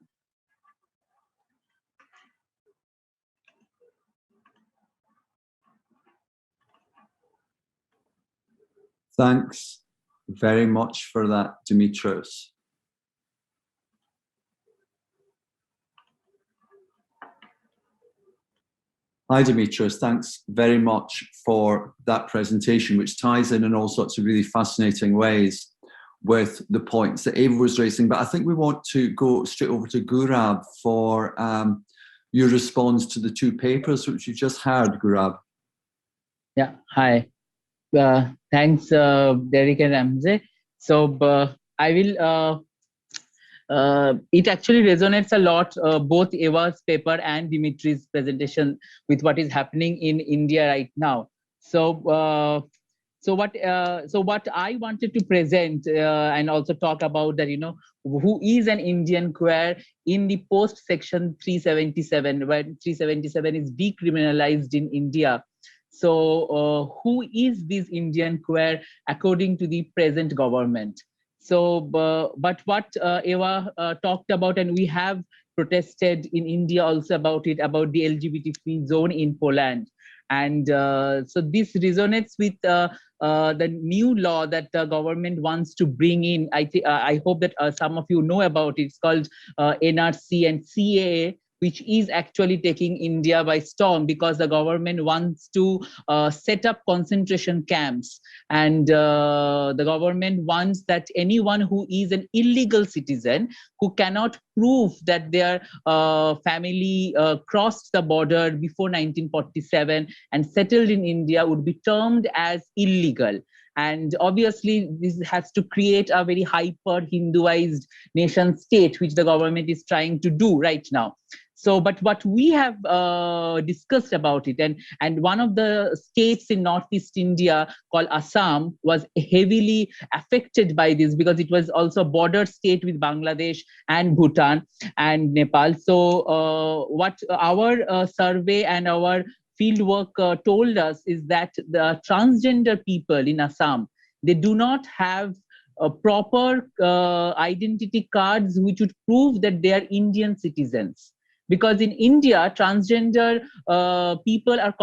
Thanks very much for that, Dimitris. Hi, Dimitris. Thanks very much for that presentation, which ties in all sorts of really fascinating ways with the points that Eva was raising. But I think we want to go straight over to Gurab for your response to the two papers, which you just heard, Gurab. Yeah, hi. Thanks, Derek and Ramsey. So I will, it actually resonates a lot, both Eva's paper and Dimitri's presentation with what is happening in India right now. So, so what I wanted to present and also talk about that, who is an Indian queer in the post section 377, when 377 is decriminalized in India. So who is this Indian queer according to the present government? So, but what Eva talked about, and we have protested in India also about it, about the LGBT-free zone in Poland. And so this resonates with the new law that the government wants to bring in. I hope that some of you know about it. It's called NRC and CAA, which is actually taking India by storm, because the government wants to set up concentration camps. And the government wants that anyone who is an illegal citizen, who cannot prove that their family crossed the border before 1947 and settled in India, would be termed as illegal. And obviously, this has to create a very hyper-Hinduized nation state, which the government is trying to do right now. So, but what we have discussed about it, and one of the states in Northeast India called Assam was heavily affected by this, because it was also a border state with Bangladesh and Bhutan and Nepal. So what our survey and our fieldwork told us is that the transgender people in Assam, they do not have proper identity cards which would prove that they are Indian citizens. Because in India, transgender people are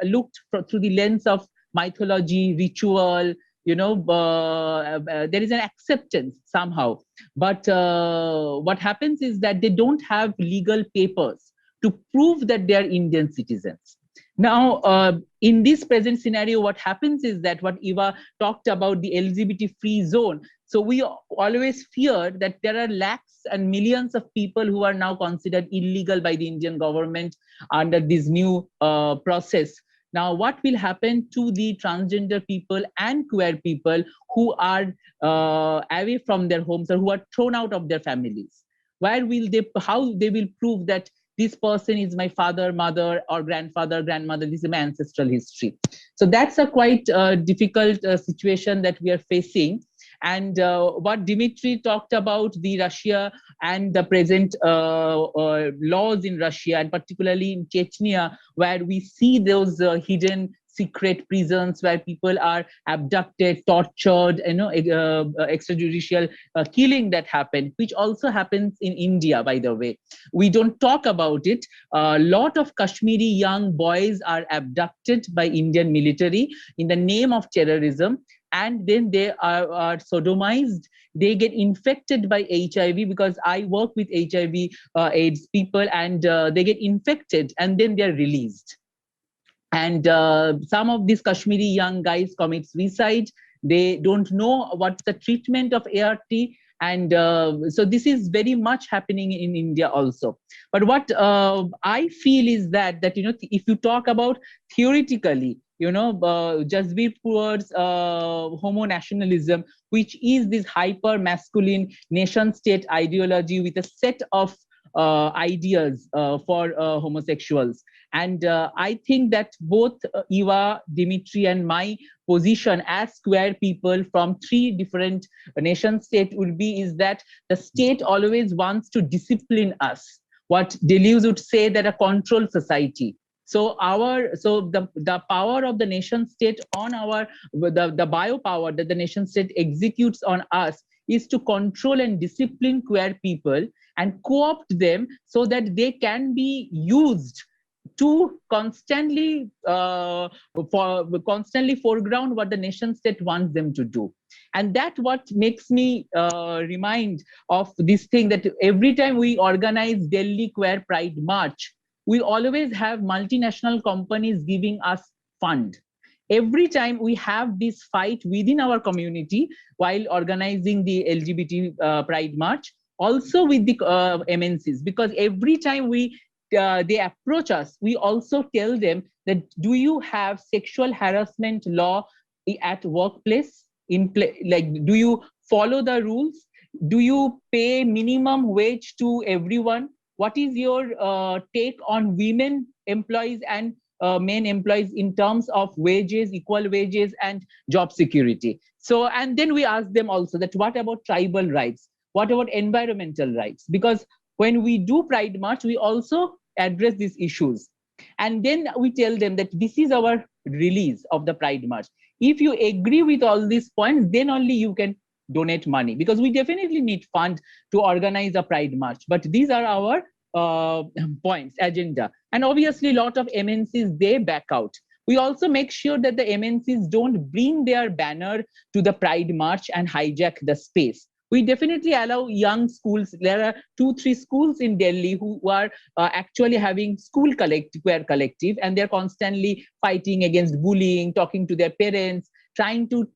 looked through the lens of mythology, ritual, there is an acceptance somehow. But what happens is that they don't have legal papers to prove that they are Indian citizens. Now, in this present scenario, what happens is that what Eva talked about, the LGBT-free zone. So we always fear that there are lakhs and millions of people who are now considered illegal by the Indian government under this new process. Now, what will happen to the transgender people and queer people who are away from their homes or who are thrown out of their families? Where will they, how they will prove that this person is my father, mother, or grandfather, grandmother, this is my ancestral history. So that's a quite difficult situation that we are facing. And what Dimitri talked about, the Russia and the present laws in Russia, and particularly in Chechnya, where we see those hidden secret prisons where people are abducted, tortured, extrajudicial killing that happened, which also happens in India, by the way. We don't talk about it. A lot of Kashmiri young boys are abducted by Indian military in the name of terrorism, and then they are sodomized. They get infected by HIV, because I work with HIV AIDS people, and they get infected and then they're released. And some of these Kashmiri young guys commit suicide. They don't know what's the treatment of ART. And so this is very much happening in India also. But what I feel is that if you talk about theoretically, Jasbir Puar's homo nationalism, which is this hyper masculine nation state ideology with a set of ideas for homosexuals. And I think that both Eva, Dimitri, and my position as queer people from 3 different nation states would be is that the state always wants to discipline us. What Deleuze would say, that a control society. So the power of the nation state on the biopower that the nation state executes on us is to control and discipline queer people and co-opt them so that they can be used to constantly foreground what the nation state wants them to do. And that's what makes me remind of this thing, that every time we organize Delhi Queer Pride March, we always have multinational companies giving us fund. Every time we have this fight within our community while organizing the LGBT Pride March, also with the MNCs, because every time they approach us, we also tell them that, do you have sexual harassment law at workplace? Do you follow the rules? Do you pay minimum wage to everyone? What is your take on women employees and men employees in terms of wages, equal wages, and job security? So, and then we ask them also that, what about tribal rights? What about environmental rights? Because when we do Pride March, we also address these issues. And then we tell them that this is our release of the Pride March. If you agree with all these points, then only you can donate money, because we definitely need fund to organize a Pride March. But these are our points, agenda. And obviously a lot of MNCs, they back out. We also make sure that the MNCs don't bring their banner to the Pride March and hijack the space. We definitely allow young schools. There are 2-3 schools in Delhi who are actually having school queer collective, and they're constantly fighting against bullying, talking to their parents, trying to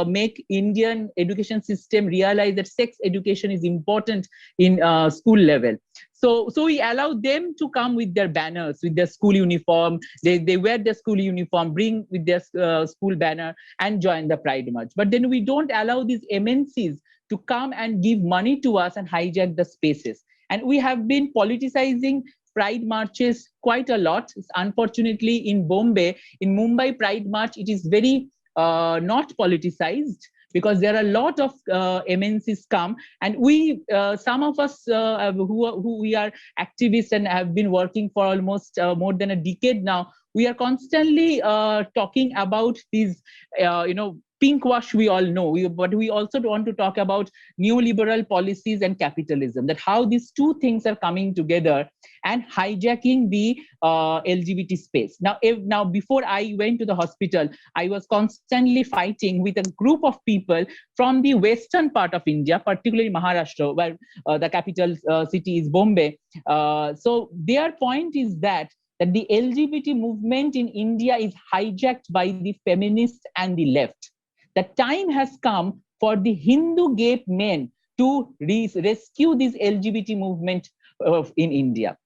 make Indian education system realize that sex education is important in school level. So we allow them to come with their banners, with their school uniform. They wear their school uniform, bring with their school banner, and join the Pride March. But then we don't allow these MNCs to come and give money to us and hijack the spaces. And we have been politicizing Pride marches quite a lot. Unfortunately, in Mumbai Pride March, it is very not politicized, because there are a lot of MNCs come, and we, some of us who we are activists and have been working for almost more than a decade now, we are constantly talking about these, pink wash, we all know, but we also want to talk about neoliberal policies and capitalism, that how these 2 things are coming together and hijacking the LGBT space. Now, before I went to the hospital, I was constantly fighting with a group of people from the western part of India, particularly Maharashtra, where the capital city is Bombay. So their point is that the LGBT movement in India is hijacked by the feminists and the left. The time has come for the Hindu gay men to rescue this LGBT movement in India.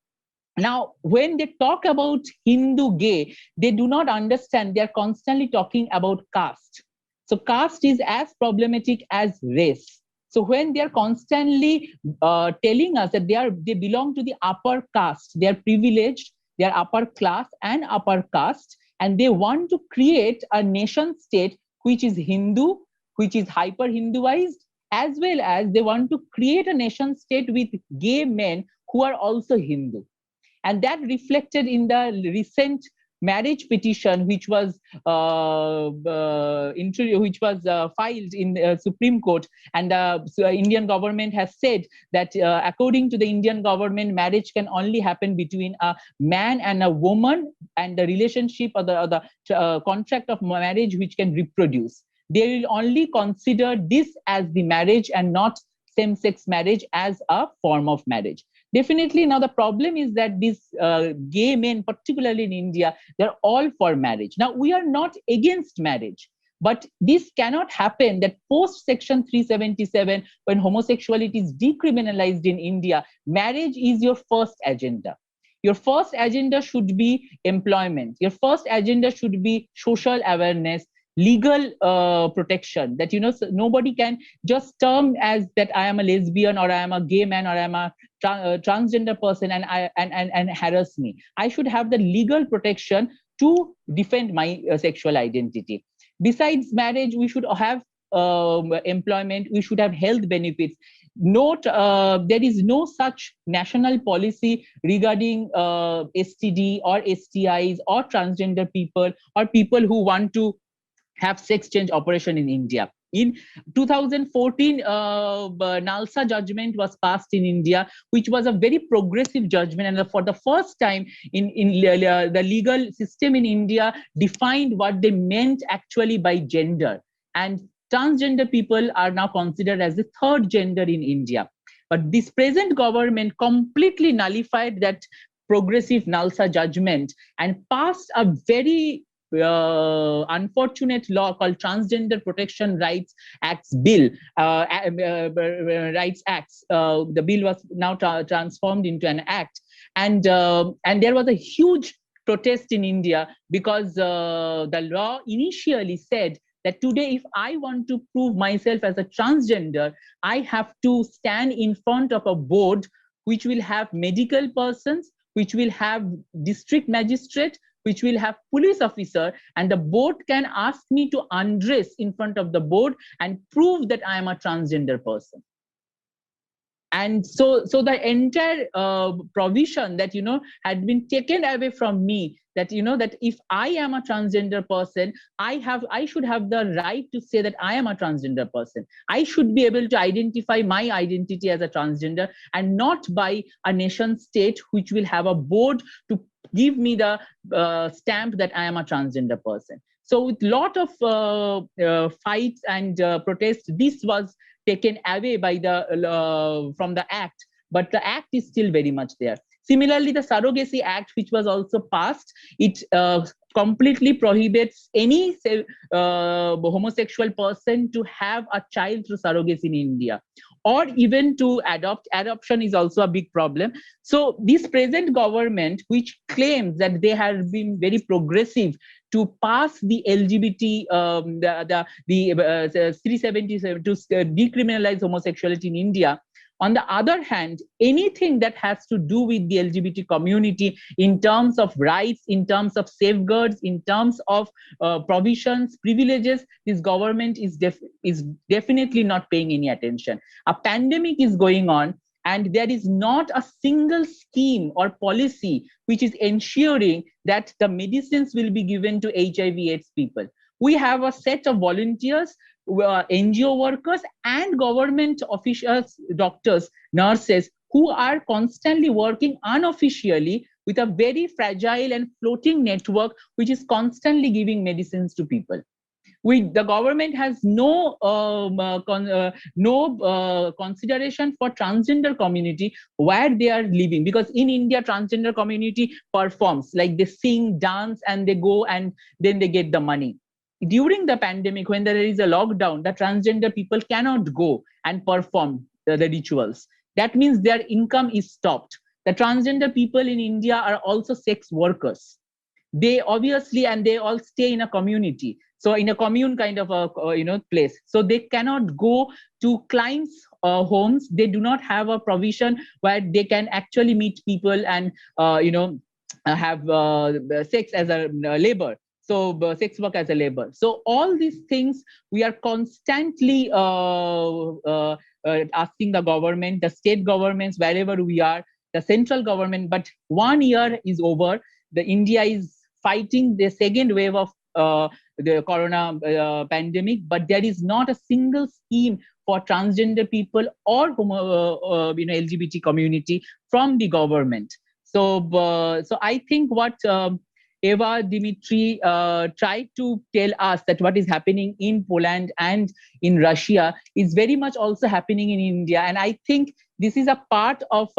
Now, when they talk about Hindu gay, they do not understand. They are constantly talking about caste. So caste is as problematic as race. So when they are constantly telling us that they belong to the upper caste, they are privileged, they are upper class and upper caste, and they want to create a nation state which is Hindu, which is hyper-Hinduized, as well as they want to create a nation state with gay men who are also Hindu. And that reflected in the recent marriage petition, which was filed in the Supreme Court, and the Indian government has said that according to the Indian government, marriage can only happen between a man and a woman, and the relationship or the contract of marriage which can reproduce. They will only consider this as the marriage and not same-sex marriage as a form of marriage. Definitely. Now, the problem is that these gay men, particularly in India, they're all for marriage. Now, we are not against marriage, but this cannot happen that post Section 377, when homosexuality is decriminalized in India, marriage is your first agenda. Your first agenda should be employment. Your first agenda should be social awareness, legal protection, that nobody can just term as that I am a lesbian or I am a gay man or I am a transgender person and harass me. I should have the legal protection to defend my sexual identity. Besides marriage, we should have employment, we should have health benefits. Note, there is no such national policy regarding STD or STIs or transgender people or people who want to have sex change operation in India. In 2014, Nalsa judgment was passed in India, which was a very progressive judgment, and for the first time in the legal system in India defined what they meant actually by gender. And transgender people are now considered as the third gender in India. But this present government completely nullified that progressive Nalsa judgment and passed a very unfortunate law called Transgender Protection Rights Acts Bill, Rights Acts. The bill was now transformed into an act, and there was a huge protest in India because the law initially said that today, if I want to prove myself as a transgender, I have to stand in front of a board which will have medical persons, which will have district magistrate, which will have police officer, and the board can ask me to undress in front of the board and prove that I am a transgender person. And so the entire provision that had been taken away from me, that that if I am a transgender person, I should have the right to say that I am a transgender person. I should be able to identify my identity as a transgender, and not by a nation state which will have a board to give me the stamp that I am a transgender person. So with lot of fights and protests, this was taken away by from the act, but the act is still very much there. Similarly, the Surrogacy Act, which was also passed, it completely prohibits any homosexual person to have a child through surrogacy in India, or even to adopt. Adoption is also a big problem. So this present government, which claims that they have been very progressive to pass the LGBT, the 377 to decriminalize homosexuality in India. On the other hand, anything that has to do with the LGBT community in terms of rights, in terms of safeguards, in terms of provisions, privileges, this government is definitely not paying any attention. A pandemic is going on, and there is not a single scheme or policy which is ensuring that the medicines will be given to HIV/AIDS people. We have a set of volunteers, NGO workers, and government officials, doctors, nurses, who are constantly working unofficially with a very fragile and floating network, which is constantly giving medicines to people. The government has no consideration for transgender community where they are living, because in India, transgender community performs, like they sing, dance, and they go and then they get the money. During the pandemic, when there is a lockdown, the transgender people cannot go and perform the rituals. That means their income is stopped. The transgender people in India are also sex workers. They obviously, and they all stay in a community. So in a commune kind of a place. So they cannot go to clients' homes. They do not have a provision where they can actually meet people and have sex as a labor. So sex work as a labor. So all these things we are constantly asking the government, the state governments, wherever we are, the central government. But 1 year is over. India is fighting the second wave of the corona pandemic, but there is not a single scheme for transgender people or LGBT community from the government. So I think what Eva Dimitri tried to tell us, that what is happening in Poland and in Russia is very much also happening in India. And I think this is a part of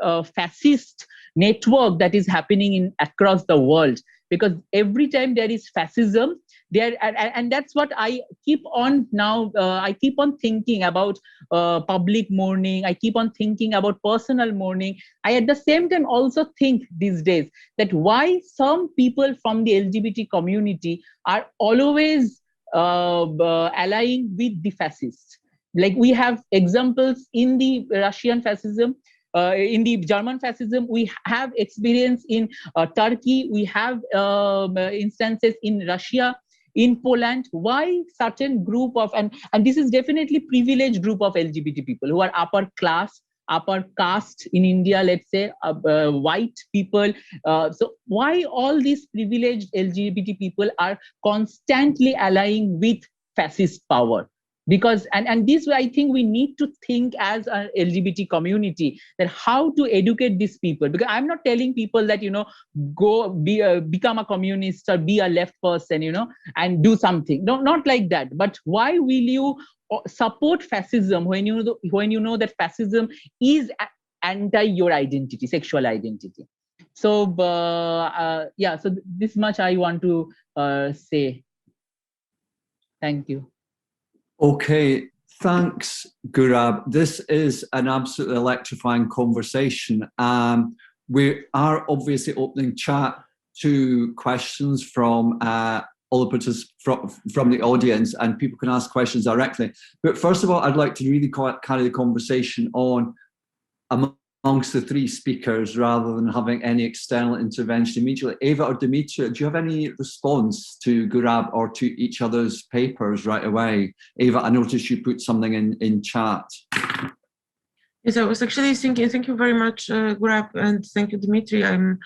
a fascist network that is happening across the world, because every time there is fascism, and that's what I keep on now. I keep on thinking about public mourning. I keep on thinking about personal mourning. I at the same time also think these days that why some people from the LGBT community are always allying with the fascists. Like we have examples in the Russian fascism, in the German fascism, we have experience in Turkey, we have instances in Russia, in Poland. Why certain group of, and this is definitely privileged group of LGBT people who are upper class, upper caste in India, let's say, white people. So why all these privileged LGBT people are constantly allying with fascist power? Because, and this way, I think we need to think as an LGBT community that how to educate these people. Because I'm not telling people that, go become a communist or be a left person, and do something. No, not like that. But why will you support fascism when you know that fascism is anti your identity, sexual identity? So, yeah, so this much I want to say. Thank you. Okay, thanks, Gurab. This is an absolutely electrifying conversation. We are obviously opening chat to questions from all the participants from the audience, and people can ask questions directly. But first of all, I'd like to really carry the conversation on amongst the three speakers rather than having any external intervention immediately. Eva or Dimitri, do you have any response to Gurab or to each other's papers right away? Eva, I noticed you put something in chat. Yes, I was actually thinking, thank you very much, Gurab, and thank you, Dimitri. I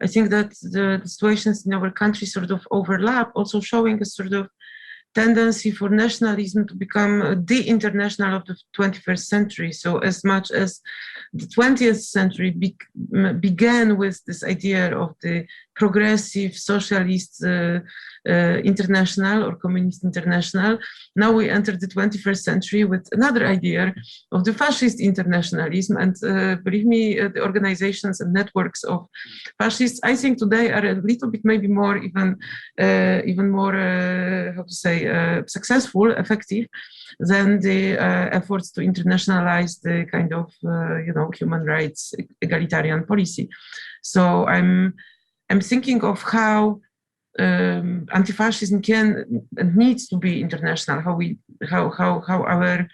think that the situations in our country sort of overlap, also showing a sort of tendency for nationalism to become the international of the 21st century. So as much as the 20th century began with this idea of the progressive socialist international or communist international, now we enter the 21st century with another idea of the fascist internationalism. And believe me, the organizations and networks of fascists, I think today are a little bit maybe more even more, how to say, successful, effective than the efforts to internationalize the kind of human rights egalitarian policy. So I'm thinking of how anti-fascism can and needs to be international. How our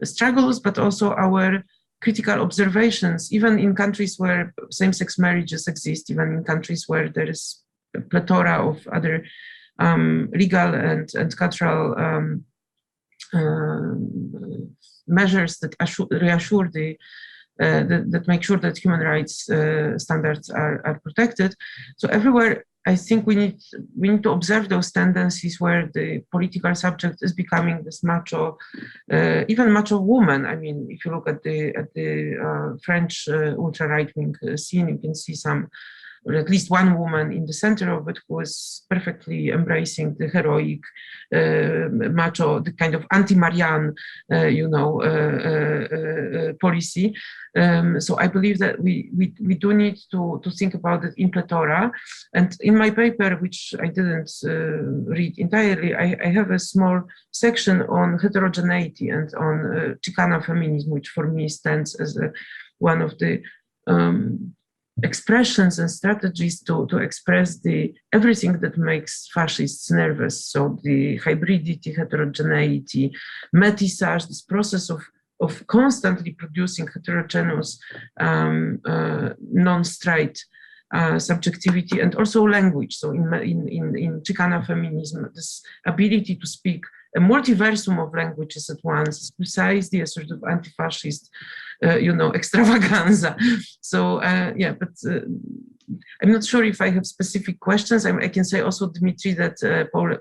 struggles, but also our critical observations, even in countries where same-sex marriages exist, even in countries where there is a plethora of other legal and cultural measures that reassure that make sure that human rights standards are protected. So everywhere, I think we need to observe those tendencies where the political subject is becoming this macho, even macho woman. I mean, if you look at the French ultra right-wing scene, you can see some, or at least one woman in the center of it who was perfectly embracing the heroic macho, the kind of anti-Marianne, policy. So I believe that we do need to think about it in plethora. And in my paper, which I didn't read entirely, I have a small section on heterogeneity and on Chicana feminism, which for me stands as one of the expressions and strategies to express everything that makes fascists nervous. So the hybridity, heterogeneity, métissage, this process of constantly producing heterogeneous, non-straight subjectivity, and also language. So in Chicana feminism, this ability to speak a multiversum of languages at once is precisely a sort of anti-fascist, extravaganza. So yeah, but I'm not sure if I have specific questions. I can say also, Dmitry, that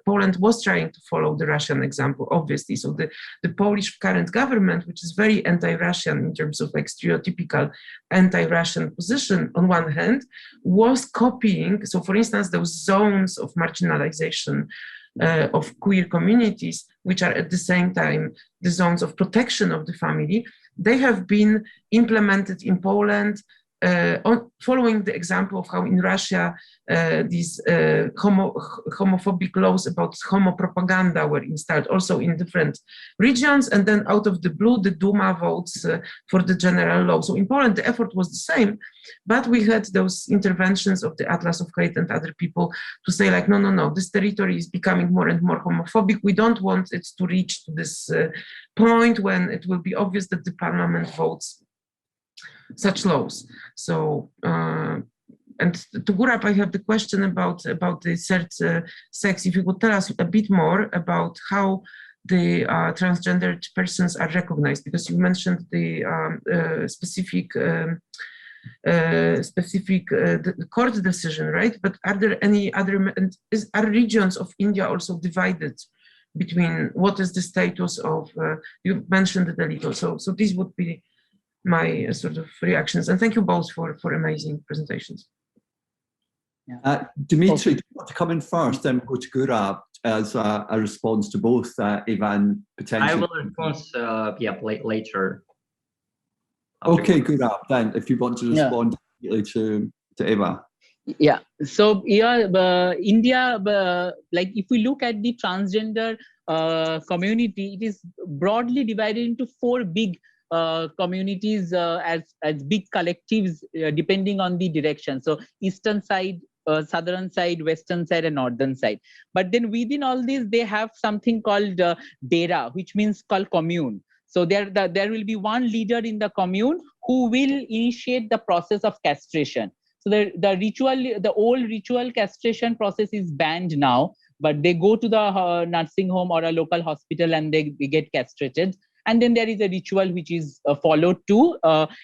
Poland was trying to follow the Russian example, obviously. So the Polish current government, which is very anti-Russian in terms of like stereotypical anti-Russian position on one hand, was copying. So for instance, those zones of marginalization of queer communities, which are at the same time the zones of protection of the family, they have been implemented in Poland following the example of how in Russia these homophobic laws about homo propaganda were installed also in different regions, and then out of the blue the Duma votes for the general law. So in Poland the effort was the same, but we had those interventions of the Atlas of Hate and other people to say like, no, this territory is becoming more and more homophobic. We don't want it to reach to this point when it will be obvious that the parliament votes such laws. So, and to Gurab, I have the question about the third sex. If you could tell us a bit more about how the transgendered persons are recognized, because you mentioned the specific court decision, right? But are there any other, and are regions of India also divided between what is the status of, you mentioned it a little, so these would be my sort of reactions. And thank you both for amazing presentations. Dmitry, do you want to come in first, then go to Gurab as a response to both Eva and potentially? I will respond later. Okay, Gurab, then if you want to respond immediately to Eva. Yeah, so India, like if we look at the transgender community, it is broadly divided into four big communities as big collectives depending on the direction. So eastern side, southern side, western side, and northern side. But then within all these, they have something called Dera, which means called commune. So there will be one leader in the commune who will initiate the process of castration. So the old ritual castration process is banned now, but they go to the nursing home or a local hospital and they get castrated. And then there is a ritual which is followed to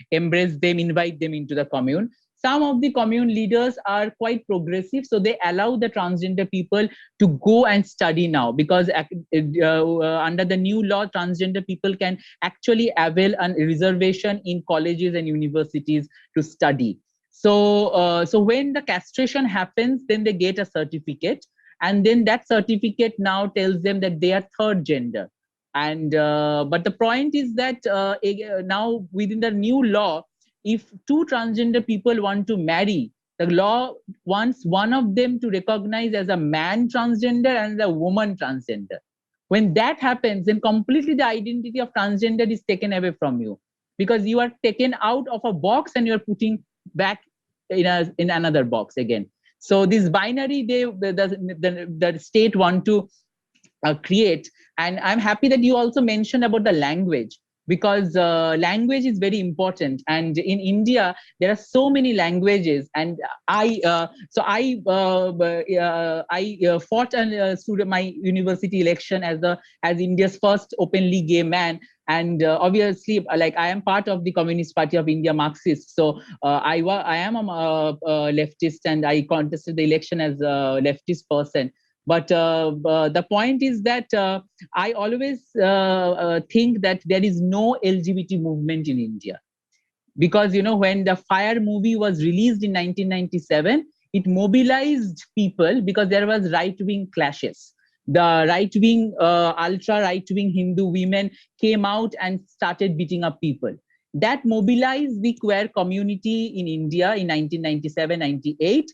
embrace them, invite them into the commune. Some of the commune leaders are quite progressive, so they allow the transgender people to go and study now, because under the new law, transgender people can actually avail a reservation in colleges and universities to study. So when the castration happens, then they get a certificate, and then that certificate now tells them that they are third gender. And but the point is that now within the new law, if two transgender people want to marry, the law wants one of them to recognize as a man transgender and a woman transgender. When that happens, then completely the identity of transgender is taken away from you, because you are taken out of a box and you're putting back in another box again. So this binary the state want to create. And I'm happy that you also mentioned about the language, because language is very important. And in India, there are so many languages. And I fought through my university election as India's first openly gay man. And obviously, like I am part of the Communist Party of India, Marxist. So I am a leftist, and I contested the election as a leftist person. But the point is that I always think that there is no LGBT movement in India. Because, when the Fire movie was released in 1997, it mobilized people because there was right-wing clashes. The right-wing, ultra-right-wing Hindu women came out and started beating up people. That mobilized the queer community in India in 1997-98,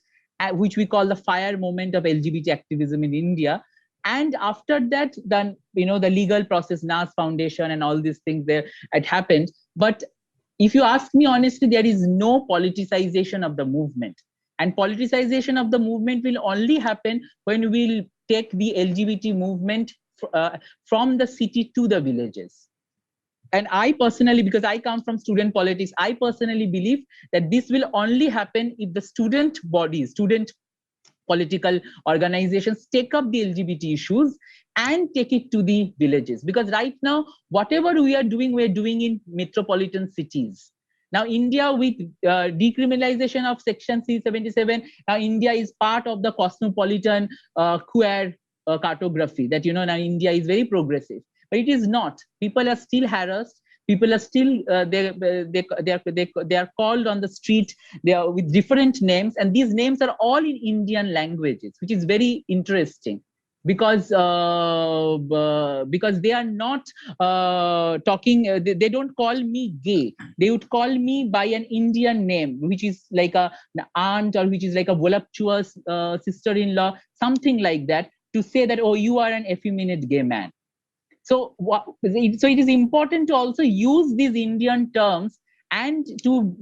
which we call the fire moment of LGBT activism in India. And after that, then, the legal process, NAS Foundation and all these things there, it happened. But if you ask me honestly, there is no politicization of the movement. And politicization of the movement will only happen when we'll take the LGBT movement from the city to the villages. And I personally, because I come from student politics, I personally believe that this will only happen if the student bodies, student political organizations take up the LGBT issues and take it to the villages. Because right now, whatever we are doing in metropolitan cities. Now, India with decriminalization of Section C-77, now India is part of the cosmopolitan queer cartography that, now India is very progressive. But it is not. People are still harassed. People are still they are called on the street. They are with different names, and these names are all in Indian languages, which is very interesting, because they are not talking. They don't call me gay. They would call me by an Indian name, which is like an aunt, or which is like a voluptuous sister-in-law, something like that, to say that, oh, you are an effeminate gay man. So it is important to also use these Indian terms and to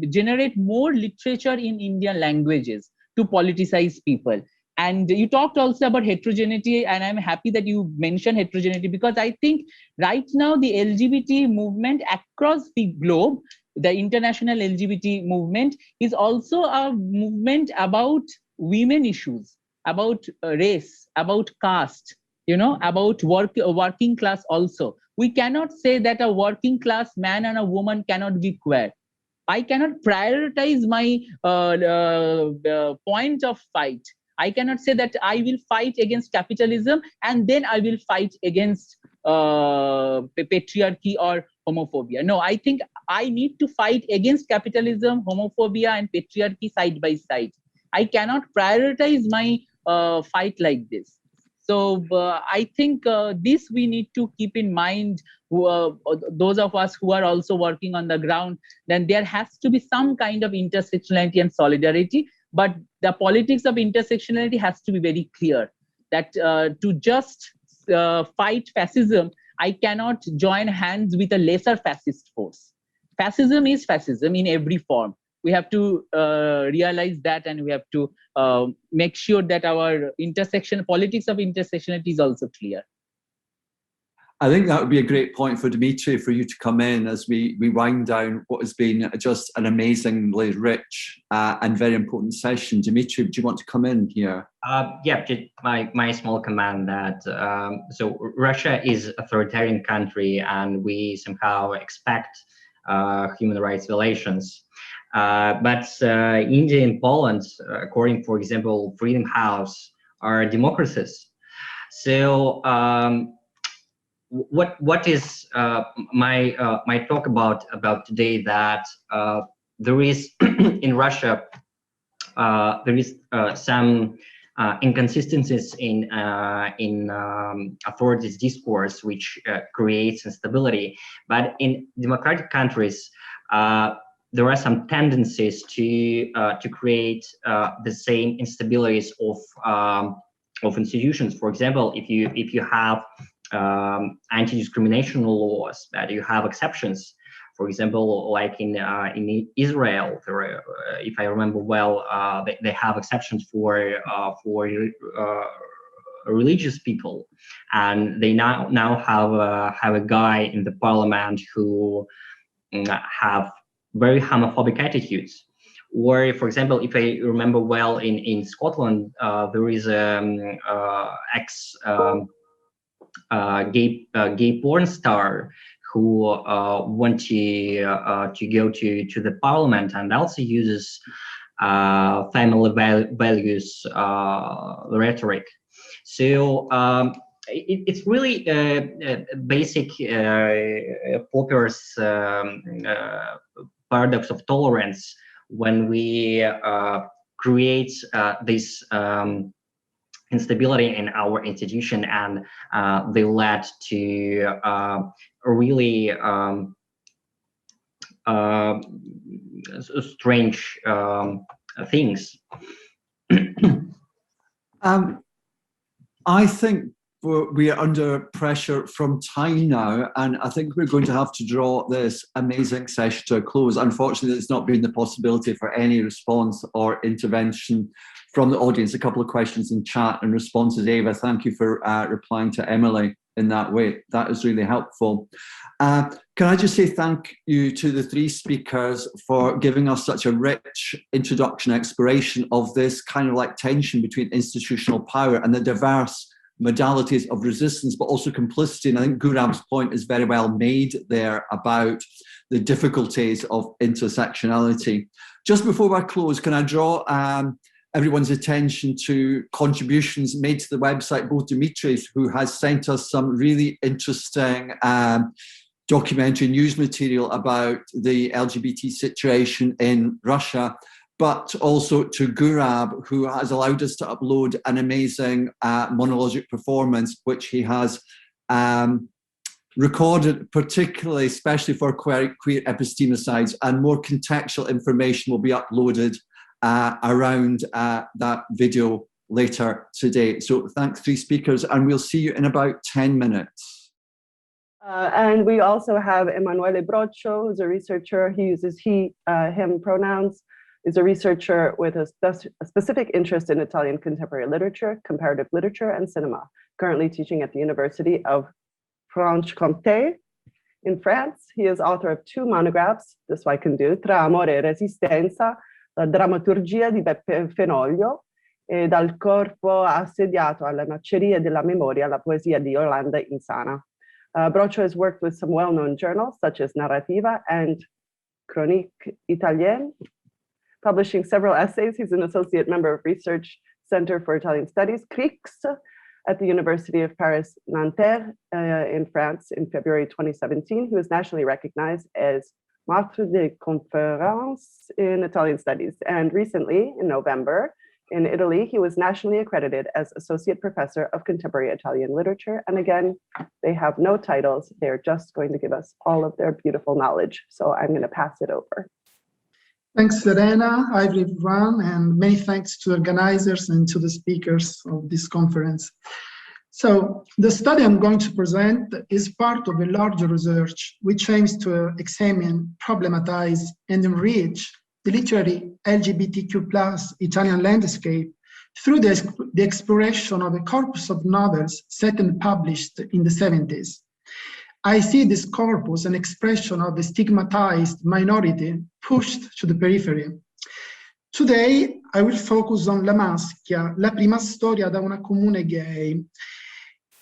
generate more literature in Indian languages to politicize people. And you talked also about heterogeneity, and I'm happy that you mentioned heterogeneity, because I think right now the LGBT movement across the globe, the international LGBT movement, is also a movement about women issues, about race, about caste, about working class also. We cannot say that a working class man and a woman cannot be queer. I cannot prioritize my point of fight. I cannot say that I will fight against capitalism and then I will fight against patriarchy or homophobia. No, I think I need to fight against capitalism, homophobia, and patriarchy side by side. I cannot prioritize my fight like this. So I think this we need to keep in mind, those of us who are also working on the ground. Then there has to be some kind of intersectionality and solidarity, but the politics of intersectionality has to be very clear, that to just fight fascism, I cannot join hands with a lesser fascist force. Fascism is fascism in every form. We have to realize that, and we have to make sure that our politics of intersectionality is also clear. I think that would be a great point for Dimitri, for you to come in as we wind down what has been just an amazingly rich and very important session. Dimitri, do you want to come in here? Yeah, just my small comment that so Russia is an authoritarian country, and we somehow expect human rights violations. But India and Poland, according, for example, Freedom House, are democracies. So what is my talk about today? That there is in Russia there is some inconsistencies in authorities' discourse, which creates instability. But in democratic countries, there are some tendencies to create the same instabilities of institutions. For example, if you have anti-discrimination laws, that you have exceptions. For example, like in Israel, if I remember well, they have exceptions for religious people, and they now have a guy in the parliament who have very homophobic attitudes. Or, for example, if I remember well, in Scotland, there is gay porn star who want to go to the parliament, and also uses family values rhetoric. So it's really basic Popper's paradox of tolerance, when we create this instability in our institution, and they led to really strange things. I think we are under pressure from time now, and I think we're going to have to draw this amazing session to a close. Unfortunately, there's not been the possibility for any response or intervention from the audience. A couple of questions in chat and responses. Ava, thank you for replying to Emily. in that way. That is really helpful. Can I just say thank you to the three speakers for giving us such a rich introduction, exploration of this kind of like tension between institutional power and the diverse modalities of resistance, but also complicity. And I think Gurab's point is very well made there about the difficulties of intersectionality. Just before I close, can I draw everyone's attention to contributions made to the website, both Dimitris, who has sent us some really interesting documentary news material about the LGBT situation in Russia, but also to Gurab, who has allowed us to upload an amazing monologic performance, which he has recorded, particularly, especially for queer epistemicides, and more contextual information will be uploaded around that video later today. So thanks, three speakers, and we'll see you in about 10 minutes. And we also have Emanuele Broccio, who's a researcher. He uses he, him pronouns. He's a researcher with a specific interest in Italian contemporary literature, comparative literature, and cinema, currently teaching at the University of Franche-Comté in France. He is author of 2 monographs, this I can do, Tra amore e resistenza, la drammaturgia di Beppe Fenoglio, e Dal corpo assediato alle macerie della memoria, la poesia di Yolanda Insana. Broccio has worked with some well-known journals such as Narrativa and Chronique Italienne, publishing several essays. He's an associate member of Research Center for Italian Studies, CRIX, at the University of Paris Nanterre in France in February 2017. He was nationally recognized as Maître de Conférence in Italian Studies. And recently, in November, in Italy, he was nationally accredited as Associate Professor of Contemporary Italian Literature. And again, they have no titles. They're just going to give us all of their beautiful knowledge. So I'm going to pass it over. Thanks, Serena. Hi, everyone, and many thanks to organizers and to the speakers of this conference. So the study I'm going to present is part of a larger research which aims to examine, problematize, and enrich the literary LGBTQ+ Italian landscape through the exploration of a corpus of novels set and published in the 70s. I see this corpus an expression of a stigmatized minority pushed to the periphery. Today, I will focus on La Maschia, la prima storia da una comune gay.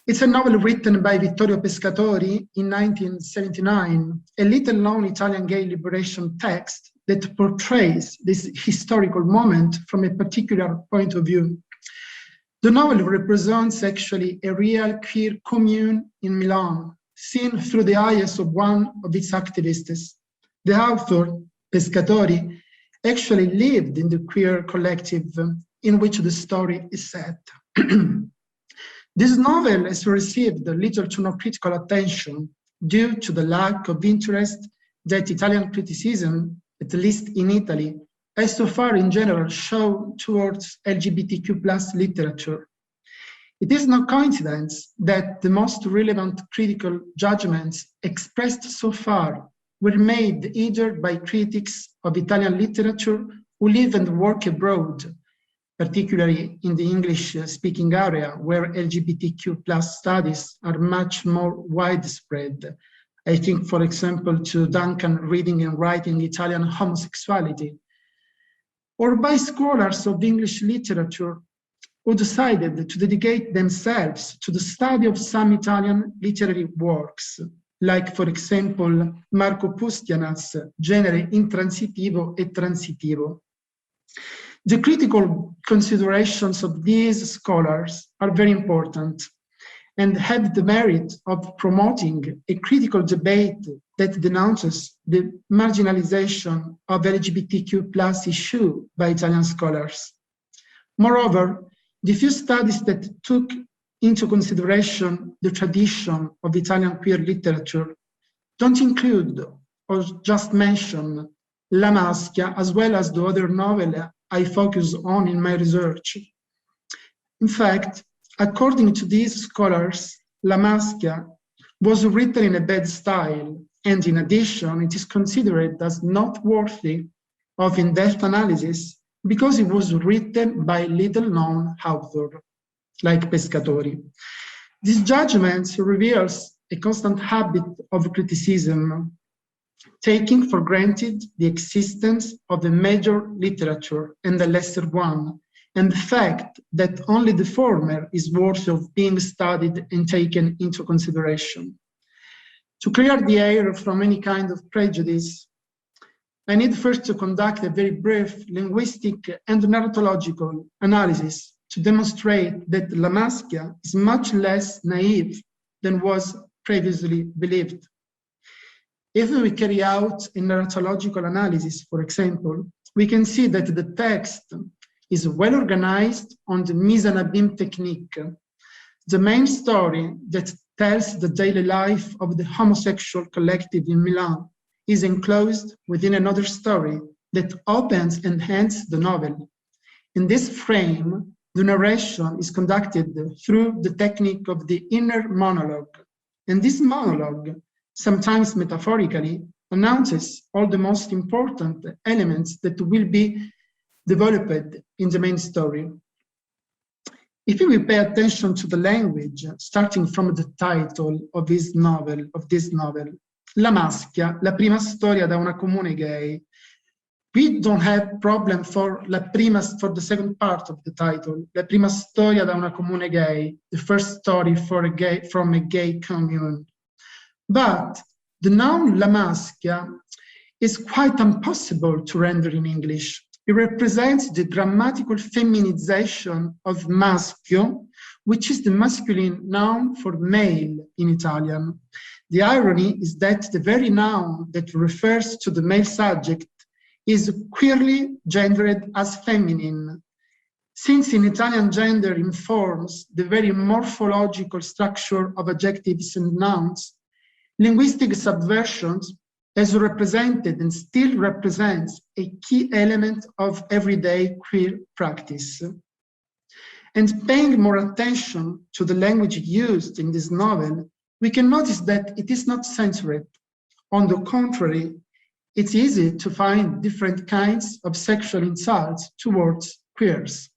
It's a novel written by Vittorio Pescatori in 1979, a little-known Italian gay liberation text that portrays this historical moment from a particular point of view. The novel represents actually a real queer commune in Milan, seen through the eyes of one of its activists. The author, Pescatori, actually lived in the queer collective in which the story is set. This novel has received little to no critical attention due to the lack of interest that Italian criticism, at least in Italy, has so far in general shown towards LGBTQ+ literature. It is no coincidence that the most relevant critical judgments expressed so far were made either by critics of Italian literature who live and work abroad, particularly in the English-speaking area where LGBTQ+ studies are much more widespread. I think, for example, to Duncan reading and writing Italian homosexuality, or by scholars of English literature who decided to dedicate themselves to the study of some Italian literary works, like, for example, Marco Pustiana's Genere intransitivo e transitivo. The critical considerations of these scholars are very important and have the merit of promoting a critical debate that denounces the marginalization of LGBTQ+ issue by Italian scholars. Moreover, the few studies that took into consideration the tradition of Italian queer literature don't include or just mention La Maschia, as well as the other novel I focus on in my research. In fact, according to these scholars, La Maschia was written in a bad style, and in addition, it is considered as not worthy of in-depth analysis because it was written by little-known author, like Pescatori. This judgment reveals a constant habit of criticism, taking for granted the existence of a major literature and a lesser one, and the fact that only the former is worthy of being studied and taken into consideration. To clear the air from any kind of prejudice, I need first to conduct a very brief linguistic and narratological analysis to demonstrate that La Maschia is much less naive than was previously believed. If we carry out a narratological analysis, for example, we can see that the text is well organized on the mise en abîme technique. The main story that tells the daily life of the homosexual collective in Milan is enclosed within another story that opens and ends the novel. In this frame, the narration is conducted through the technique of the inner monologue. And this monologue, sometimes metaphorically, announces all the most important elements that will be developed in the main story. If we pay attention to the language, starting from the title of this novel, La Maschia, la prima storia da una comune gay, we don't have problem for the second part of the title, La prima storia da una comune gay, the first story from a gay commune. But the noun La Maschia is quite impossible to render in English. It represents the grammatical feminization of maschio, which is the masculine noun for male in Italian. The irony is that the very noun that refers to the male subject is queerly gendered as feminine. Since in Italian gender informs the very morphological structure of adjectives and nouns, linguistic subversions as represented and still represents a key element of everyday queer practice. And paying more attention to the language used in this novel, we can notice that it is not censored. On the contrary, it's easy to find different kinds of sexual insults towards queers.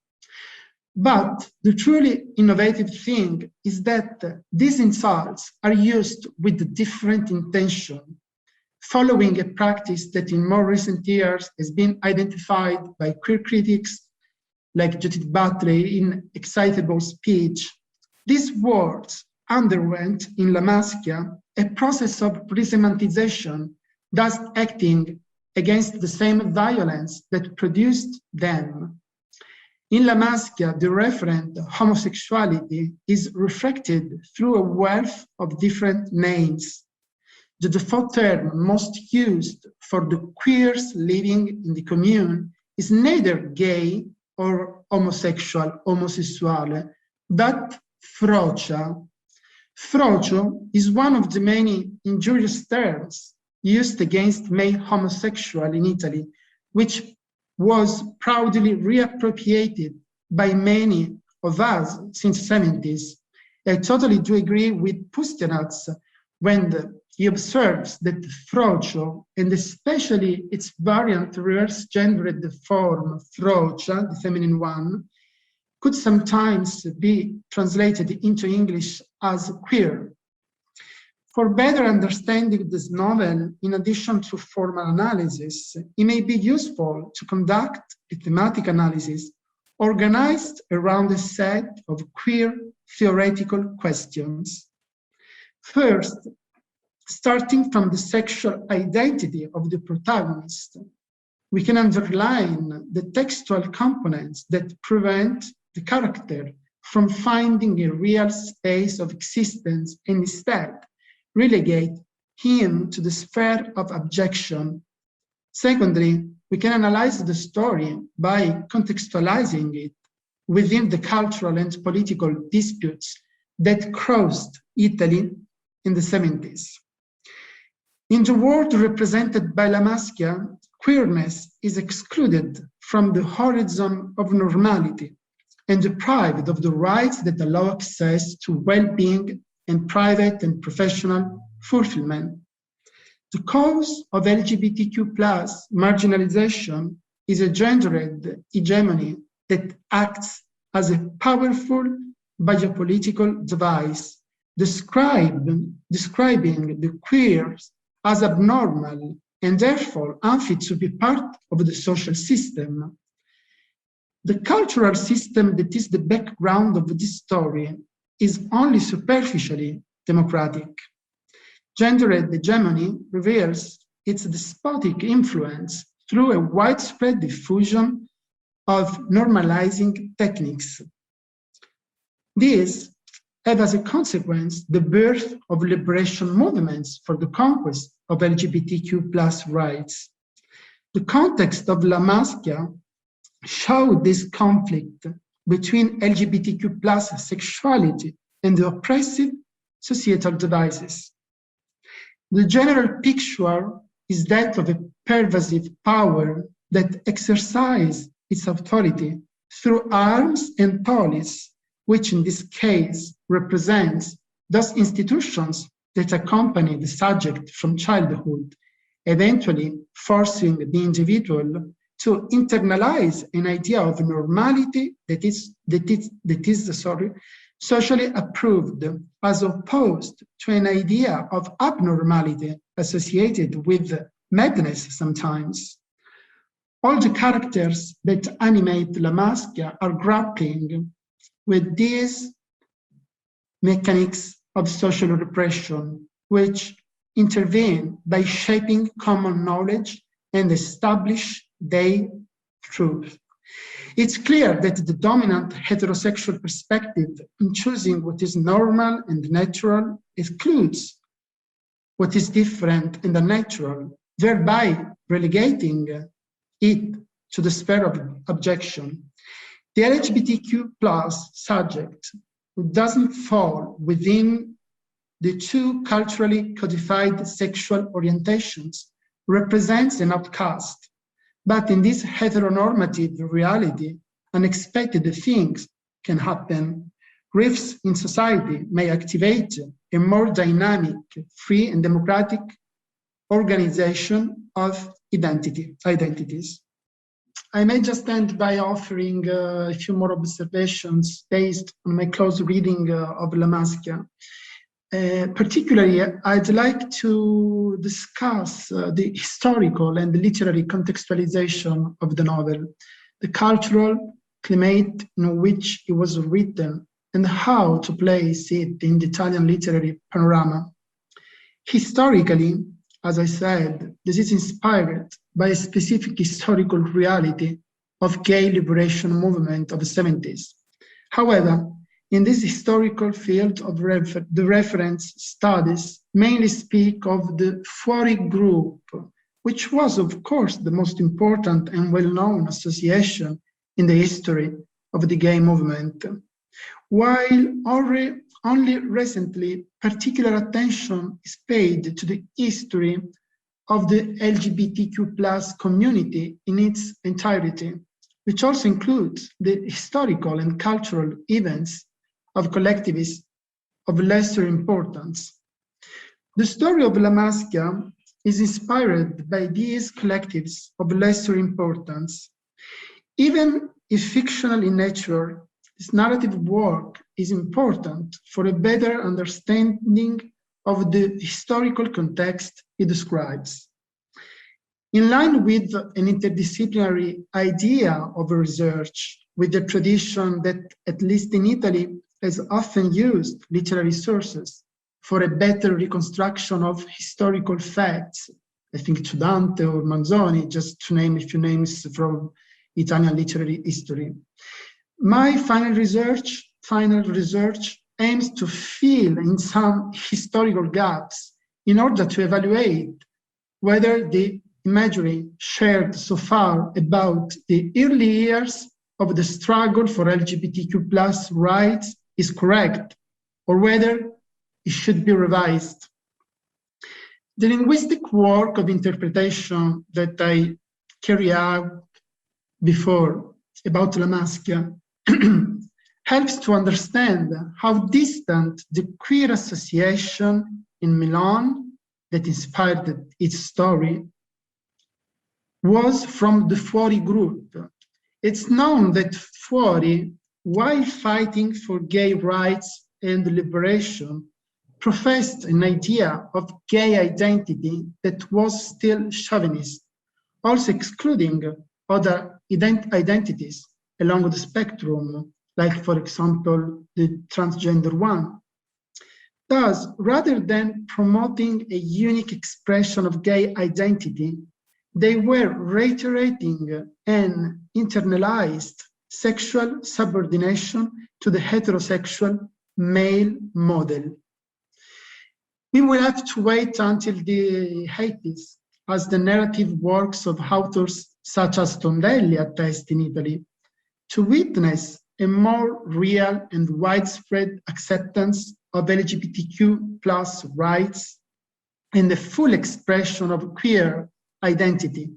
But the truly innovative thing is that these insults are used with different intention, following a practice that in more recent years has been identified by queer critics like Judith Butler in Excitable Speech. These words underwent in La Maschia a process of resemantization, thus acting against the same violence that produced them. In La Maschia, the referent homosexuality is reflected through a wealth of different names. The default term most used for the queers living in the commune is neither gay or homosexual, omosessuale, but frocia. Frocio is one of the many injurious terms used against male homosexual in Italy, which was proudly reappropriated by many of us since the 70s. I totally do agree with Pustinats when he observes that frocio, and especially its variant reverse-gendered form, frocia, the feminine one, could sometimes be translated into English as queer. For better understanding this novel, in addition to formal analysis, it may be useful to conduct a thematic analysis organized around a set of queer theoretical questions. First, starting from the sexual identity of the protagonist, we can underline the textual components that prevent the character from finding a real space of existence and instead relegate him to the sphere of abjection. Secondly, we can analyze the story by contextualizing it within the cultural and political disputes that crossed Italy in the 70s. In the world represented by La Maschia, queerness is excluded from the horizon of normality and deprived of the rights that allow access to well-being and private and professional fulfillment. The cause of LGBTQ+ marginalization is a gendered hegemony that acts as a powerful biopolitical device, describing the queers as abnormal and therefore unfit to be part of the social system. The cultural system that is the background of this story is only superficially democratic. Gendered hegemony reveals its despotic influence through a widespread diffusion of normalizing techniques. These have as a consequence the birth of liberation movements for the conquest of LGBTQ+ rights. The context of La Maschia showed this conflict between LGBTQ+ sexuality and the oppressive societal devices. The general picture is that of a pervasive power that exercises its authority through arms and police, which in this case represents those institutions that accompany the subject from childhood, eventually forcing the individual to internalize an idea of normality that is socially approved, as opposed to an idea of abnormality associated with madness sometimes. All the characters that animate La Maschia are grappling with these mechanics of social repression, which intervene by shaping common knowledge and establish their truth. It's clear that the dominant heterosexual perspective in choosing what is normal and natural excludes what is different and unnatural, thereby relegating it to the sphere of objection. The LGBTQ+ subject, who doesn't fall within the two culturally codified sexual orientations, represents an outcast. But in this heteronormative reality, unexpected things can happen. Rifts in society may activate a more dynamic, free and democratic organization of identities. I may just end by offering a few more observations based on my close reading of La Maschia. Particularly, I'd like to discuss the historical and literary contextualization of the novel, the cultural climate in which it was written, and how to place it in the Italian literary panorama. Historically, as I said, this is inspired by a specific historical reality of gay liberation movement of the 70s. However, in this historical field of the reference studies mainly speak of the Fuori group, which was, of course, the most important and well-known association in the history of the gay movement. While only recently particular attention is paid to the history of the LGBTQ+ community in its entirety, which also includes the historical and cultural events of collectivists of lesser importance. The story of La Maschia is inspired by these collectives of lesser importance. Even if fictional in nature, this narrative work is important for a better understanding of the historical context it describes. In line with an interdisciplinary idea of research, with the tradition that, at least in Italy, has often used literary sources for a better reconstruction of historical facts, I think to Dante or Manzoni, just to name a few names from Italian literary history. My final research aims to fill in some historical gaps in order to evaluate whether the imagery shared so far about the early years of the struggle for LGBTQ+ rights is correct, or whether it should be revised. The linguistic work of interpretation that I carry out before about La Maschia helps to understand how distant the queer association in Milan that inspired its story was from the Fuori group. It's known that Fuori, while fighting for gay rights and liberation, professed an idea of gay identity that was still chauvinist, also excluding other identities along the spectrum, like, for example, the transgender one. Thus, rather than promoting a unique expression of gay identity, they were reiterating an internalized sexual subordination to the heterosexual male model. We will have to wait until the 80s, as the narrative works of authors such as Tondelli attest in Italy, to witness a more real and widespread acceptance of LGBTQ plus rights and the full expression of queer identity.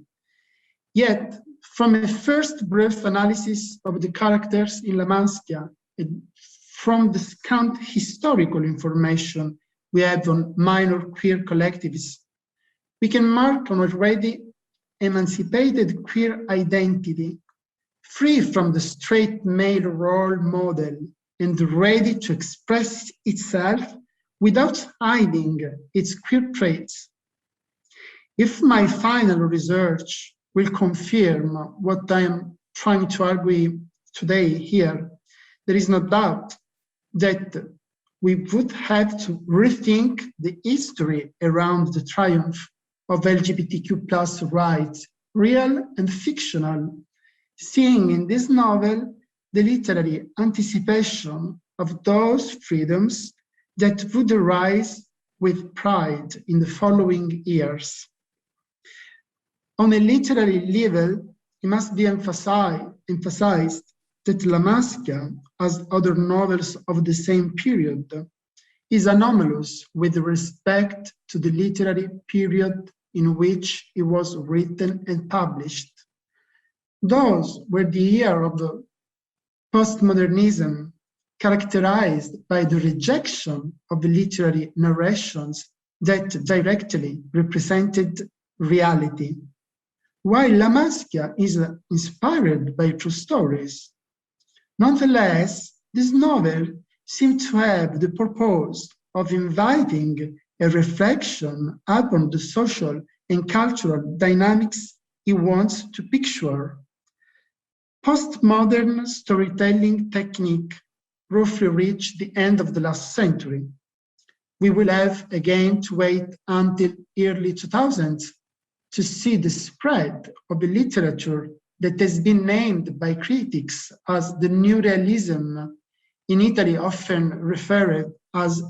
Yet, from a first brief analysis of the characters in La Maschia, and from the scant historical information we have on minor queer collectives, we can mark an already emancipated queer identity, free from the straight male role model and ready to express itself without hiding its queer traits. If my final research will confirm what I am trying to argue today here, there is no doubt that we would have to rethink the history around the triumph of LGBTQ plus rights, real and fictional, seeing in this novel the literary anticipation of those freedoms that would arise with pride in the following years. On a literary level, it must be emphasized that La Maschia, as other novels of the same period, is anomalous with respect to the literary period in which it was written and published. Those were the year of the postmodernism, characterized by the rejection of the literary narrations that directly represented reality. While La Maschia is inspired by true stories, nonetheless, this novel seemed to have the purpose of inviting a reflection upon the social and cultural dynamics he wants to picture. Postmodern storytelling technique roughly reached the end of the last century. We will have again to wait until early 2000s to see the spread of a literature that has been named by critics as the new realism, in Italy often referred as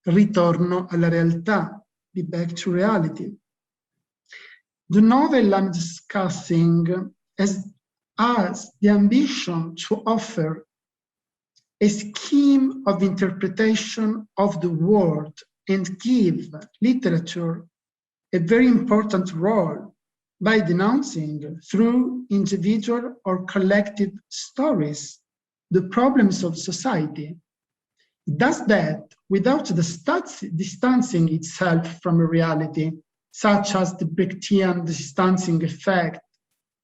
ritorno alla realtà, be back to reality. The novel I'm discussing has the ambition to offer a scheme of interpretation of the world and give literature a very important role by denouncing through individual or collective stories the problems of society. It does that without distancing itself from a reality, such as the Brechtian distancing effect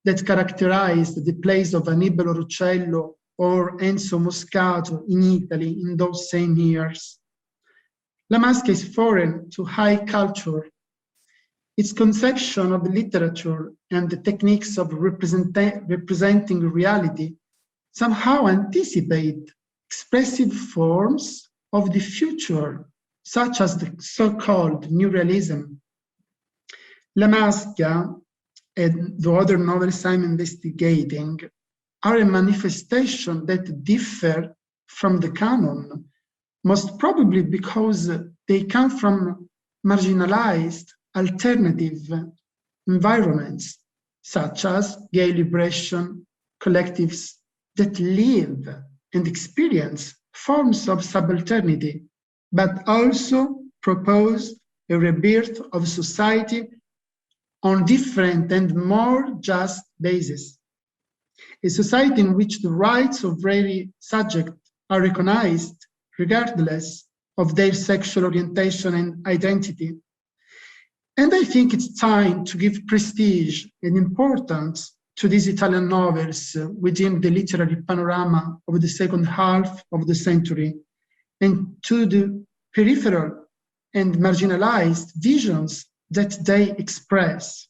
that characterized the plays of Annibale Rucello or Enzo Moscato in Italy in those same years. La Maschia is foreign to high culture. Its conception of literature and the techniques of representing reality somehow anticipate expressive forms of the future, such as the so-called new realism. La Maschia and the other novels I'm investigating are a manifestation that differ from the canon, most probably because they come from marginalized alternative environments, such as gay liberation collectives that live and experience forms of subalternity, but also propose a rebirth of society on different and more just basis. A society in which the rights of every subject are recognized regardless of their sexual orientation and identity. And I think it's time to give prestige and importance to these Italian novels within the literary panorama of the second half of the century, and to the peripheral and marginalized visions that they express.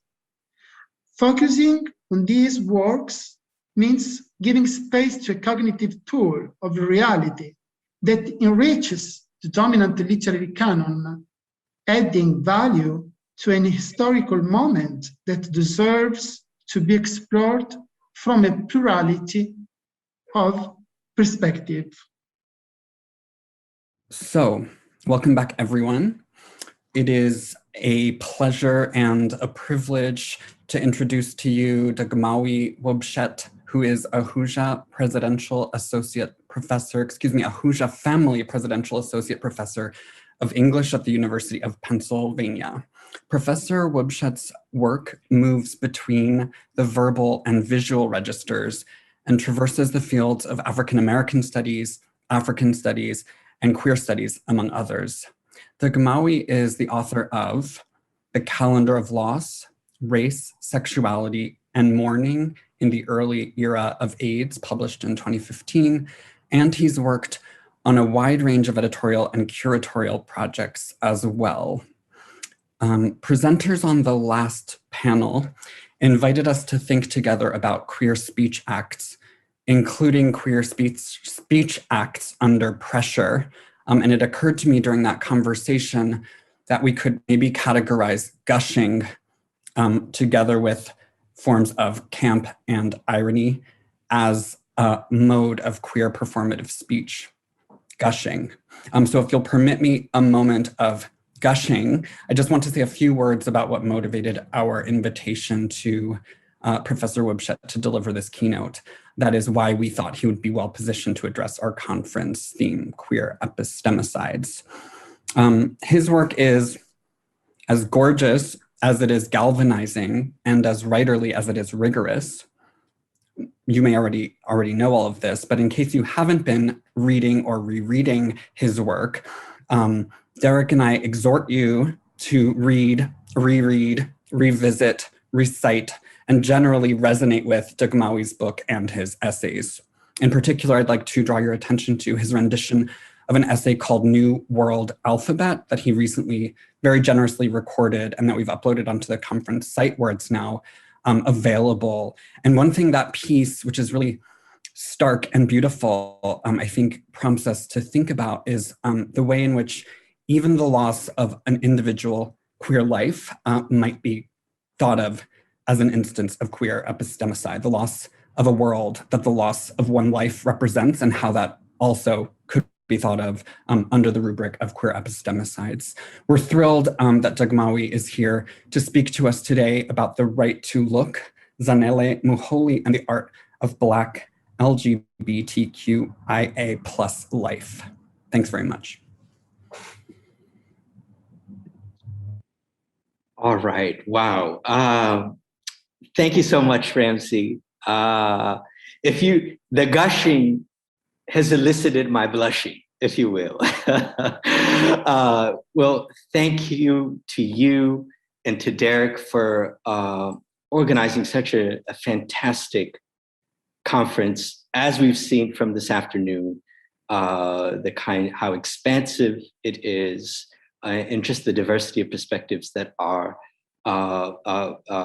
Focusing on these works means giving space to a cognitive tool of reality that enriches the dominant literary canon, adding value to an historical moment that deserves to be explored from a plurality of perspective. So, welcome back, everyone. It is a pleasure and a privilege to introduce to you Dagmawi Wobshet, who is Ahuja Presidential Associate Professor, Ahuja Family Presidential Associate Professor of English at the University of Pennsylvania. Professor Wobshet's work moves between the verbal and visual registers and traverses the fields of African American studies, African studies, and queer studies, among others. Dagmawi is the author of The Calendar of Loss, Race, Sexuality, and Mourning in the Early Era of AIDS, published in 2015, and he's worked on a wide range of editorial and curatorial projects as well. Presenters on the last panel invited us to think together about queer speech acts, including queer speech acts under pressure. And it occurred to me during that conversation that we could maybe categorize gushing together with forms of camp and irony as a mode of queer performative speech, gushing. So if you'll permit me a moment of gushing, I just want to say a few words about what motivated our invitation to Professor Wobshet to deliver this keynote. That is why we thought he would be well positioned to address our conference theme, Queer Epistemicides. His work is as gorgeous as it is galvanizing and as writerly as it is rigorous. You may already know all of this, but in case you haven't been reading or rereading his work, Derek and I exhort you to read, reread, revisit, recite, and generally resonate with Dagmawi's book and his essays. In particular, I'd like to draw your attention to his rendition of an essay called New World Alphabet that he recently very generously recorded and that we've uploaded onto the conference site where it's now available. And one thing that piece, which is really stark and beautiful, I think prompts us to think about is the way in which even the loss of an individual queer life might be thought of as an instance of queer epistemicide, the loss of a world that the loss of one life represents, and how that also could be thought of under the rubric of queer epistemicides. We're thrilled that Dagmawi is here to speak to us today about the right to look, Zanele Muholi, and the art of Black LGBTQIA+ life. Thanks very much. All right. Wow. Thank you so much, Ramsey. The gushing has elicited my blushing, if you will. Well, thank you to you and to Derek for organizing such a fantastic conference, as we've seen from this afternoon, how expansive it is, and just the diversity of perspectives that are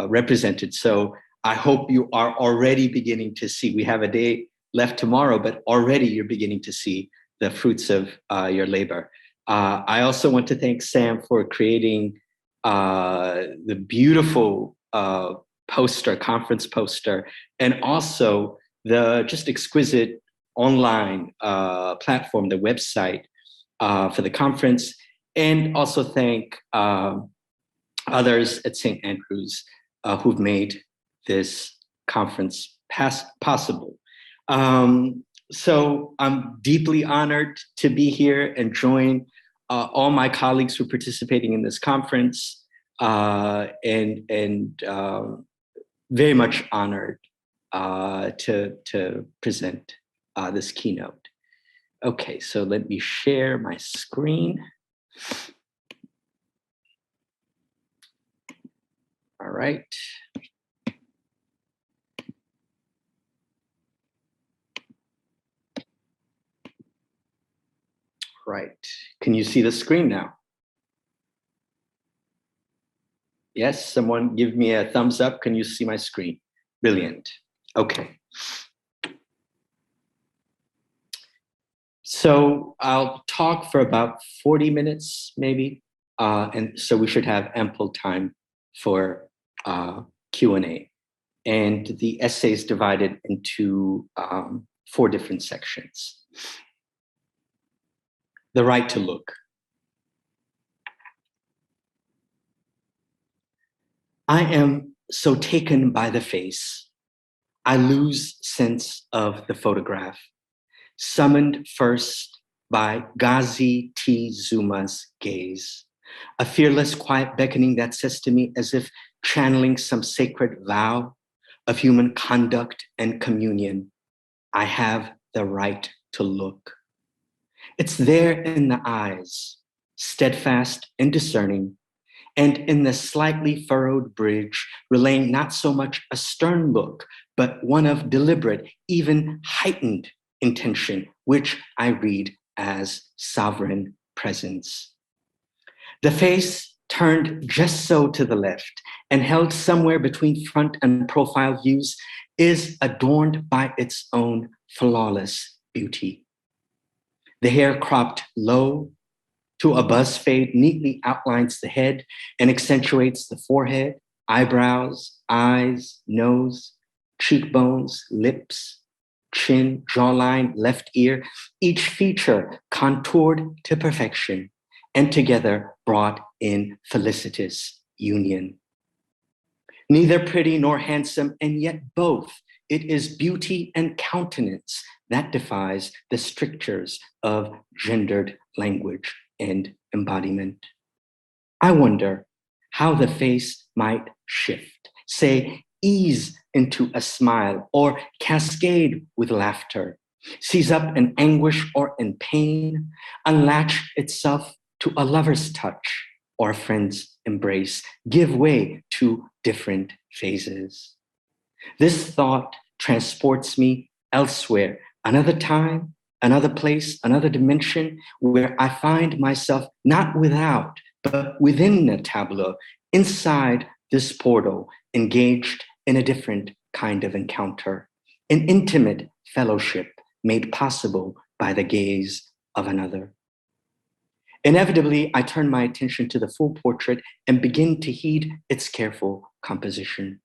represented. So I hope you are already beginning to see, we have a day left tomorrow, but already you're beginning to see the fruits of your labor. I also want to thank Sam for creating the beautiful conference poster, and also the just exquisite online platform, the website for the conference, and also thank others at St. Andrews who've made this conference possible. So I'm deeply honored to be here and join all my colleagues who are participating in this conference, and very much honored to present this keynote. Okay, so let me share my screen. All right. Right. Can you see the screen now? Yes, someone give me a thumbs up. Can you see my screen? Brilliant. Okay. So I'll talk for about 40 minutes, maybe. And so we should have ample time for Q&A. And the essay is divided into 4 different sections. The right to look. I am so taken by the face, I lose sense of the photograph, summoned first by Ghazi T. Zuma's gaze, a fearless, quiet beckoning that says to me, as if channeling some sacred vow of human conduct and communion, I have the right to look. It's there in the eyes, steadfast and discerning, and in the slightly furrowed bridge, relaying not so much a stern look, but one of deliberate, even heightened intention, which I read as sovereign presence. The face turned just so to the left and held somewhere between front and profile views is adorned by its own flawless beauty. The hair cropped low to a buzz fade neatly outlines the head and accentuates the forehead, eyebrows, eyes, nose, cheekbones, lips, chin, jawline, left ear, each feature contoured to perfection and together brought in felicitous union. Neither pretty nor handsome, and yet both. It is beauty and countenance that defies the strictures of gendered language and embodiment. I wonder how the face might shift, say, ease into a smile or cascade with laughter, seize up in anguish or in pain, unlatch itself to a lover's touch or a friend's embrace, give way to different phases. This thought transports me elsewhere, another time, another place, another dimension, where I find myself not without, but within the tableau, inside this portal, engaged in a different kind of encounter, an intimate fellowship made possible by the gaze of another. Inevitably, I turn my attention to the full portrait and begin to heed its careful composition.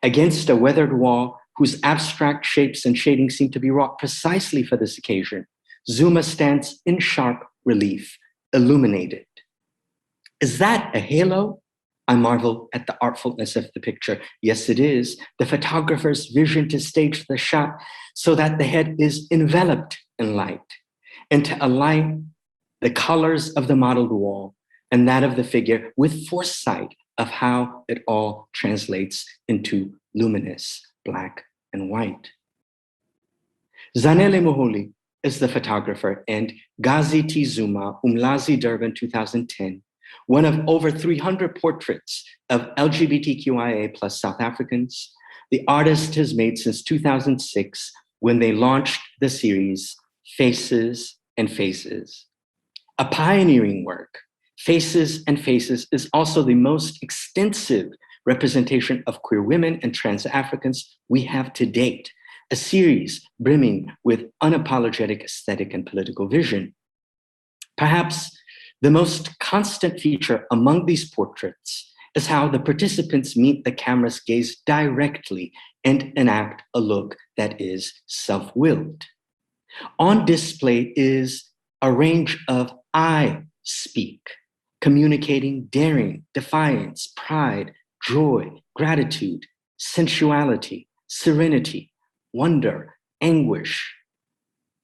Against a weathered wall, whose abstract shapes and shading seem to be wrought precisely for this occasion, Zuma stands in sharp relief, illuminated. Is that a halo? I marvel at the artfulness of the picture. Yes, it is. The photographer's vision to stage the shot so that the head is enveloped in light, and to align the colors of the modeled wall and that of the figure with foresight of how it all translates into luminous black and white. Zanele Muholi is the photographer, and Ghazi T. Zuma, Umlazi, Durban, 2010, one of over 300 portraits of LGBTQIA+ South Africans, the artist has made since 2006, when they launched the series Faces and Faces. A pioneering work, Faces and Faces is also the most extensive representation of queer women and trans Africans we have to date, a series brimming with unapologetic aesthetic and political vision. Perhaps the most constant feature among these portraits is how the participants meet the camera's gaze directly and enact a look that is self-willed. On display is a range of I speak, communicating daring, defiance, pride, joy, gratitude, sensuality, serenity, wonder, anguish,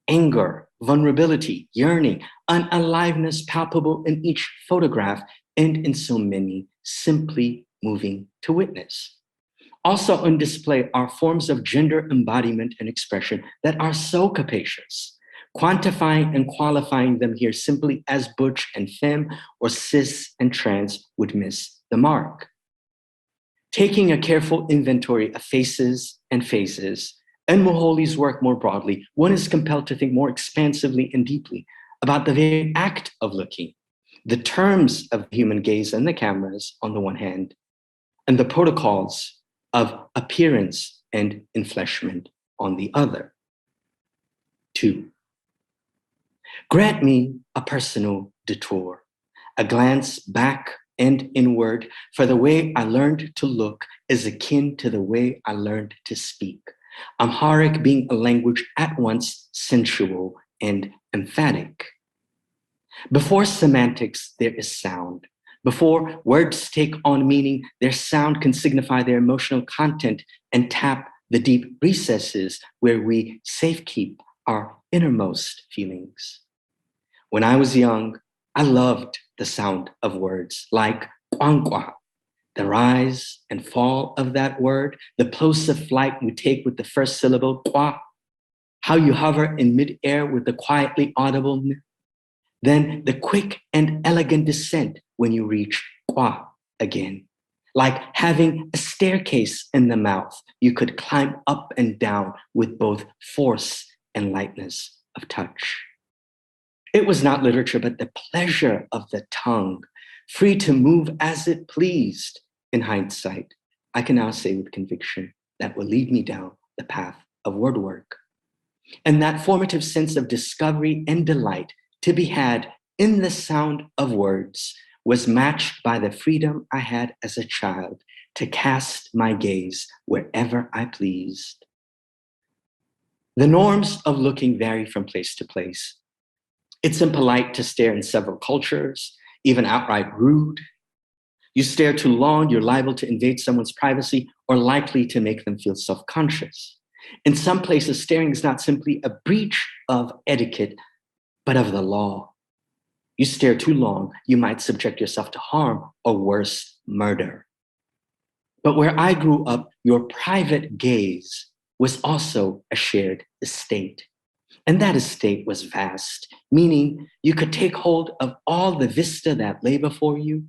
anger, vulnerability, yearning, an aliveness palpable in each photograph and in so many, simply moving to witness. Also on display are forms of gender embodiment and expression that are so capacious. Quantifying and qualifying them here simply as butch and femme or cis and trans would miss the mark. Taking a careful inventory of faces and phases, and Muholi's work more broadly, one is compelled to think more expansively and deeply about the very act of looking, the terms of the human gaze and the cameras on the one hand, and the protocols of appearance and enfleshment on the other. 2. Grant me a personal detour, a glance back and inward, for the way I learned to look is akin to the way I learned to speak, Amharic being a language at once sensual and emphatic. Before semantics, there is sound. Before words take on meaning, their sound can signify their emotional content and tap the deep recesses where we safekeep our innermost feelings. When I was young, I loved the sound of words like kwankwa, the rise and fall of that word, the plosive flight you take with the first syllable, kwa, how you hover in midair with the quietly audible n, then the quick and elegant descent when you reach kwa again. Like having a staircase in the mouth, you could climb up and down with both force and lightness of touch. It was not literature, but the pleasure of the tongue, free to move as it pleased. In hindsight, I can now say with conviction that will lead me down the path of word work. And that formative sense of discovery and delight to be had in the sound of words was matched by the freedom I had as a child to cast my gaze wherever I pleased. The norms of looking vary from place to place. It's impolite to stare in several cultures, even outright rude. You stare too long, you're liable to invade someone's privacy or likely to make them feel self-conscious. In some places, staring is not simply a breach of etiquette, but of the law. You stare too long, you might subject yourself to harm or worse, murder. But where I grew up, your private gaze was also a shared estate. And that estate was vast, meaning you could take hold of all the vista that lay before you,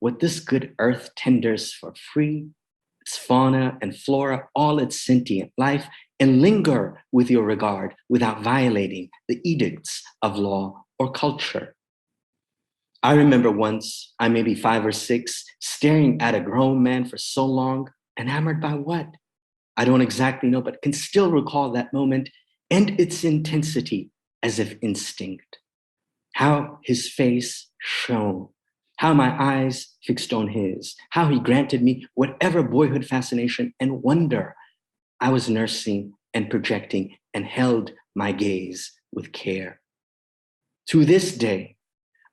what this good earth tenders for free, its fauna and flora, all its sentient life, and linger with your regard without violating the edicts of law or culture. I remember once, I may be 5 or 6, staring at a grown man for so long, enamored by what? I don't exactly know, but can still recall that moment and its intensity as if instinct. How his face shone, how my eyes fixed on his, how he granted me whatever boyhood fascination and wonder I was nursing and projecting, and held my gaze with care. To this day,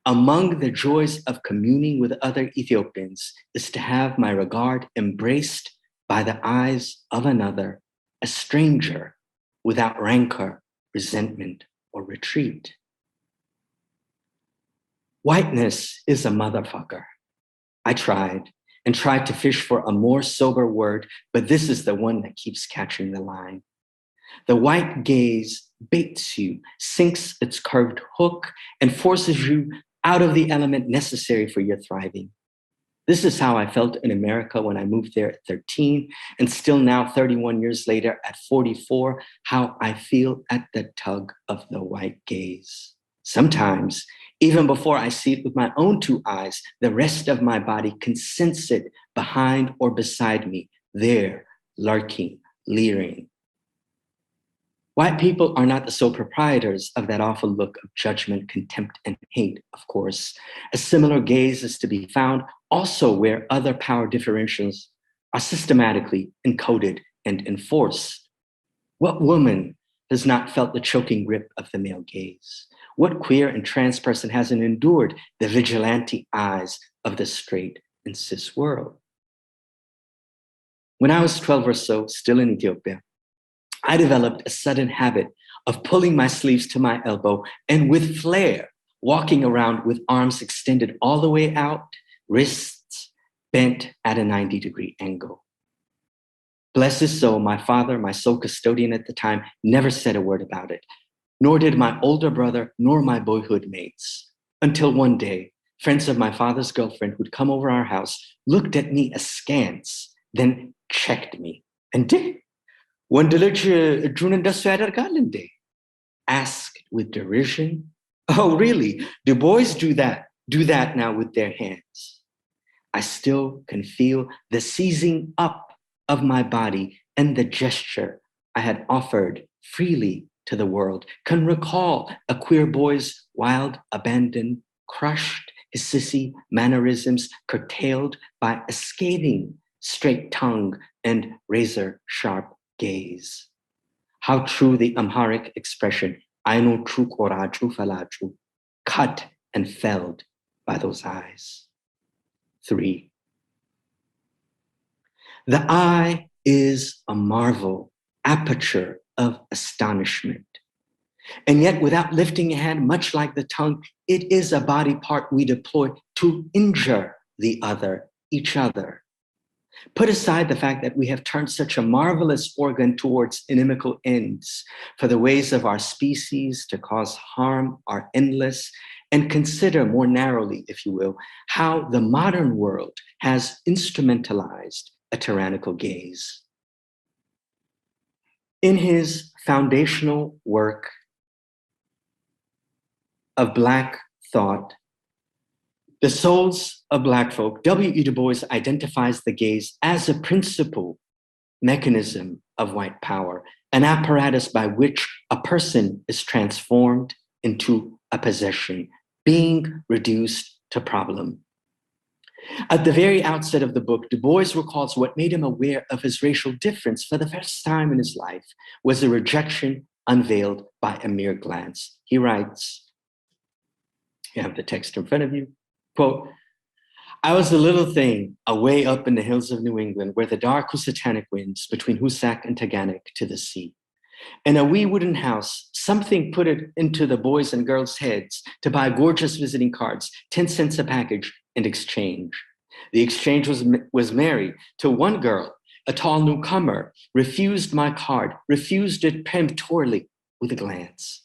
among the joys of communing with other Ethiopians is to have my regard embraced by the eyes of another, a stranger, without rancor, resentment, or retreat. Whiteness is a motherfucker. I tried to fish for a more sober word, but this is the one that keeps catching the line. The white gaze baits you, sinks its curved hook, and forces you out of the element necessary for your thriving. This is how I felt in America when I moved there at 13, and still now 31 years later at 44, how I feel at the tug of the white gaze. Sometimes, even before I see it with my own 2 eyes, the rest of my body can sense it behind or beside me, there, lurking, leering. White people are not the sole proprietors of that awful look of judgment, contempt, and hate, of course. A similar gaze is to be found also where other power differentials are systematically encoded and enforced. What woman has not felt the choking grip of the male gaze? What queer and trans person hasn't endured the vigilante eyes of the straight and cis world? When I was 12 or so, still in Ethiopia, I developed a sudden habit of pulling my sleeves to my elbow and with flair, walking around with arms extended all the way out, wrists bent at a 90-degree angle. Bless his soul, my father, my sole custodian at the time, never said a word about it, nor did my older brother nor my boyhood mates. Until one day, friends of my father's girlfriend who'd come over our house looked at me askance, then checked me. And asked with derision, "Oh, really? Do boys do that now with their hands?" I still can feel the seizing up of my body and the gesture I had offered freely to the world, can recall a queer boy's wild abandon, crushed, his sissy mannerisms curtailed by a scathing straight tongue and razor-sharp gaze. How true the Amharic expression, Ainu tru koraju falaju, cut and felled by those eyes. 3. The eye is a marvel, aperture of astonishment. And yet, without lifting a hand, much like the tongue, it is a body part we deploy to injure the other, each other. Put aside the fact that we have turned such a marvelous organ towards inimical ends, for the ways of our species to cause harm are endless, and consider more narrowly, if you will, how the modern world has instrumentalized a tyrannical gaze. In his foundational work of Black thought, The Souls of Black Folk, W.E. Du Bois identifies the gaze as a principal mechanism of white power, an apparatus by which a person is transformed into a possession, being reduced to problem. At the very outset of the book, Du Bois recalls what made him aware of his racial difference for the first time in his life was a rejection unveiled by a mere glance. He writes, you have the text in front of you, quote, I was a little thing away up in the hills of New England where the dark Housatonic winds between Hoosac and Taghanic to the sea. In a wee wooden house, something put it into the boys' and girls' heads to buy gorgeous visiting cards, 10 cents a package, and exchange. The exchange was merry till one girl, a tall newcomer, refused my card, refused it peremptorily with a glance.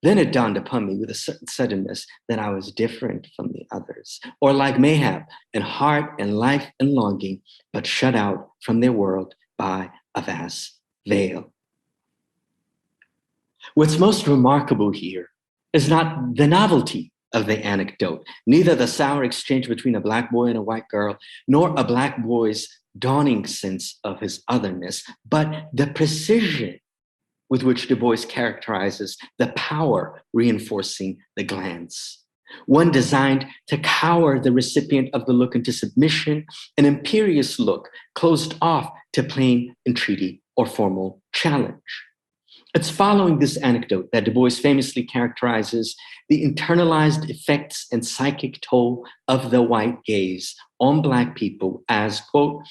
Then it dawned upon me with a certain suddenness that I was different from the others, or like Mayhap in heart and life and longing, but shut out from their world by a vast veil. What's most remarkable here is not the novelty of the anecdote, neither the sour exchange between a Black boy and a white girl, nor a Black boy's dawning sense of his otherness, but the precision with which Du Bois characterizes the power reinforcing the glance, one designed to cower the recipient of the look into submission, an imperious look closed off to plain entreaty or formal challenge. It's following this anecdote that Du Bois famously characterizes the internalized effects and psychic toll of the white gaze on Black people as, quote,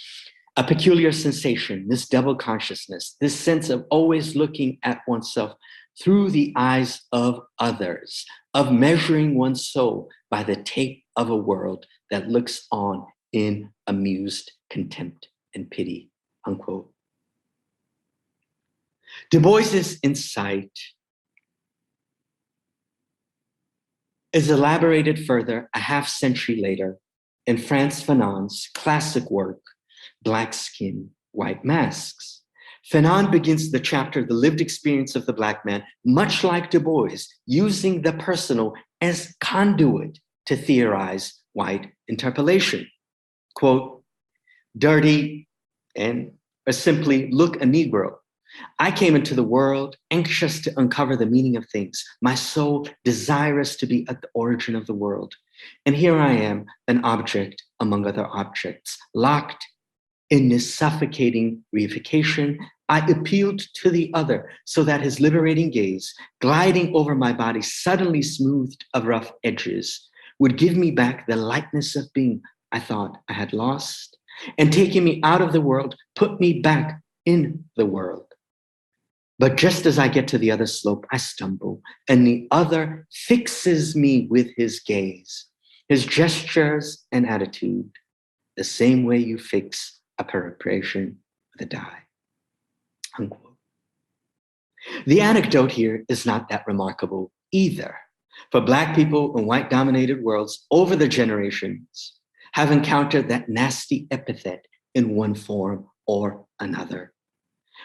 a peculiar sensation, this double consciousness, this sense of always looking at oneself through the eyes of others, of measuring one's soul by the tape of a world that looks on in amused contempt and pity, unquote. Du Bois's insight is elaborated further a half century later in Frantz Fanon's classic work, Black Skin, White Masks. Fanon begins the chapter, The Lived Experience of the Black Man, much like Du Bois, using the personal as conduit to theorize white interpolation. Quote, dirty and or simply look a Negro. I came into the world anxious to uncover the meaning of things, my soul desirous to be at the origin of the world. And here I am, an object among other objects, locked in this suffocating reification. I appealed to the other so that his liberating gaze, gliding over my body, suddenly smoothed of rough edges, would give me back the lightness of being I thought I had lost, and taking me out of the world, put me back in the world. But just as I get to the other slope, I stumble, and the other fixes me with his gaze, his gestures and attitude, the same way you fix a perspiration with a die, unquote. The anecdote here is not that remarkable either, for Black people in white-dominated worlds over the generations have encountered that nasty epithet in one form or another.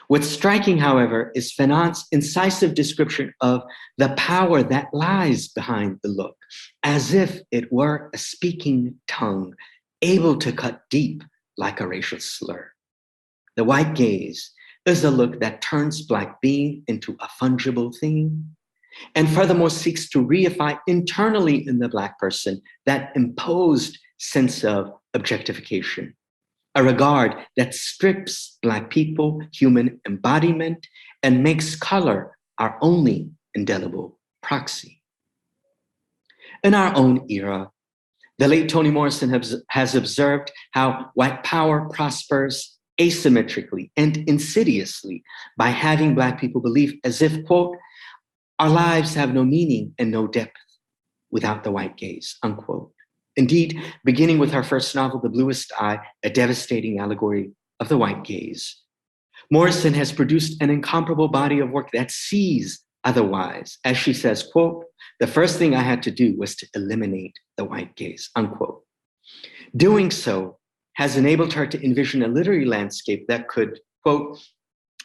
What's striking, however, is Fanon's incisive description of the power that lies behind the look, as if it were a speaking tongue, able to cut deep like a racial slur. The white gaze is a look that turns Black being into a fungible thing, and furthermore seeks to reify internally in the Black person that imposed sense of objectification, a regard that strips Black people human embodiment and makes color our only indelible proxy. In our own era, the late Toni Morrison has observed how white power prospers asymmetrically and insidiously by having Black people believe as if, quote, our lives have no meaning and no depth without the white gaze, unquote. Indeed, beginning with her first novel, The Bluest Eye, a devastating allegory of the white gaze, Morrison has produced an incomparable body of work that sees otherwise. As she says, quote, the first thing I had to do was to eliminate the white gaze, unquote. Doing so has enabled her to envision a literary landscape that could, quote,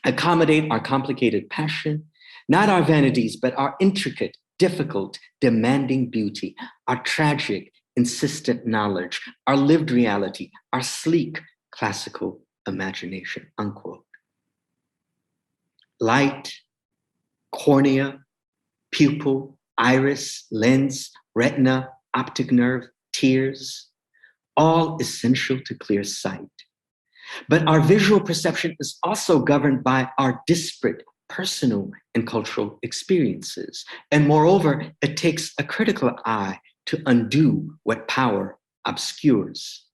accommodate our complicated passion, not our vanities, but our intricate, difficult, demanding beauty, our tragic, insistent knowledge, our lived reality, our sleek, classical imagination, unquote. Light, cornea, pupil, iris, lens, retina, optic nerve, tears, all essential to clear sight. But our visual perception is also governed by our disparate personal and cultural experiences. And moreover, it takes a critical eye to undo what power obscures.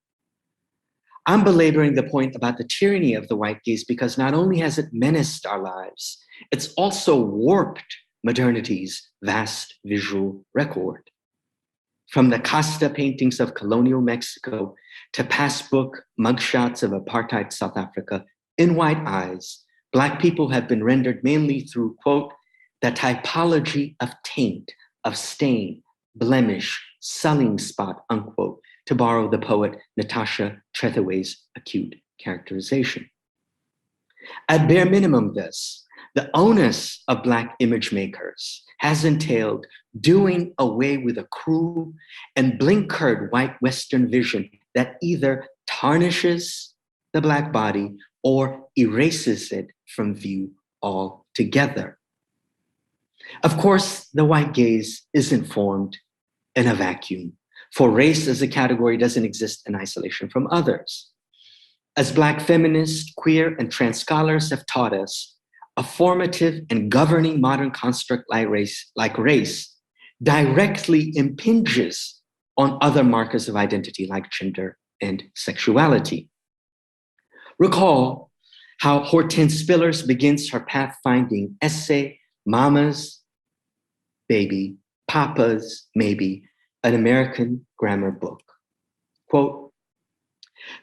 I'm belaboring the point about the tyranny of the white gaze because not only has it menaced our lives, it's also warped modernity's vast visual record. From the Costa paintings of colonial Mexico to passbook mugshots of apartheid South Africa, in white eyes, Black people have been rendered mainly through, quote, the typology of taint, of stain, blemish, sullying spot, unquote, to borrow the poet Natasha Trethewey's acute characterization. At bare minimum this, the onus of Black image makers has entailed doing away with a cruel and blinkered white Western vision that either tarnishes the Black body or erases it from view altogether. Of course, the white gaze isn't formed in a vacuum, for race as a category doesn't exist in isolation from others. As Black feminists, queer, and trans scholars have taught us, a formative and governing modern construct like race directly impinges on other markers of identity like gender and sexuality. Recall how Hortense Spillers begins her pathfinding essay, Mama's Baby, Papa's Maybe, an American grammar book. Quote,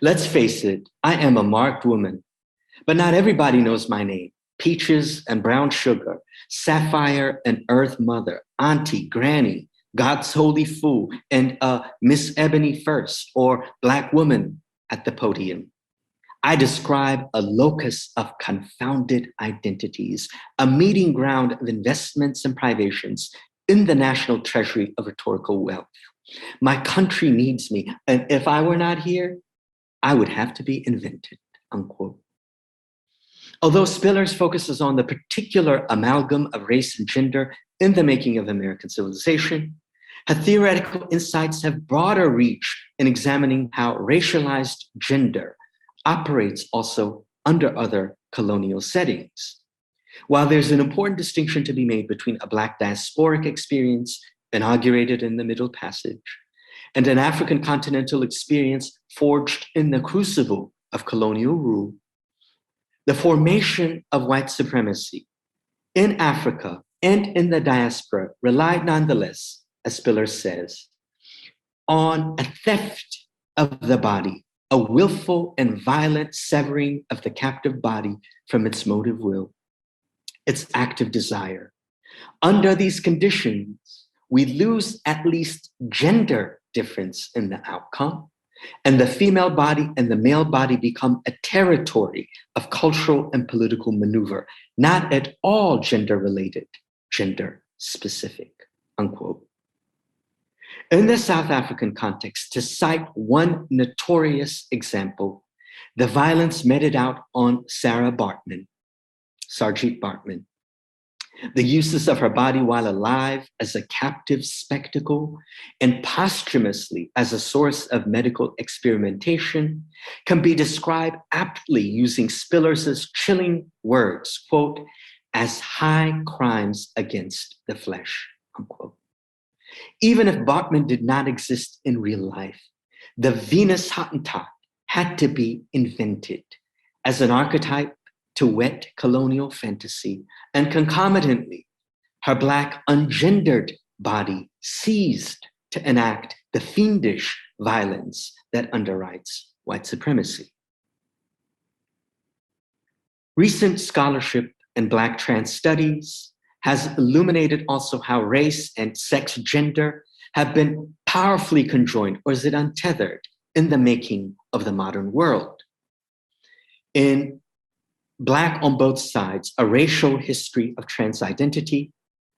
let's face it, I am a marked woman, but not everybody knows my name. Peaches and brown sugar, sapphire and earth mother, auntie, granny, God's holy fool, and Miss Ebony first, or Black woman at the podium. I describe a locus of confounded identities, a meeting ground of investments and privations in the national treasury of rhetorical wealth. My country needs me, and if I were not here, I would have to be invented, unquote. Although Spillers focuses on the particular amalgam of race and gender in the making of American civilization, her theoretical insights have broader reach in examining how racialized gender operates also under other colonial settings. While there's an important distinction to be made between a Black diasporic experience inaugurated in the Middle Passage and an African continental experience forged in the crucible of colonial rule, the formation of white supremacy in Africa and in the diaspora relied nonetheless, as Spillers says, on a theft of the body, a willful and violent severing of the captive body from its motive will, its active desire. Under these conditions, we lose at least gender difference in the outcome, and the female body and the male body become a territory of cultural and political maneuver, not at all gender-related, gender-specific, unquote. In the South African context, to cite one notorious example, the violence meted out on Sarah Bartman, Sarjeet Bartman, the uses of her body while alive as a captive spectacle and posthumously as a source of medical experimentation can be described aptly using Spillers's chilling words, quote, as high crimes against the flesh, unquote. Even if Bartman did not exist in real life, the Venus Hottentot had to be invented as an archetype to wet colonial fantasy, and concomitantly, her Black ungendered body seized to enact the fiendish violence that underwrites white supremacy. Recent scholarship in Black trans studies has illuminated also how race and sex gender have been powerfully conjoined, or is it untethered, in the making of the modern world. In Black on Both Sides, A Racial History of Trans Identity,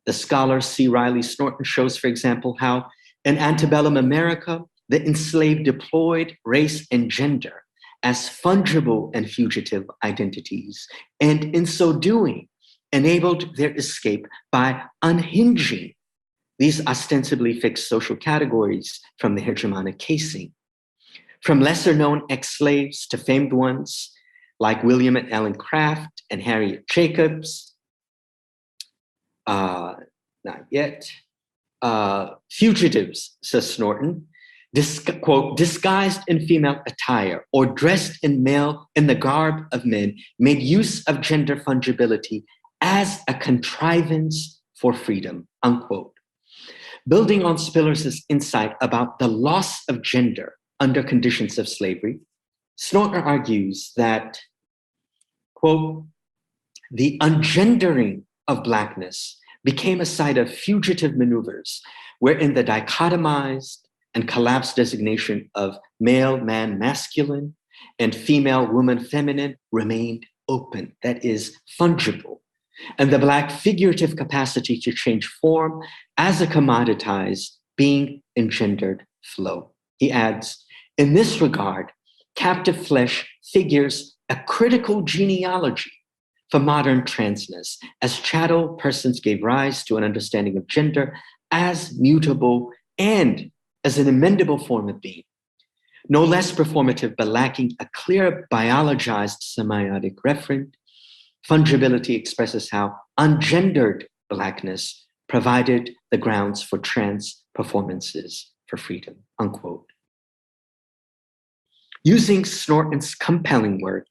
the scholar C. Riley Snorton shows, for example, how in antebellum America, the enslaved deployed race and gender as fungible and fugitive identities, and in so doing, enabled their escape by unhinging these ostensibly fixed social categories from the hegemonic casing. From lesser-known ex-slaves to famed ones like William and Ellen Craft and Harriet Jacobs, not yet, fugitives, says Snorton, quote, disguised in female attire or dressed in the garb of men, made use of gender fungibility as a contrivance for freedom, unquote. Building on Spillers's insight about the loss of gender under conditions of slavery, Snorton argues that, quote, the ungendering of Blackness became a site of fugitive maneuvers wherein the dichotomized and collapsed designation of male, man, masculine, and female, woman, feminine remained open, that is, fungible, and the Black figurative capacity to change form as a commoditized, being engendered flow. He adds, in this regard, captive flesh figures a critical genealogy for modern transness, as chattel persons gave rise to an understanding of gender as mutable and as an amendable form of being. No less performative, but lacking a clear biologized semiotic referent, fungibility expresses how ungendered Blackness provided the grounds for trans performances for freedom, unquote. Using Snorton's compelling work,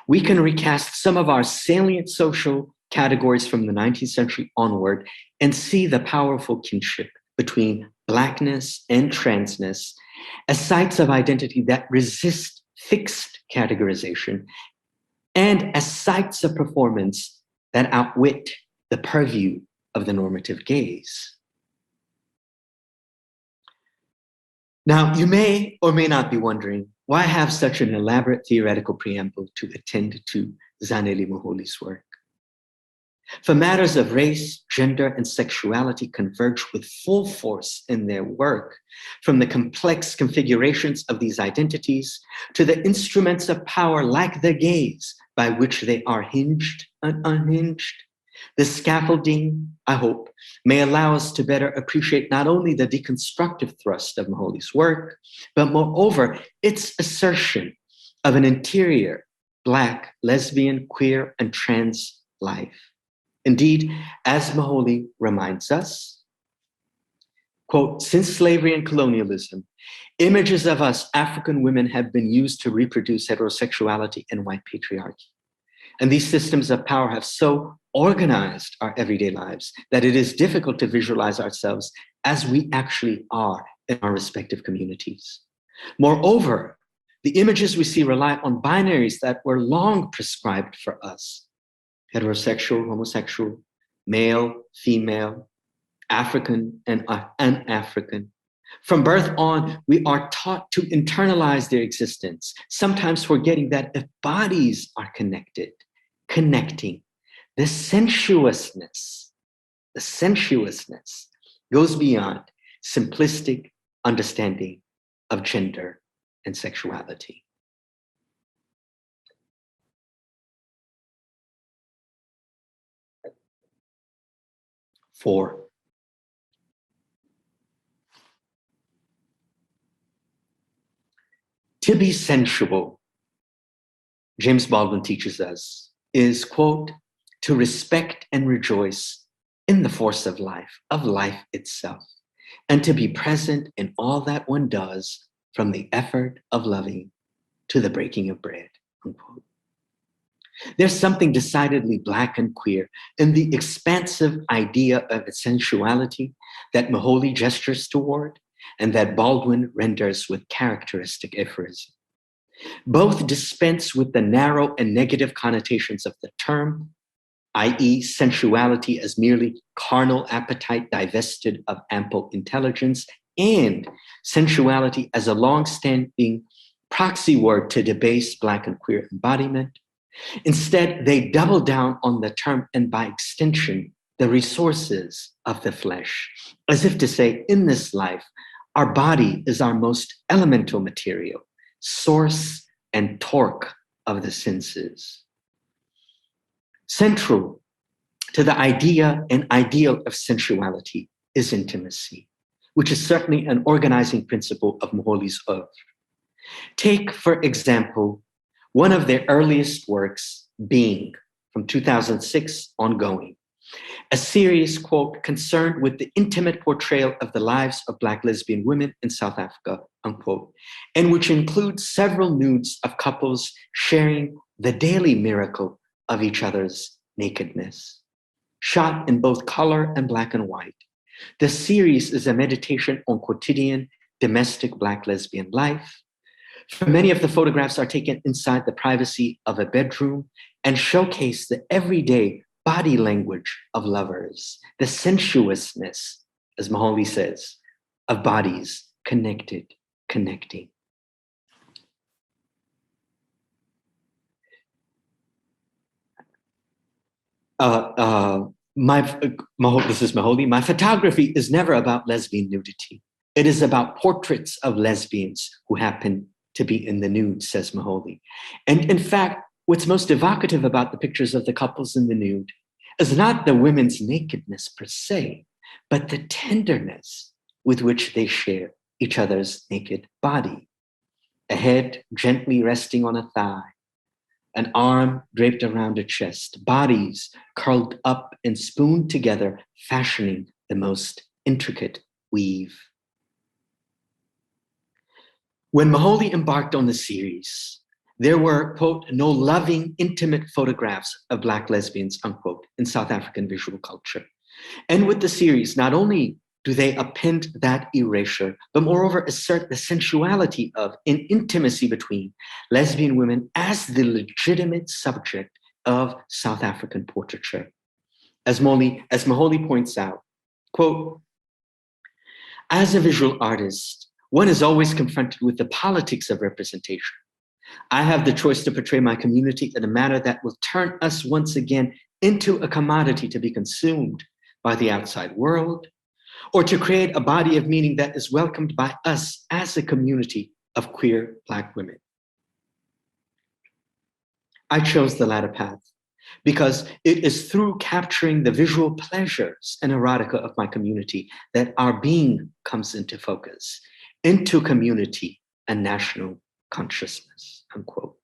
we can recast some of our salient social categories from the 19th century onward and see the powerful kinship between Blackness and transness as sites of identity that resist fixed categorization and as sites of performance that outwit the purview of the normative gaze. Now, you may or may not be wondering, why have such an elaborate theoretical preamble to attend to Zanele Muholi's work? For matters of race, gender, and sexuality converge with full force in their work, from the complex configurations of these identities to the instruments of power like the gaze by which they are hinged and unhinged. The scaffolding, I hope, may allow us to better appreciate not only the deconstructive thrust of Muholi's work, but moreover, its assertion of an interior Black, lesbian, queer, and trans life. Indeed, as Muholi reminds us, quote, since slavery and colonialism, images of us African women have been used to reproduce heterosexuality and white patriarchy. And these systems of power have so organized our everyday lives that it is difficult to visualize ourselves as we actually are in our respective communities. Moreover, the images we see rely on binaries that were long prescribed for us: heterosexual, homosexual, male, female, African, and un-African. From birth on, we are taught to internalize their existence, sometimes forgetting that if bodies are connecting, the sensuousness goes beyond simplistic understanding of gender and sexuality. Four, to be sensual, James Baldwin teaches us, is, quote, to respect and rejoice in the force of life itself, and to be present in all that one does, from the effort of loving to the breaking of bread, unquote. There's something decidedly Black and queer in the expansive idea of sensuality that Moholy gestures toward and that Baldwin renders with characteristic aphorism. Both dispense with the narrow and negative connotations of the term, i.e., sensuality as merely carnal appetite divested of ample intelligence, and sensuality as a long-standing proxy word to debase Black and queer embodiment. Instead, they double down on the term and, by extension, the resources of the flesh, as if to say, in this life, our body is our most elemental material, source and torque of the senses. Central to the idea and ideal of sensuality is intimacy, which is certainly an organizing principle of Moholy's oeuvre. Take, for example, one of their earliest works, Being, from 2006 ongoing, a series, quote, concerned with the intimate portrayal of the lives of Black lesbian women in South Africa, unquote, and which includes several nudes of couples sharing the daily miracle of each other's nakedness. Shot in both color and black and white, the series is a meditation on quotidian domestic Black lesbian life. For many of the photographs are taken inside the privacy of a bedroom and showcase the everyday body language of lovers, the sensuousness, as Moholy says, of bodies connected, connecting. This is Moholy. My photography is never about lesbian nudity. It is about portraits of lesbians who happen to be in the nude, says Moholy. And in fact, what's most evocative about the pictures of the couples in the nude is not the women's nakedness per se, but the tenderness with which they share each other's naked body. A head gently resting on a thigh, an arm draped around a chest, bodies curled up and spooned together, fashioning the most intricate weave. When Moholy embarked on the series, there were, quote, no loving, intimate photographs of Black lesbians, unquote, in South African visual culture. And with the series, not only do they append that erasure, but moreover assert the sensuality of and intimacy between lesbian women as the legitimate subject of South African portraiture. As Moholy points out, quote, as a visual artist, one is always confronted with the politics of representation. I have the choice to portray my community in a manner that will turn us once again into a commodity to be consumed by the outside world, or to create a body of meaning that is welcomed by us as a community of queer Black women. I chose the latter path because it is through capturing the visual pleasures and erotica of my community that our being comes into focus, into community and national consciousness, unquote.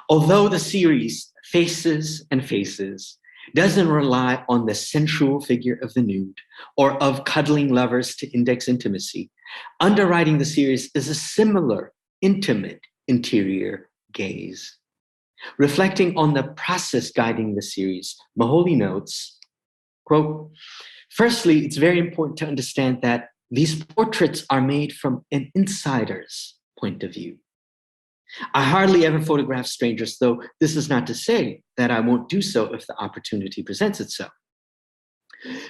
Although the series Faces and Faces doesn't rely on the sensual figure of the nude or of cuddling lovers to index intimacy, underwriting the series is a similar intimate interior gaze. Reflecting on the process guiding the series, Moholy notes, quote, firstly, it's very important to understand that these portraits are made from an insider's point of view. I hardly ever photograph strangers, though this is not to say that I won't do so if the opportunity presents itself.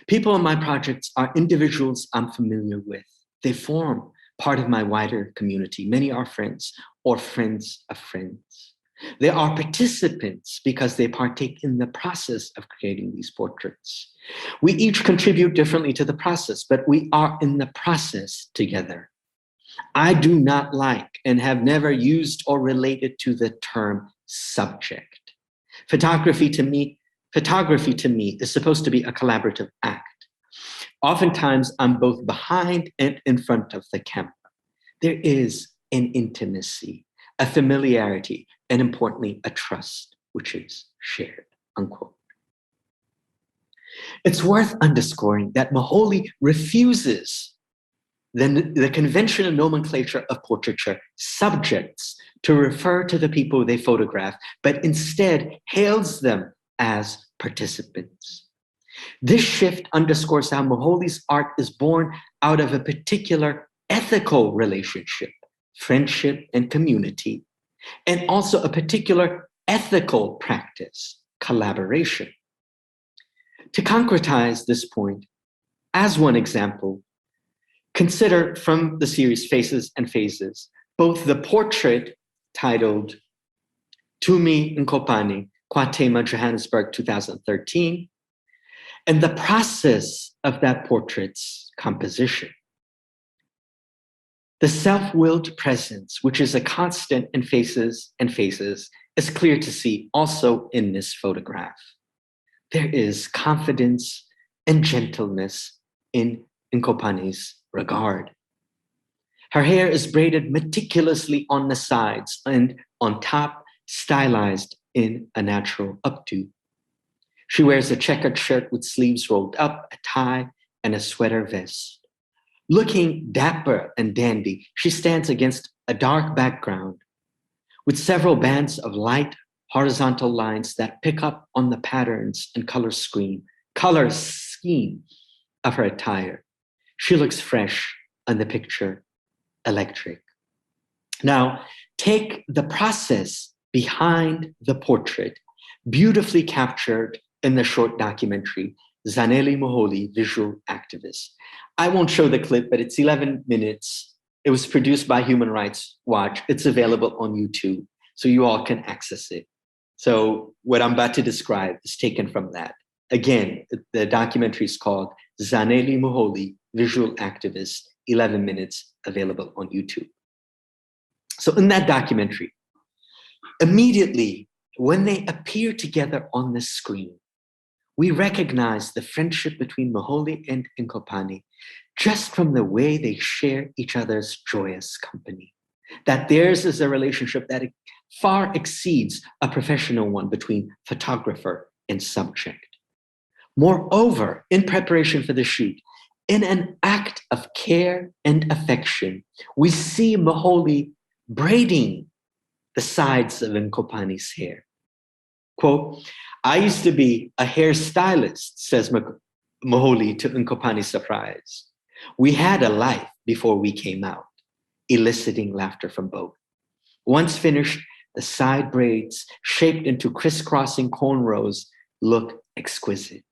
People in my projects are individuals I'm familiar with. They form part of my wider community. Many are friends or friends of friends. They are participants because they partake in the process of creating these portraits. We each contribute differently to the process, but we are in the process together. I do not like and have never used or related to the term subject. Photography to me is supposed to be a collaborative act. Oftentimes, I'm both behind and in front of the camera. There is an intimacy, a familiarity, and importantly, a trust, which is shared, unquote. It's worth underscoring that Moholy refuses the conventional nomenclature of portraiture subjects to refer to the people they photograph, but instead hails them as participants. This shift underscores how Moholy's art is born out of a particular ethical relationship, friendship and community, and also a particular ethical practice, collaboration. To concretize this point, as one example, consider from the series Faces and Phases, both the portrait titled Tumi Nkopani, Kwatema, Johannesburg, 2013, and the process of that portrait's composition. The self-willed presence, which is a constant in Faces and Phases, is clear to see also in this photograph. There is confidence and gentleness in Nkopani's regard. Her hair is braided meticulously on the sides and on top, stylized in a natural updo. She wears a checkered shirt with sleeves rolled up, a tie, and a sweater vest. Looking dapper and dandy, she stands against a dark background with several bands of light horizontal lines that pick up on the patterns and color scheme of her attire. She looks fresh on the picture, electric. Now, take the process behind the portrait, beautifully captured in the short documentary, Zanele Moholy, Visual Activist. I won't show the clip, but it's 11 minutes. It was produced by Human Rights Watch. It's available on YouTube, so you all can access it. So what I'm about to describe is taken from that. Again, the documentary is called Zanele Moholy, Visual Activist, 11 minutes, available on YouTube. So in that documentary, immediately when they appear together on the screen, we recognize the friendship between Moholy and Nkopani just from the way they share each other's joyous company. That theirs is a relationship that far exceeds a professional one between photographer and subject. Moreover, in preparation for the shoot, in an act of care and affection, we see Moholy braiding the sides of Nkopani's hair. Quote, "I used to be a hairstylist," says Moholy to Nkopani's surprise. "We had a life before we came out," eliciting laughter from both. Once finished, the side braids, shaped into crisscrossing cornrows, look exquisite.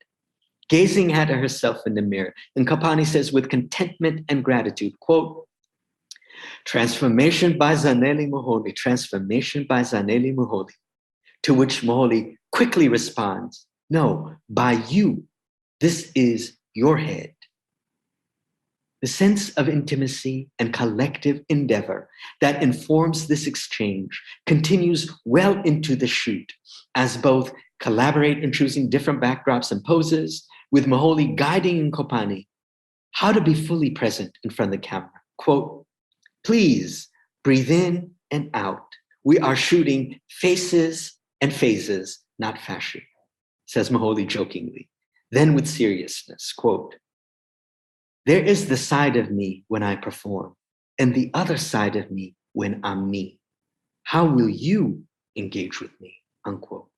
Gazing at herself in the mirror, Nkopani says with contentment and gratitude, quote, "Transformation by Zanele Moholy, transformation by Zanele Moholy," to which Moholy quickly responds, "No, by you. This is your head." The sense of intimacy and collective endeavor that informs this exchange continues well into the shoot, as both collaborate in choosing different backdrops and poses, with Moholy guiding Nkopani how to be fully present in front of the camera. Quote, "Please breathe in and out. We are shooting faces and phases, not fashion," says Moholy jokingly. Then with seriousness, quote, "There is the side of me when I perform and the other side of me when I'm me. How will you engage with me?" Unquote.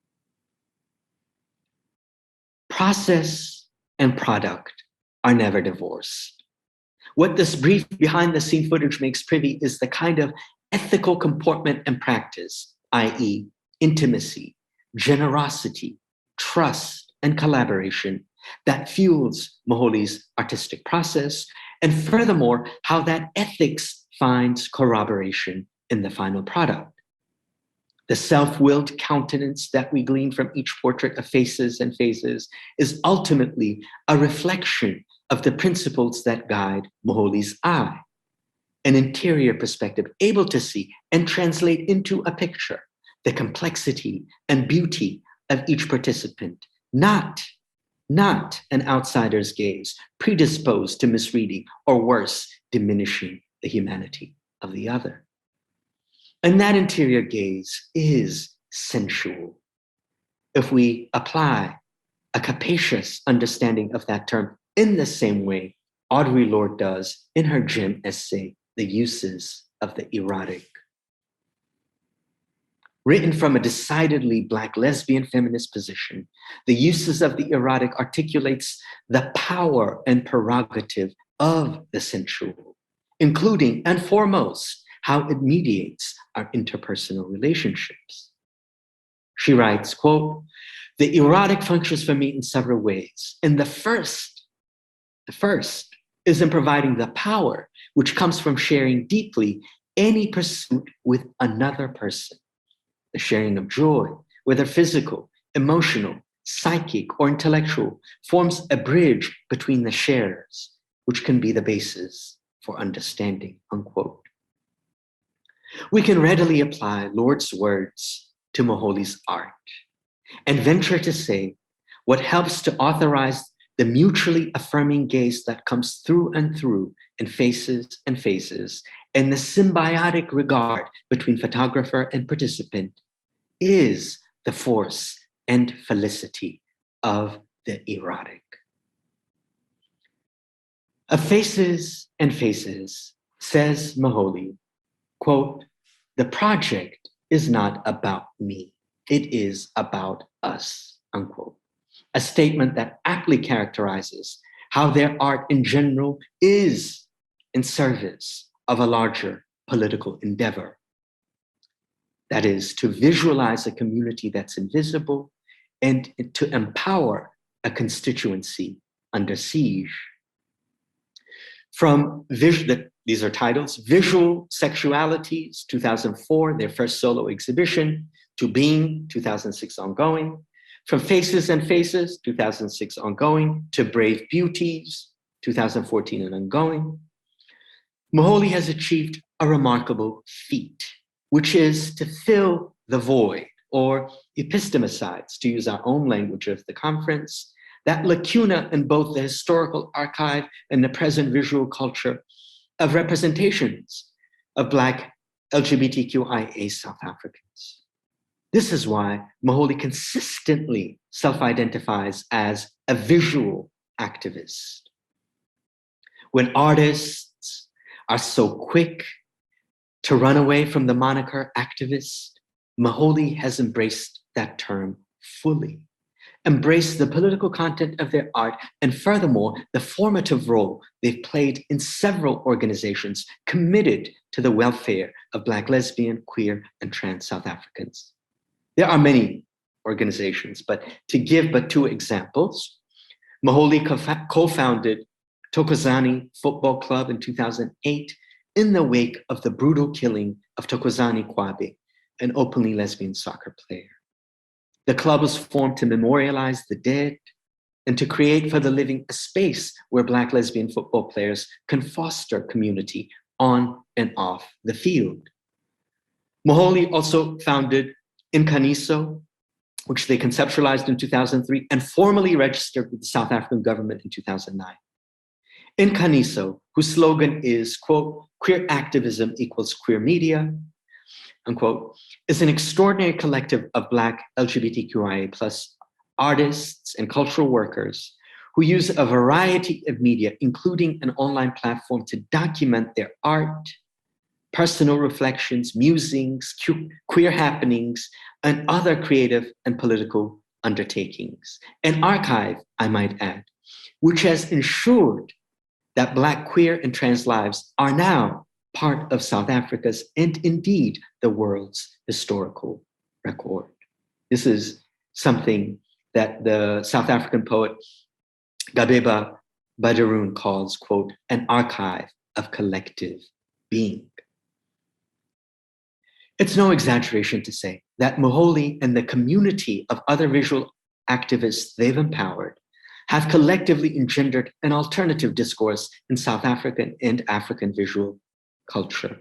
Process and product are never divorced. What this brief behind-the-scene footage makes privy is the kind of ethical comportment and practice, i.e., intimacy, generosity, trust, and collaboration that fuels Moholy's artistic process, and furthermore, how that ethics finds corroboration in the final product. The self-willed countenance that we glean from each portrait of faces and phases is ultimately a reflection of the principles that guide Moholy's eye, an interior perspective able to see and translate into a picture the complexity and beauty of each participant, not an outsider's gaze predisposed to misreading or worse, diminishing the humanity of the other. And that interior gaze is sensual. If we apply a capacious understanding of that term in the same way Audre Lorde does in her gem essay, The Uses of the Erotic. Written from a decidedly Black lesbian feminist position, The Uses of the Erotic articulates the power and prerogative of the sensual, including and foremost how it mediates our interpersonal relationships. She writes, quote, "The erotic functions for me in several ways. And the first is in providing the power which comes from sharing deeply any pursuit with another person. The sharing of joy, whether physical, emotional, psychic, or intellectual, forms a bridge between the sharers, which can be the basis for understanding," unquote. We can readily apply Lorde's words to Moholy's art and venture to say what helps to authorize the mutually affirming gaze that comes through and through in faces and phases, and the symbiotic regard between photographer and participant is the force and felicity of the erotic. Of Faces and Faces, says Moholy, quote, "The project is not about me, it is about us," unquote. A statement that aptly characterizes how their art in general is in service of a larger political endeavor. That is, to visualize a community that's invisible and to empower a constituency under siege. From these are titles: Visual Sexualities, 2004, their first solo exhibition, to Being, 2006 ongoing. From Faces and Faces, 2006 ongoing, to Brave Beauties, 2014 and ongoing. Moholy has achieved a remarkable feat, which is to fill the void, or epistemicides, to use our own language of the conference, that lacuna in both the historical archive and the present visual culture of representations of Black LGBTQIA South Africans. This is why Moholy consistently self-identifies as a visual activist. When artists are so quick to run away from the moniker activist, Moholy has embraced that term fully, embraced the political content of their art, and furthermore, the formative role they've played in several organizations committed to the welfare of Black lesbian, queer, and trans South Africans. There are many organizations, but to give but two examples, Moholy co-founded Thokozani Football Club in 2008 in the wake of the brutal killing of Thokozani Kwabe, an openly lesbian soccer player. The club was formed to memorialize the dead and to create for the living a space where Black lesbian football players can foster community on and off the field. Moholy also founded Incaniso, which they conceptualized in 2003 and formally registered with the South African government in 2009. Incaniso, whose slogan is, quote, "Queer activism equals queer media," unquote, is an extraordinary collective of Black LGBTQIA+ artists and cultural workers who use a variety of media, including an online platform, to document their art, personal reflections, musings, queer happenings, and other creative and political undertakings. An archive, I might add, which has ensured that Black, queer, and trans lives are now part of South Africa's and indeed the world's historical record. This is something that the South African poet Gabeba Badarun calls, quote, "an archive of collective being." It's no exaggeration to say that Moholy and the community of other visual activists they've empowered have collectively engendered an alternative discourse in South African and African visual culture,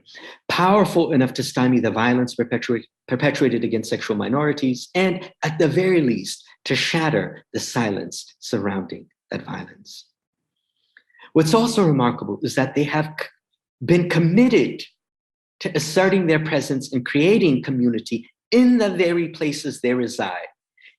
powerful enough to stymie the violence perpetuated against sexual minorities, and at the very least, to shatter the silence surrounding that violence. What's also remarkable is that they have been committed to asserting their presence and creating community in the very places they reside,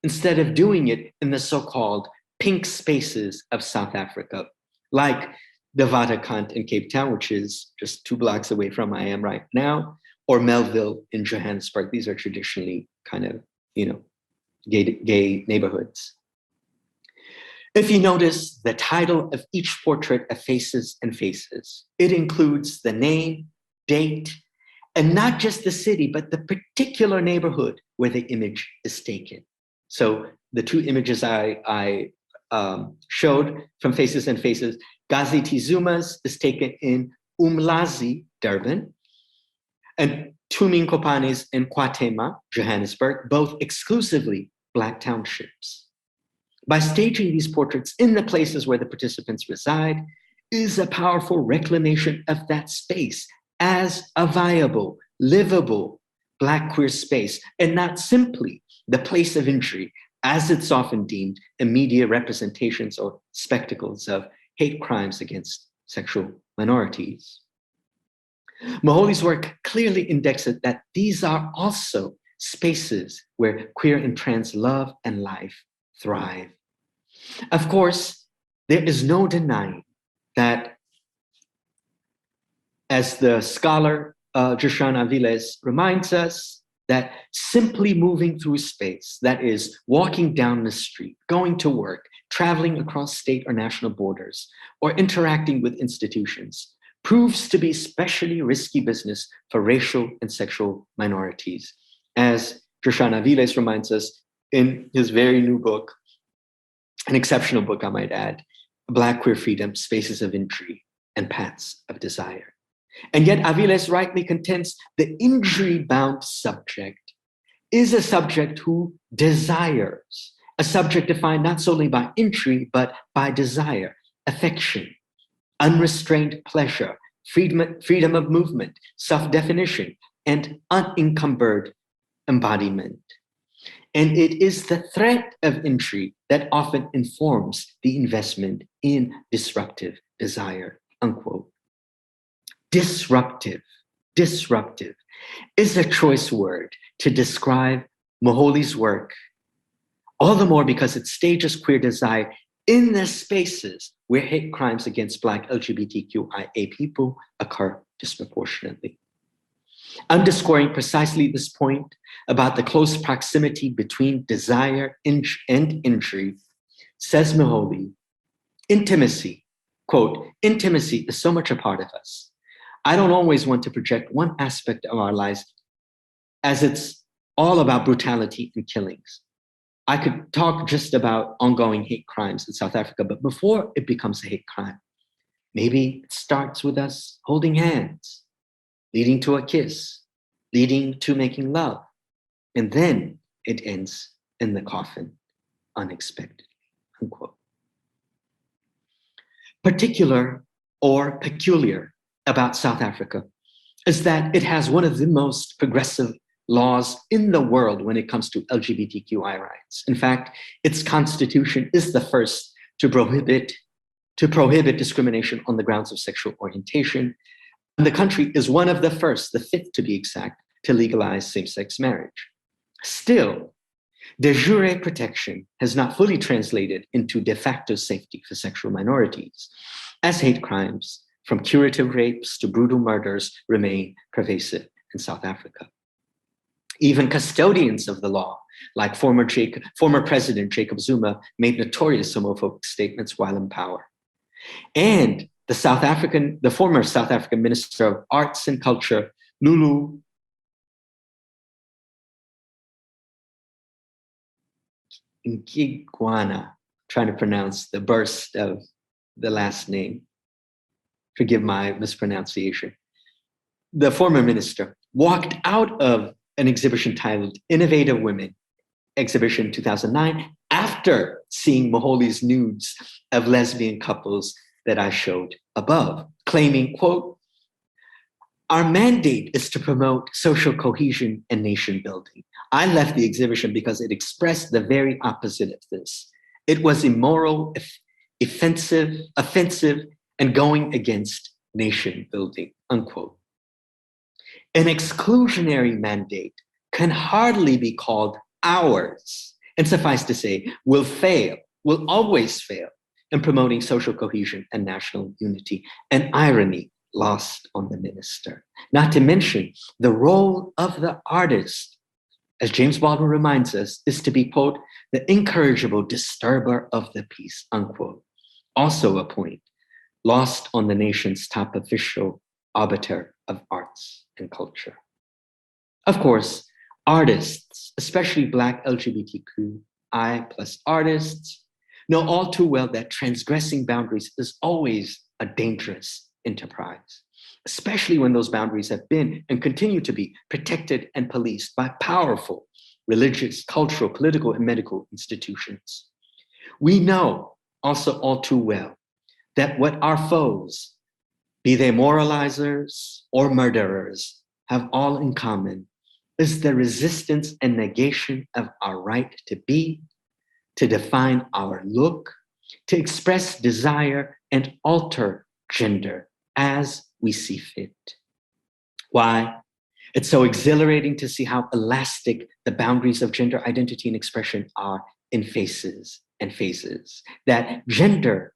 instead of doing it in the so-called pink spaces of South Africa, like the Waterkant in Cape Town, which is just 2 blocks away from where I am right now, or Melville in Johannesburg. These are traditionally kind of, gay neighborhoods. If you notice the title of each portrait of Faces and Faces, it includes the name, date, and not just the city, but the particular neighborhood where the image is taken. So the 2 images I showed from Faces and Faces, Gazi Tizuma's is taken in Umlazi, Durban, and Tumi Nkopane's in Kwatema, Johannesburg, both exclusively Black townships. By staging these portraits in the places where the participants reside is a powerful reclamation of that space as a viable, livable Black queer space, and not simply the place of injury, as it's often deemed in media representations or spectacles of hate crimes against sexual minorities. Moholy's work clearly indexes that these are also spaces where queer and trans love and life thrive. Of course, there is no denying that, as the scholar Joshua Aviles reminds us, that simply moving through space, that is, walking down the street, going to work, traveling across state or national borders, or interacting with institutions, proves to be especially risky business for racial and sexual minorities, as Joshua Aviles reminds us in his very new book, an exceptional book, I might add, Black Queer Freedom, Spaces of Injury and Paths of Desire. And yet Aviles rightly contends the injury-bound subject is a subject who desires, a subject defined not solely by injury, but by desire, affection, unrestrained pleasure, freedom of movement, self-definition, and unencumbered embodiment. And it is the threat of injury that often informs the investment in disruptive desire, unquote. Disruptive is a choice word to describe Moholy's work, all the more because it stages queer desire in the spaces where hate crimes against Black LGBTQIA people occur disproportionately. Underscoring precisely this point about the close proximity between desire and injury, says Moholy, intimacy, quote, intimacy is so much a part of us. I don't always want to project one aspect of our lives as it's all about brutality and killings. I could talk just about ongoing hate crimes in South Africa, but before it becomes a hate crime, maybe it starts with us holding hands, leading to a kiss, leading to making love, and then it ends in the coffin unexpectedly, unquote. Particular or peculiar about South Africa is that it has one of the most progressive laws in the world when it comes to LGBTQI rights. In fact, its constitution is the first to prohibit discrimination on the grounds of sexual orientation. And the country is one of the first, the 5th to be exact, to legalize same-sex marriage. Still, de jure protection has not fully translated into de facto safety for sexual minorities, as hate crimes, from curative rapes to brutal murders, remain pervasive in South Africa. Even custodians of the law, like former President Jacob Zuma, made notorious homophobic statements while in power. And the former South African Minister of Arts and Culture, Lulu Nkigwana, trying to pronounce the burst of the last name. Forgive my mispronunciation. The former minister walked out of an exhibition titled Innovative Women, exhibition 2009, after seeing Moholy's nudes of lesbian couples that I showed above, claiming, quote, "Our mandate is to promote social cohesion and nation building. I left the exhibition because it expressed the very opposite of this. It was immoral, offensive, and going against nation building," unquote. An exclusionary mandate can hardly be called ours, and suffice to say, will always fail in promoting social cohesion and national unity, an irony lost on the minister. Not to mention the role of the artist, as James Baldwin reminds us, is to be, quote, "the incorrigible disturber of the peace," unquote. Also a point lost on the nation's top official arbiter of arts and culture. Of course, artists, especially Black LGBTQI+ artists, know all too well that transgressing boundaries is always a dangerous enterprise, especially when those boundaries have been and continue to be protected and policed by powerful religious, cultural, political, and medical institutions. We know also all too well that what our foes, be they moralizers or murderers, have all in common is the resistance and negation of our right to be, to define our look, to express desire and alter gender as we see fit. Why? It's so exhilarating to see how elastic the boundaries of gender identity and expression are in faces and phases. That gender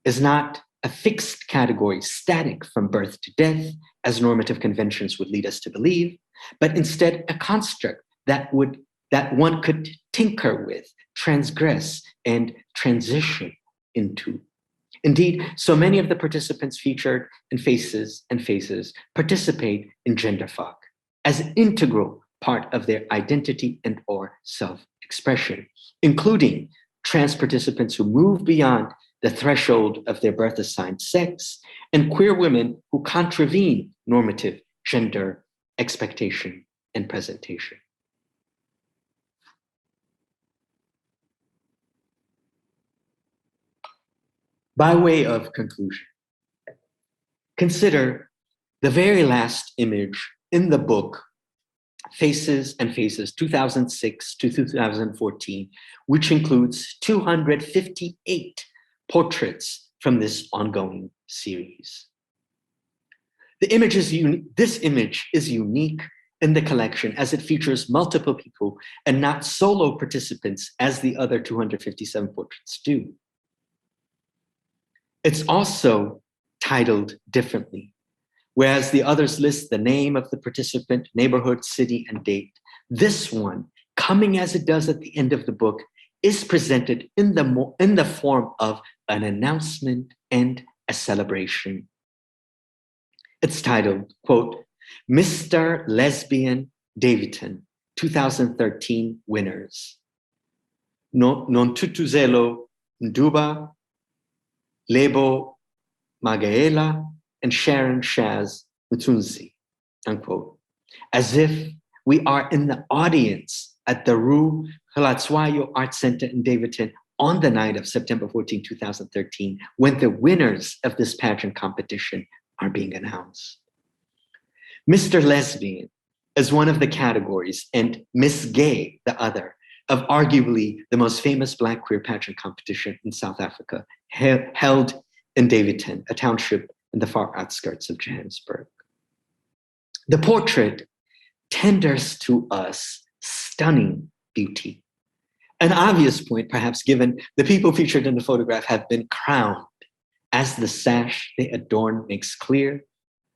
is not a fixed category, static from birth to death, as normative conventions would lead us to believe, but instead a construct that one could tinker with, transgress, and transition into. Indeed, so many of the participants featured in Faces and Faces participate in gender fuck as an integral part of their identity and or self-expression, including trans participants who move beyond the threshold of their birth-assigned sex, and queer women who contravene normative gender expectation and presentation. By way of conclusion, consider the very last image in the book, Faces and Faces 2006 to 2014, which includes 258 portraits from this ongoing series. This image is unique in the collection as it features multiple people and not solo participants as the other 257 portraits do. It's also titled differently. Whereas the others list the name of the participant, neighborhood, city, and date, this one, coming as it does at the end of the book, is presented in the form of an announcement and a celebration. It's titled, quote, Mr. Lesbian Davidson, 2013 winners. Non tutuzelo Nduba, Lebo Magaela, and Sharon Shaz Mutunzi, unquote. As if we are in the audience at the Rue Halatswayo Art Center in Davidson on the night of September 14, 2013, when the winners of this pageant competition are being announced. Mr. Lesbian is one of the categories, and Miss Gay, the other, of arguably the most famous Black queer pageant competition in South Africa, held in Davidson, a township in the far outskirts of Johannesburg. The portrait tenders to us stunning beauty. An obvious point, perhaps, given the people featured in the photograph have been crowned, as the sash they adorn makes clear,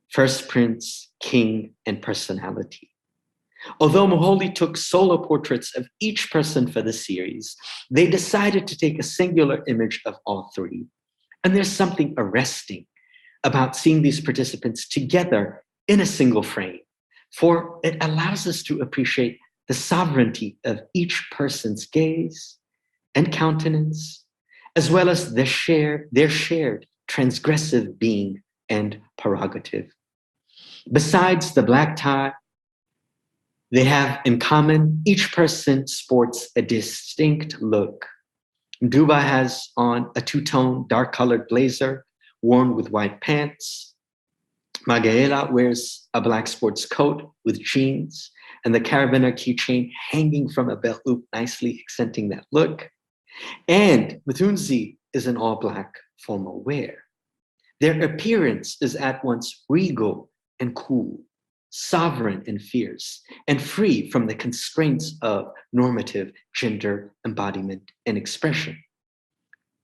first prince, king, and personality. Although Moholy took solo portraits of each person for the series, they decided to take a singular image of all three. And there's something arresting about seeing these participants together in a single frame, for it allows us to appreciate the sovereignty of each person's gaze and countenance, as well as their shared transgressive being and prerogative. Besides the black tie, They have in common, each person sports a distinct look. Duba has on a two-tone, dark-colored blazer worn with white pants. Magaela wears a black sports coat with jeans and the carabiner keychain hanging from a belt loop, nicely accenting that look. And Mutunzi is in all-black formal wear. Their appearance is at once regal and cool, sovereign and fierce, and free from the constraints of normative gender embodiment and expression.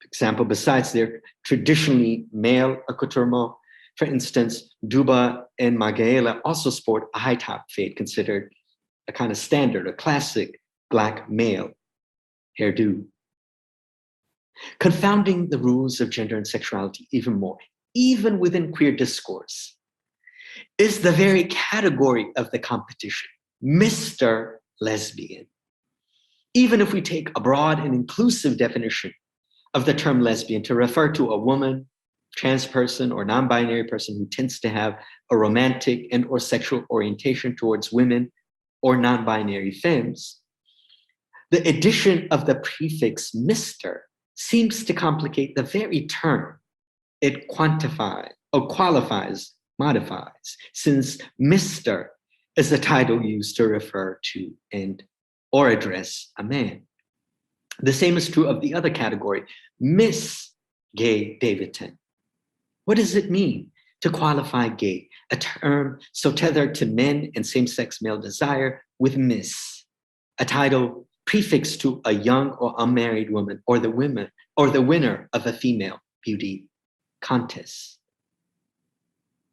For example, besides their traditionally male accoutrement, for instance, Duba and Magaela also sport a high top fade, considered a kind of standard, a classic Black male hairdo. Confounding the rules of gender and sexuality even more, even within queer discourse, is the very category of the competition, Mr. Lesbian. Even if we take a broad and inclusive definition of the term lesbian to refer to a woman, trans person, or non-binary person who tends to have a romantic and or sexual orientation towards women or non-binary femmes, the addition of the prefix Mr. seems to complicate the very term it quantifies or qualifies, modifies, since Mr. is the title used to refer to and or address a man. The same is true of the other category, Miss Gay Davidson. What does it mean to qualify gay, a term so tethered to men and same-sex male desire, with Miss, a title prefixed to a young or unmarried woman or the winner of a female beauty contest?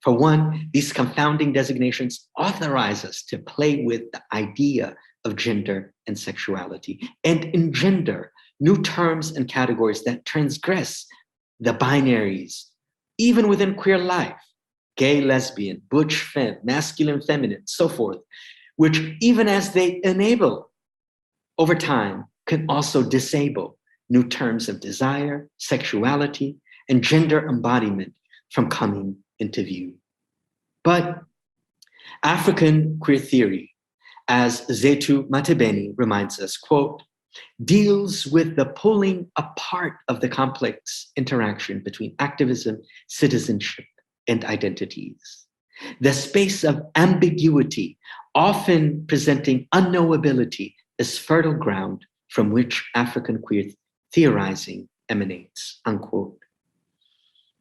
For one, these confounding designations authorize us to play with the idea of gender and sexuality and engender new terms and categories that transgress the binaries, even within queer life, gay, lesbian, butch, femme, masculine, feminine, so forth, which even as they enable over time can also disable new terms of desire, sexuality, and gender embodiment from coming into view. But African queer theory, as Zetu Matebeni reminds us, quote, deals with the pulling apart of the complex interaction between activism, citizenship, and identities. The space of ambiguity, often presenting unknowability, is fertile ground from which African queer theorizing emanates, unquote.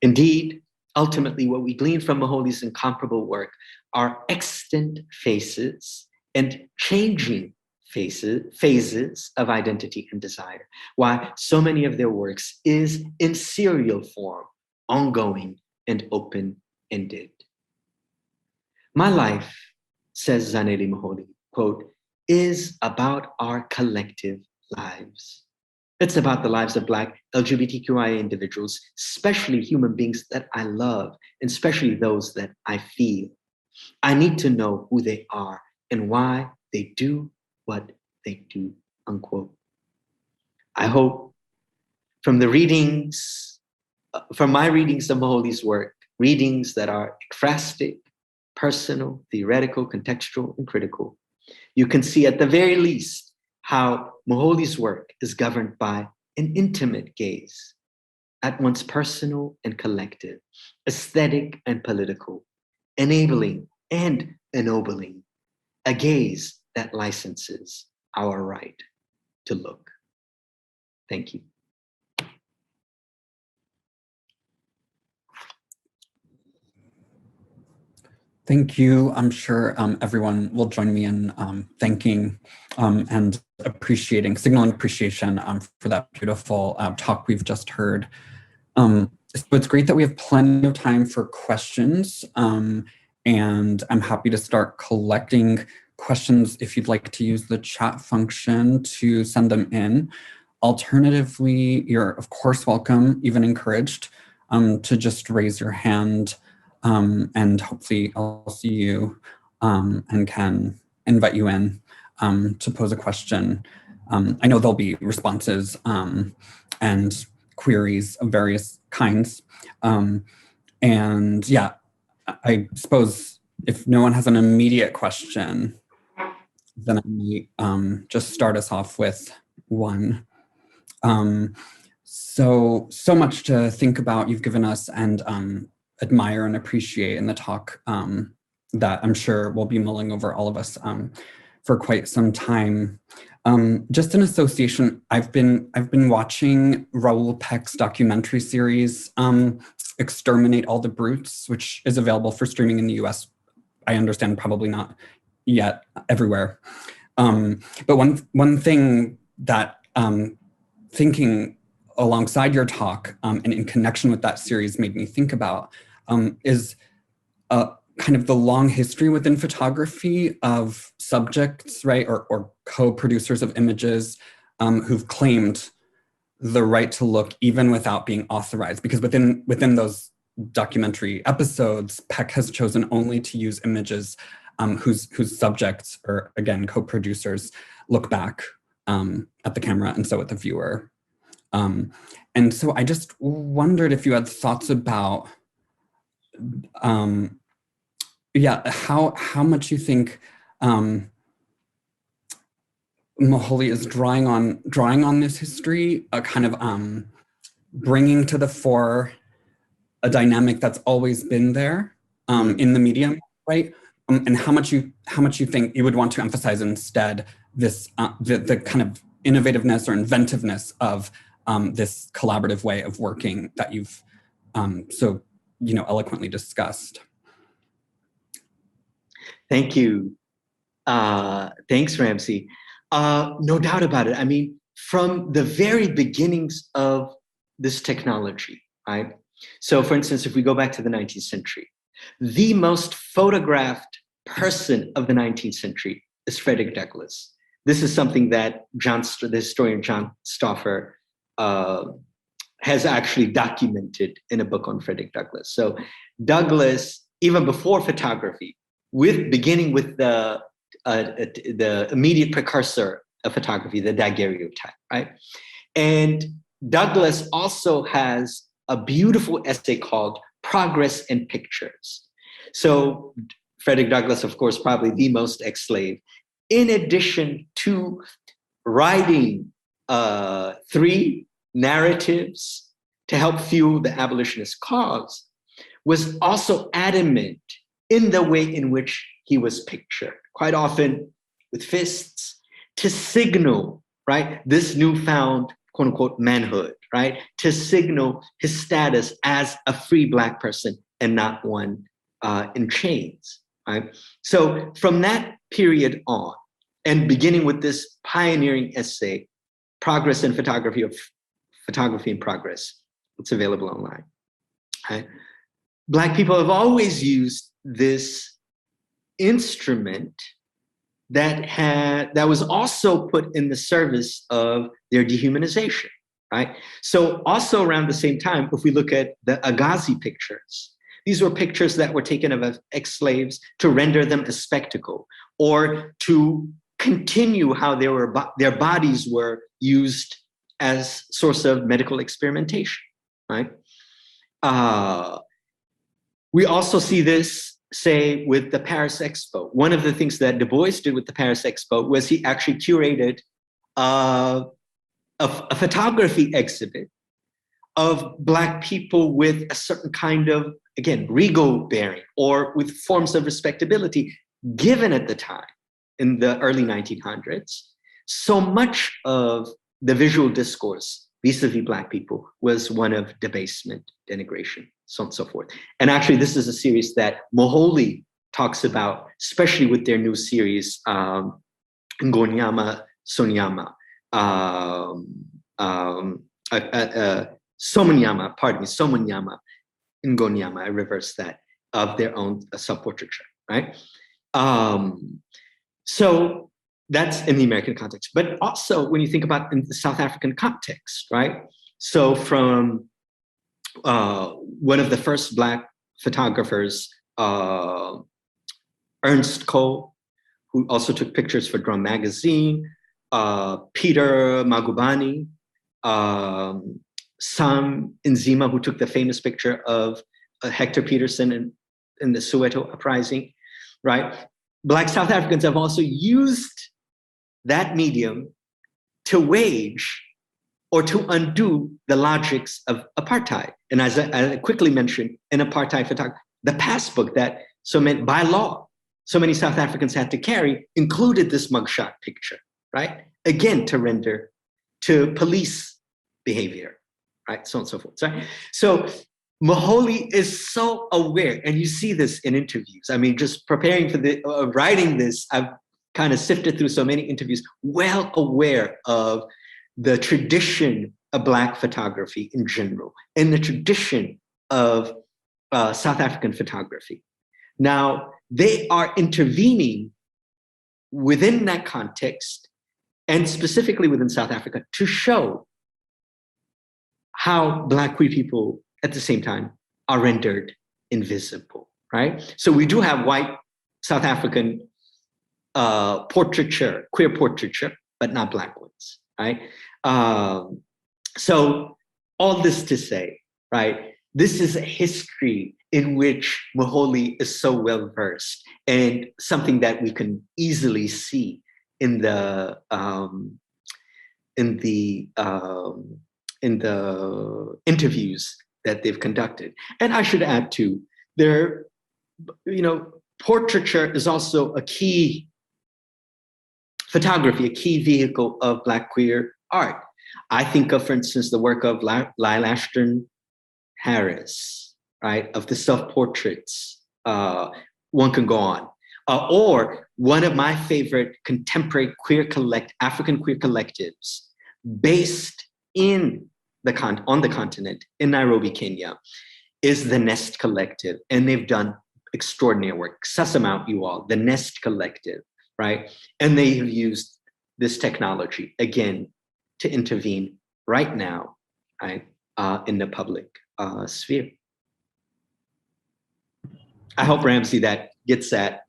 Indeed, ultimately, what we glean from Moholy's incomparable work are extant faces and changing phases of identity and desire, why so many of their works is in serial form, ongoing and open-ended. My life, says Zanele Moholy, quote, is about our collective lives. It's about the lives of Black LGBTQIA individuals, especially human beings that I love, and especially those that I feel. I need to know who they are and why they do what they do, unquote. I hope from the readings, from my readings of Moholy's work, readings that are ekphrastic, personal, theoretical, contextual, and critical, you can see at the very least how Moholy's work is governed by an intimate gaze, at once personal and collective, aesthetic and political, enabling and ennobling, a gaze that licenses our right to look. Thank you. Thank you. I'm sure everyone will join me in thanking and appreciating, signaling appreciation for that beautiful talk we've just heard. So it's great that we have plenty of time for questions, and I'm happy to start collecting questions if you'd like to use the chat function to send them in. Alternatively, you're of course welcome, even encouraged, to just raise your hand, and hopefully I'll see you and can invite you in to pose a question. I know there'll be responses and queries of various kinds. And yeah, I suppose if no one has an immediate question, then I might just start us off with one. So much to think about you've given us and admire and appreciate in the talk that I'm sure we'll be mulling over, all of us, for quite some time. Just in association, I've been watching Raoul Peck's documentary series, Exterminate All the Brutes, which is available for streaming in the US. I understand probably not yet everywhere. But one thing that thinking alongside your talk and in connection with that series made me think about is kind of the long history within photography of subjects, right, or co-producers of images who've claimed the right to look even without being authorized, because within those documentary episodes, Peck has chosen only to use images whose subjects, or again, co-producers, look back at the camera and so at the viewer. And so I just wondered if you had thoughts about how much you think Moholy is drawing on this history, kind of bringing to the fore a dynamic that's always been there in the medium, right? And how much you think you would want to emphasize instead this the kind of innovativeness or inventiveness of this collaborative way of working that you've so eloquently discussed. Thank you. Thanks, Ramsey. No doubt about it. I mean, from the very beginnings of this technology, right? So for instance, if we go back to the 19th century, the most photographed person of the 19th century is Frederick Douglass. This is something that the historian John Stauffer has actually documented in a book on Frederick Douglass. So Douglass, even before photography, beginning with the immediate precursor of photography, the daguerreotype, right? And Douglass also has a beautiful essay called Progress in Pictures. So Frederick Douglass, of course, probably the most ex-slave, in addition to writing 3 narratives to help fuel the abolitionist cause, was also adamant in the way in which he was pictured, quite often with fists, to signal, right, this newfound, quote unquote, manhood, right, to signal his status as a free Black person and not one in chains, right? So from that period on, and beginning with this pioneering essay, Progress in Photography in Progress, it's available online, right? Black people have always used this instrument that was also put in the service of their dehumanization, right? So also around the same time, if we look at the Agassiz pictures, these were pictures that were taken of ex-slaves to render them a spectacle or to continue how their bodies were used as source of medical experimentation, right? We also see this, say, with the Paris Expo. One of the things that Du Bois did with the Paris Expo was he actually curated a photography exhibit of Black people with a certain kind of, again, regal bearing or with forms of respectability given at the time in the early 1900s. So much of the visual discourse vis-a-vis Black people was one of debasement, denigration, so on and so forth. And actually, this is a series that Moholy talks about, especially with their new series, Ngonyama Sonyama, Somanyama, Ngonyama, I reverse that, of their own self-portraiture, right? So that's in the American context, but also when you think about in the South African context, right? So from one of the first Black photographers, Ernst Cole, who also took pictures for Drum Magazine, Peter Magubani, Sam Nzima, who took the famous picture of Hector Peterson in the Soweto uprising, right? Black South Africans have also used that medium to wage or to undo the logics of apartheid. And as I quickly mentioned, in apartheid photography, the passbook that by law, so many South Africans had to carry included this mugshot picture, right? Again, to police behavior, right? So on and so forth, right? So Moholy is so aware, and you see this in interviews. I mean, just preparing for writing this, I've kind of sifted through so many interviews, well aware of the tradition of Black photography in general, and the tradition of South African photography. Now, they are intervening within that context, and specifically within South Africa, to show how Black queer people at the same time are rendered invisible, right? So we do have white South African portraiture, queer portraiture, but not Black ones, right? So all this to say, right, this is a history in which Moholy is so well versed, and something that we can easily see in the interviews that they've conducted. And I should add too, portraiture is also a key photography, a key vehicle of Black queer art. I think of, for instance, the work of Lyle Ashton Harris, right, of the self-portraits. One can go on. Or one of my favorite contemporary African queer collectives based on the continent, in Nairobi, Kenya, is the Nest Collective. And they've done extraordinary work. Suss them out, you all, the Nest Collective, right? And they have used this technology, again, to intervene right now, right, in the public sphere. I hope, Ramsey, that gets that.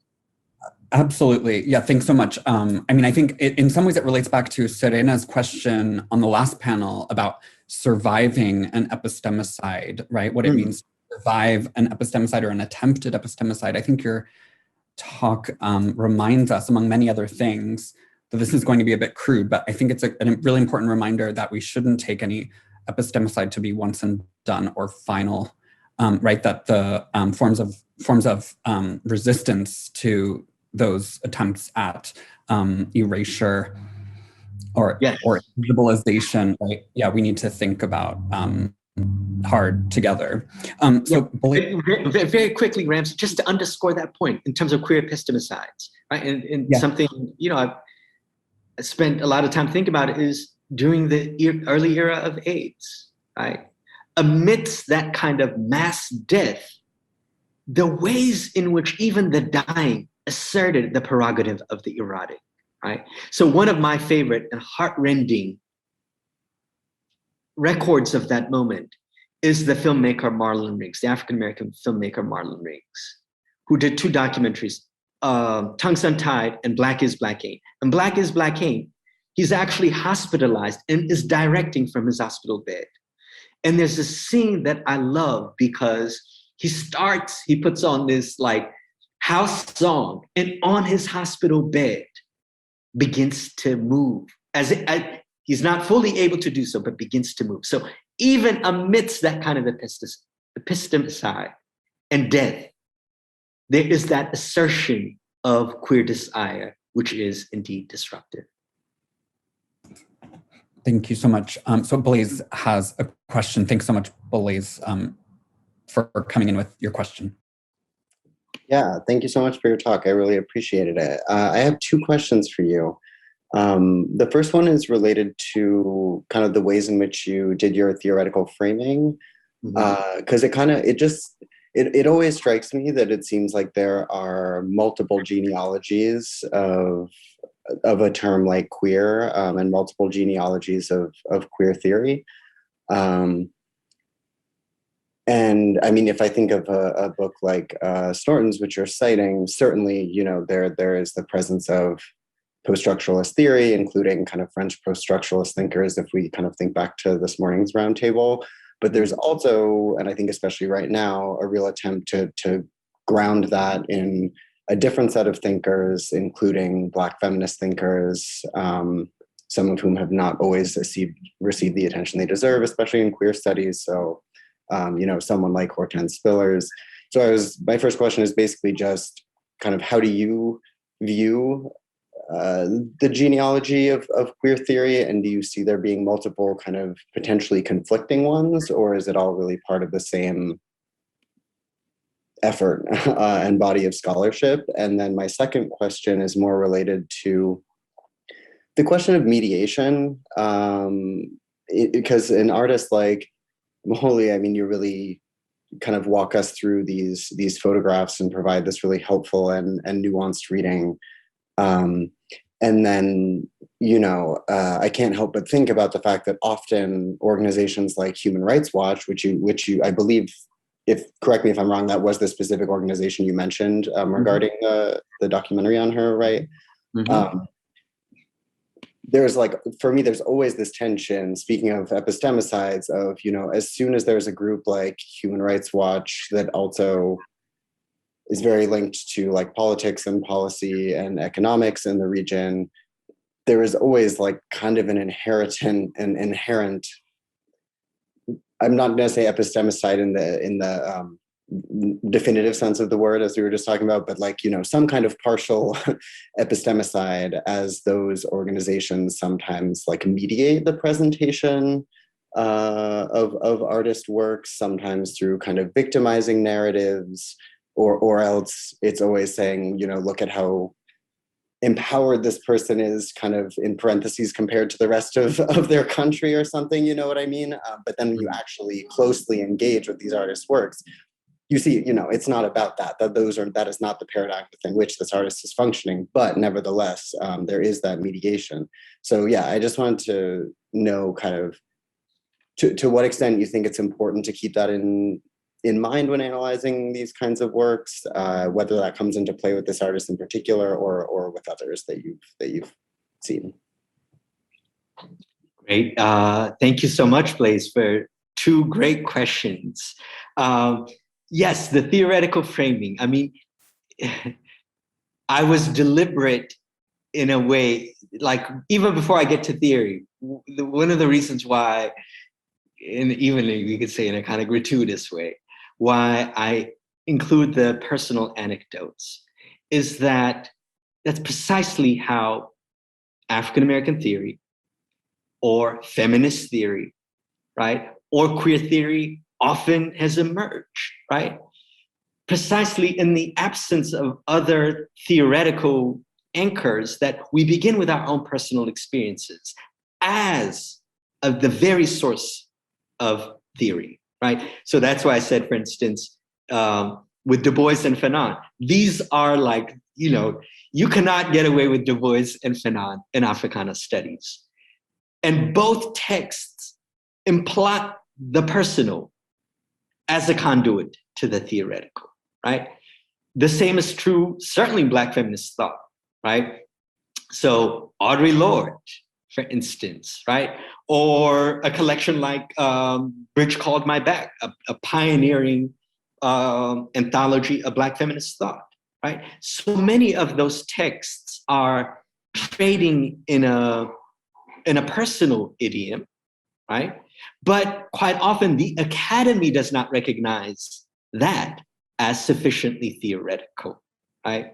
Absolutely. Yeah, thanks so much. I mean, I think in some ways it relates back to Serena's question on the last panel about surviving an epistemicide, right? What it means to survive an epistemicide or an attempted epistemicide. I think your talk reminds us, among many other things, that this is going to be a bit crude, but I think it's a really important reminder that we shouldn't take any epistemicide to be once and done or final, right? That the forms of resistance to those attempts at erasure or visibilization, right? Yeah, we need to think about hard together. Very quickly, Ramsey, just to underscore that point in terms of queer epistemicides, right? And something, I've spent a lot of time thinking about it is during the early era of AIDS, right? Amidst that kind of mass death, the ways in which even the dying asserted the prerogative of the erotic, right? So one of my favorite and heartrending records of that moment is the filmmaker Marlon Riggs, the African-American filmmaker Marlon Riggs, who did two documentaries, Tongues Untied and Black is Black Ain't. And Black is Black Ain't, he's actually hospitalized and is directing from his hospital bed. And there's a scene that I love because he puts on this like house song, and on his hospital bed begins to move he's not fully able to do so, but begins to move. So even amidst that kind of epistemicide and death, there is that assertion of queer desire, which is indeed disruptive. Thank you so much. So Blaise has a question. Thanks so much, Blaise, for coming in with your question. Yeah, thank you so much for your talk. I really appreciated it. I have two questions for you. The first one is related to kind of the ways in which you did your theoretical framing, because it always strikes me that it seems like there are multiple genealogies of a term like queer, and multiple genealogies of queer theory. And I mean, if I think of a book like Snorton's, which you're citing, certainly, there is the presence of post-structuralist theory, including kind of French post-structuralist thinkers, if we kind of think back to this morning's roundtable. But there's also, and I think especially right now, a real attempt to ground that in a different set of thinkers, including Black feminist thinkers, some of whom have not always received the attention they deserve, especially in queer studies. So, someone like Hortense Spillers. So my first question is basically just kind of, how do you view the genealogy of queer theory, and do you see there being multiple kind of potentially conflicting ones, or is it all really part of the same effort and body of scholarship? And then my second question is more related to the question of mediation, because an artist like Moholy, I mean, you really kind of walk us through these photographs and provide this really helpful and nuanced reading. And then, I can't help but think about the fact that often organizations like Human Rights Watch, which you I believe, correct me if I'm wrong, that was the specific organization you mentioned regarding the documentary on her, right? Mm-hmm. For me, there's always this tension, speaking of epistemicides, of, as soon as there's a group like Human Rights Watch that also is very linked to like politics and policy and economics in the region, there is always like kind of an inherent, I'm not going to say epistemicide in the definitive sense of the word, as we were just talking about, but like, some kind of partial epistemicide, as those organizations sometimes like mediate the presentation of artist works, sometimes through kind of victimizing narratives, or else it's always saying, look at how empowered this person is, kind of in parentheses, compared to the rest of their country or something, you know what I mean? But then when you actually closely engage with these artists' works, you see, it's not about that. That is not the paradigm within which this artist is functioning. But nevertheless, there is that mediation. So yeah, I just wanted to know kind of to what extent you think it's important to keep that in mind when analyzing these kinds of works, whether that comes into play with this artist in particular or with others that you've seen. Great. Thank you so much, Blaise, for two great questions. Yes, the theoretical framing. I mean, I was deliberate in a way, like even before I get to theory, one of the reasons why, and even we could say in a kind of gratuitous way, why I include the personal anecdotes is that that's precisely how African-American theory or feminist theory, right, or queer theory often has emerged, right? Precisely in the absence of other theoretical anchors, that we begin with our own personal experiences as of the very source of theory, right? So that's why I said, for instance, with Du Bois and Fanon, these are like, you cannot get away with Du Bois and Fanon in Africana studies. And both texts imply the personal as a conduit to the theoretical, right? The same is true, certainly in Black feminist thought, right? So Audre Lorde, for instance, right? Or a collection like Bridge Called My Back, a pioneering anthology of Black feminist thought, right? So many of those texts are trading in a personal idiom, right? But quite often the academy does not recognize that as sufficiently theoretical, right?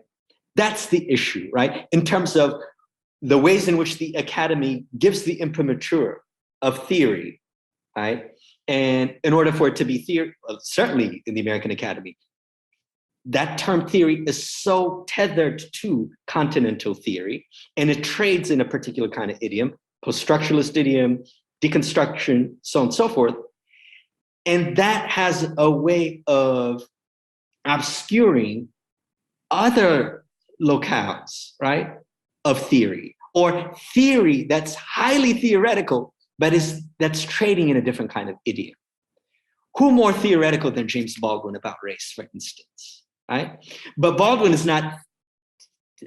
That's the issue, right? In terms of the ways in which the academy gives the imprimatur of theory, right? And in order for it to be theory, certainly in the American Academy, that term theory is so tethered to continental theory, and it trades in a particular kind of idiom, post-structuralist idiom, deconstruction, so on and so forth. And that has a way of obscuring other locales, right, of theory, or theory that's highly theoretical, but that's trading in a different kind of idiom. Who more theoretical than James Baldwin about race, for instance, right? But Baldwin is not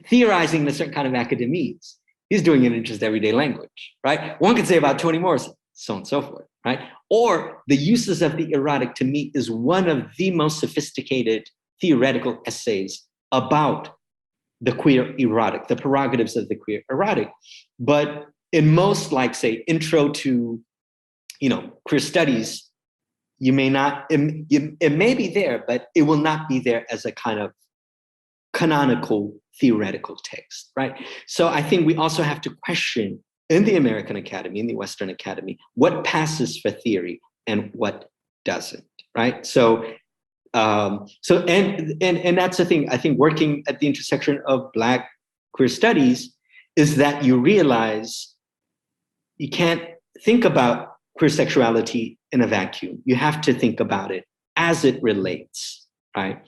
theorizing in a certain kind of academies. He's doing it in just everyday language, right? One could say about Toni Morrison, so on and so forth, right? Or the uses of the erotic, to me, is one of the most sophisticated theoretical essays about the queer erotic, the prerogatives of the queer erotic. But in most, like, say, intro to, queer studies, you may not, it may be there, but it will not be there as a kind of canonical theoretical text, right? So I think we also have to question in the American Academy, in the Western Academy, what passes for theory and what doesn't, right? So and that's the thing. I think working at the intersection of Black queer studies is that you realize you can't think about queer sexuality in a vacuum. You have to think about it as it relates, right?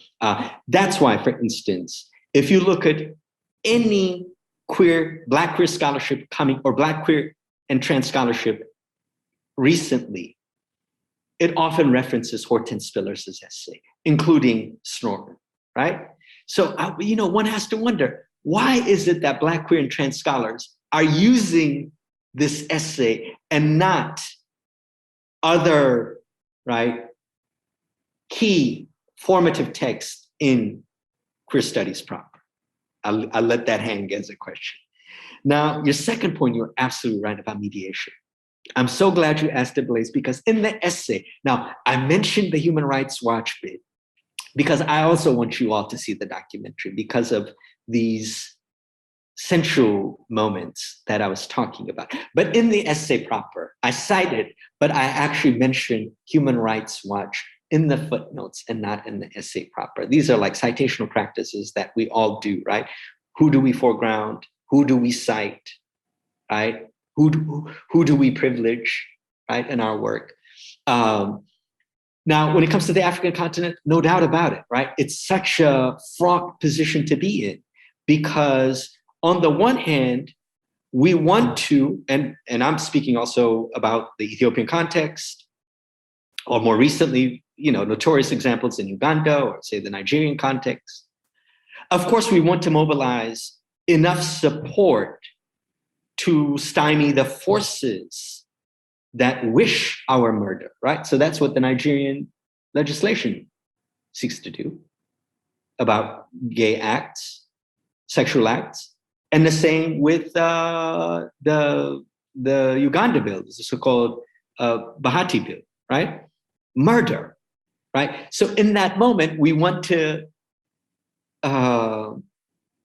That's why, for instance, if you look at any Black queer scholarship coming, or Black queer and trans scholarship recently, it often references Hortense Spillers' essay, including Snorton, right? So, one has to wonder, why is it that Black queer and trans scholars are using this essay and not other, right, key formative texts in queer studies proper? I'll let that hang as a question. Now, your second point, you're absolutely right about mediation. I'm so glad you asked it, Blaise, because in the essay, now I mentioned the Human Rights Watch bit because I also want you all to see the documentary because of these central moments that I was talking about. But in the essay proper, I cited, but I actually mentioned Human Rights Watch in the footnotes and not in the essay proper. These are like citational practices that we all do, right? Who do we foreground? Who do we cite, right? Who do we privilege, right, in our work? Now, when it comes to the African continent, no doubt about it, right? It's such a fraught position to be in because on the one hand, we want to, and I'm speaking also about the Ethiopian context, or more recently, notorious examples in Uganda, or say the Nigerian context. Of course, we want to mobilize enough support to stymie the forces that wish our murder, right? So that's what the Nigerian legislation seeks to do about gay acts, sexual acts, and the same with the Uganda bill, the so-called Bahati bill, right? Murder, right? So in that moment, we want to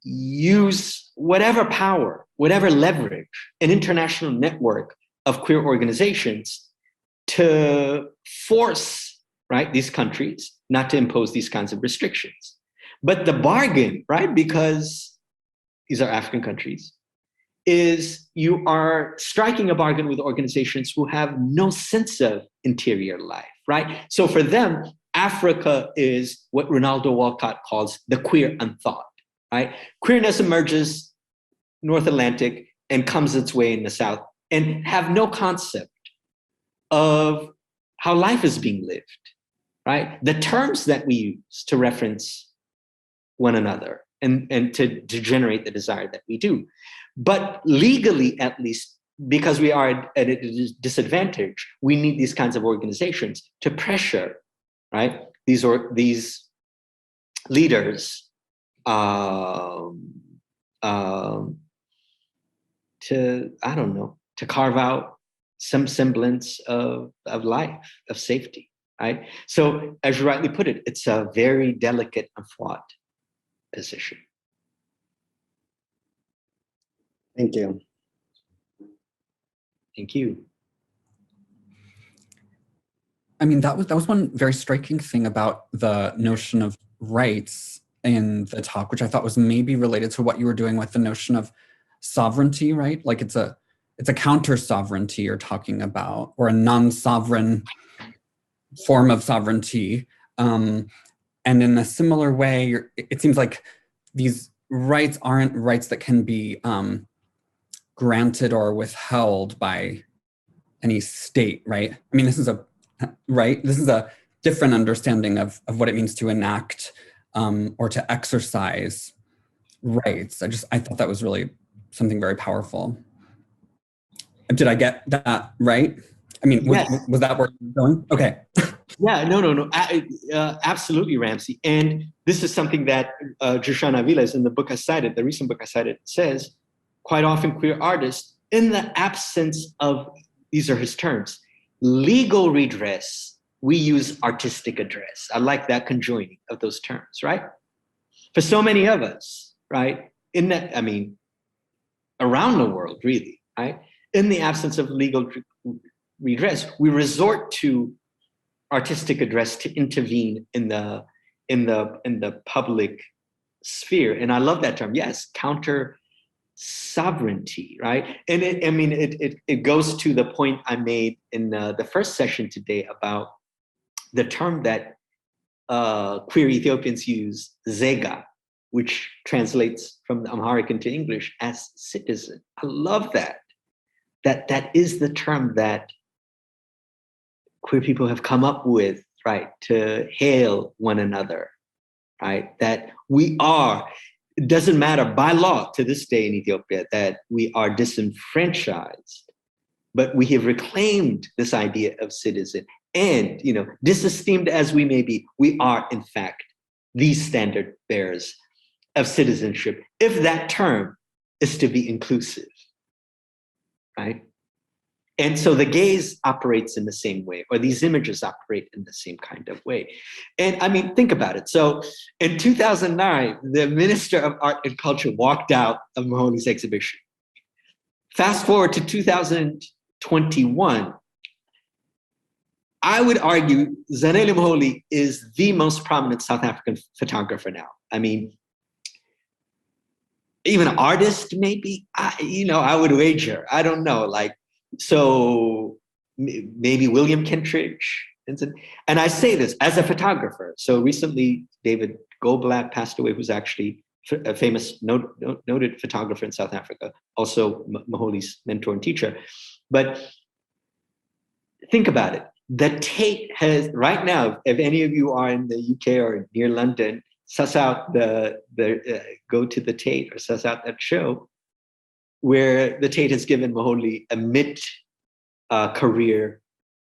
use whatever power, whatever leverage, an international network of queer organizations to force, right, these countries not to impose these kinds of restrictions. But the bargain, right, because these are African countries, is you are striking a bargain with organizations who have no sense of interior life, right? So for them, Africa is what Ronaldo Walcott calls the queer unthought, right? Queerness emerges North Atlantic and comes its way in the South and have no concept of how life is being lived, right? The terms that we use to reference one another and to generate the desire that we do. But legally, at least, because we are at a disadvantage, we need these kinds of organizations to pressure, right? These leaders to, I don't know, to carve out some semblance of life, of safety, right? So as you rightly put it, it's a very delicate and fraught position. Thank you. Thank you. I mean, that was one very striking thing about the notion of rights in the talk, which I thought was maybe related to what you were doing with the notion of sovereignty, right? Like it's a counter sovereignty you're talking about, or a non-sovereign form of sovereignty. And in a similar way, it seems like these rights aren't rights that can be granted or withheld by any state, right? I mean, this is a different understanding of what it means to enact or to exercise rights. I thought that was really something very powerful. Did I get that right? I mean, yes. was that where you were going? Okay. Yeah, no. Absolutely, Ramsey. And this is something that Jushan Aviles, in the book I cited, the recent book I cited, says, quite often queer artists, in the absence of, these are his terms, legal redress, we use artistic address. I like that conjoining of those terms, right? For so many of us, right? Around the world, really, right? In the absence of legal redress, we resort to artistic address to intervene in the public sphere. And I love that term. Yes, counter sovereignty, right? And it goes to the point I made in the first session today about the term that queer Ethiopians use, Zega, which translates from the Amharic into English as citizen. I love that. That is the term that queer people have come up with, right, to hail one another, right? That we are, it doesn't matter by law to this day in Ethiopia that we are disenfranchised, but we have reclaimed this idea of citizen. And, disesteemed as we may be, we are in fact these standard bearers of citizenship, if that term is to be inclusive, right? And so the gaze operates in the same way, or these images operate in the same kind of way. And think about it. So in 2009, the Minister of Art and Culture walked out of Mahony's exhibition. Fast forward to 2021, I would argue Zanele Maholi is the most prominent South African photographer now. Even an artist, maybe, I would wager, I don't know, so maybe William Kentridge. And I say this as a photographer. So recently, David Goldblatt passed away, who's actually a famous noted photographer in South Africa, also Maholi's mentor and teacher. But think about it. The Tate has, right now, if any of you are in the UK or near London, suss out go to the Tate or suss out that show where the Tate has given Maholi a mid-career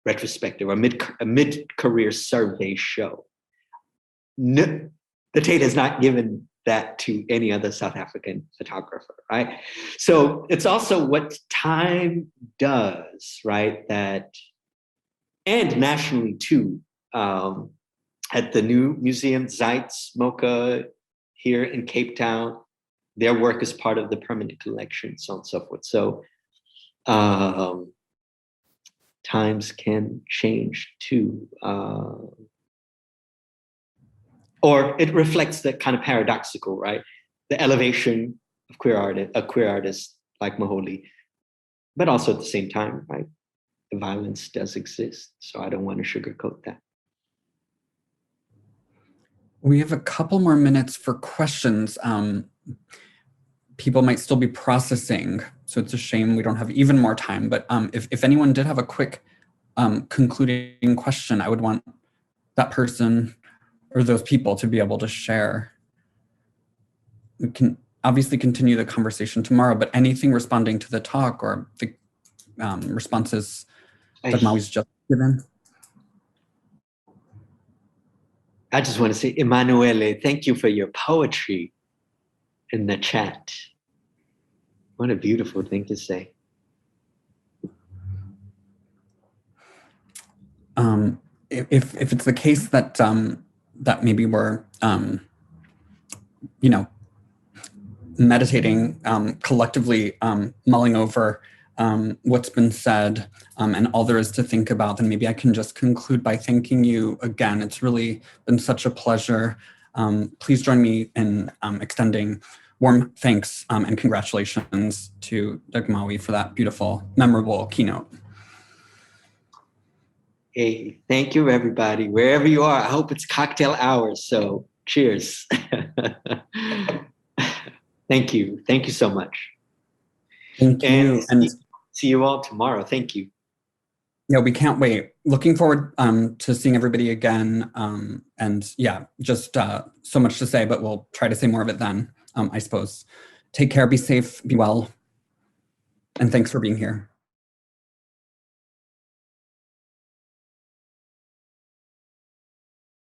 retrospective or a mid-career survey show. No, the Tate has not given that to any other South African photographer, right? So it's also what time does, right? And nationally too, at the new museum, Zeitz Mocha here in Cape Town, their work is part of the permanent collection, so on and so forth. So times can change too. Or it reflects that kind of paradoxical, right? The elevation of a queer artist like Maholi, but also at the same time, right? The violence does exist, so I don't want to sugarcoat that. We have a couple more minutes for questions. People might still be processing, so it's a shame we don't have even more time. But if anyone did have a quick concluding question, I would want that person or those people to be able to share. We can obviously continue the conversation tomorrow, but anything responding to the talk or the responses that Maui's just given? I just want to say, Emanuele, thank you for your poetry in the chat. What a beautiful thing to say. If it's the case that that maybe we're meditating collectively, mulling over what's been said and all there is to think about, then maybe I can just conclude by thanking you again. It's really been such a pleasure. Please join me in extending warm thanks and congratulations to Dagmawi for that beautiful, memorable keynote. Hey, thank you, everybody. Wherever you are, I hope it's cocktail hours, so cheers. Thank you. Thank you so much. Thank you. And see you all tomorrow. Thank you. Yeah, we can't wait. Looking forward to seeing everybody again. And yeah, just so much to say, but we'll try to say more of it then, I suppose. Take care, be safe, be well. And thanks for being here.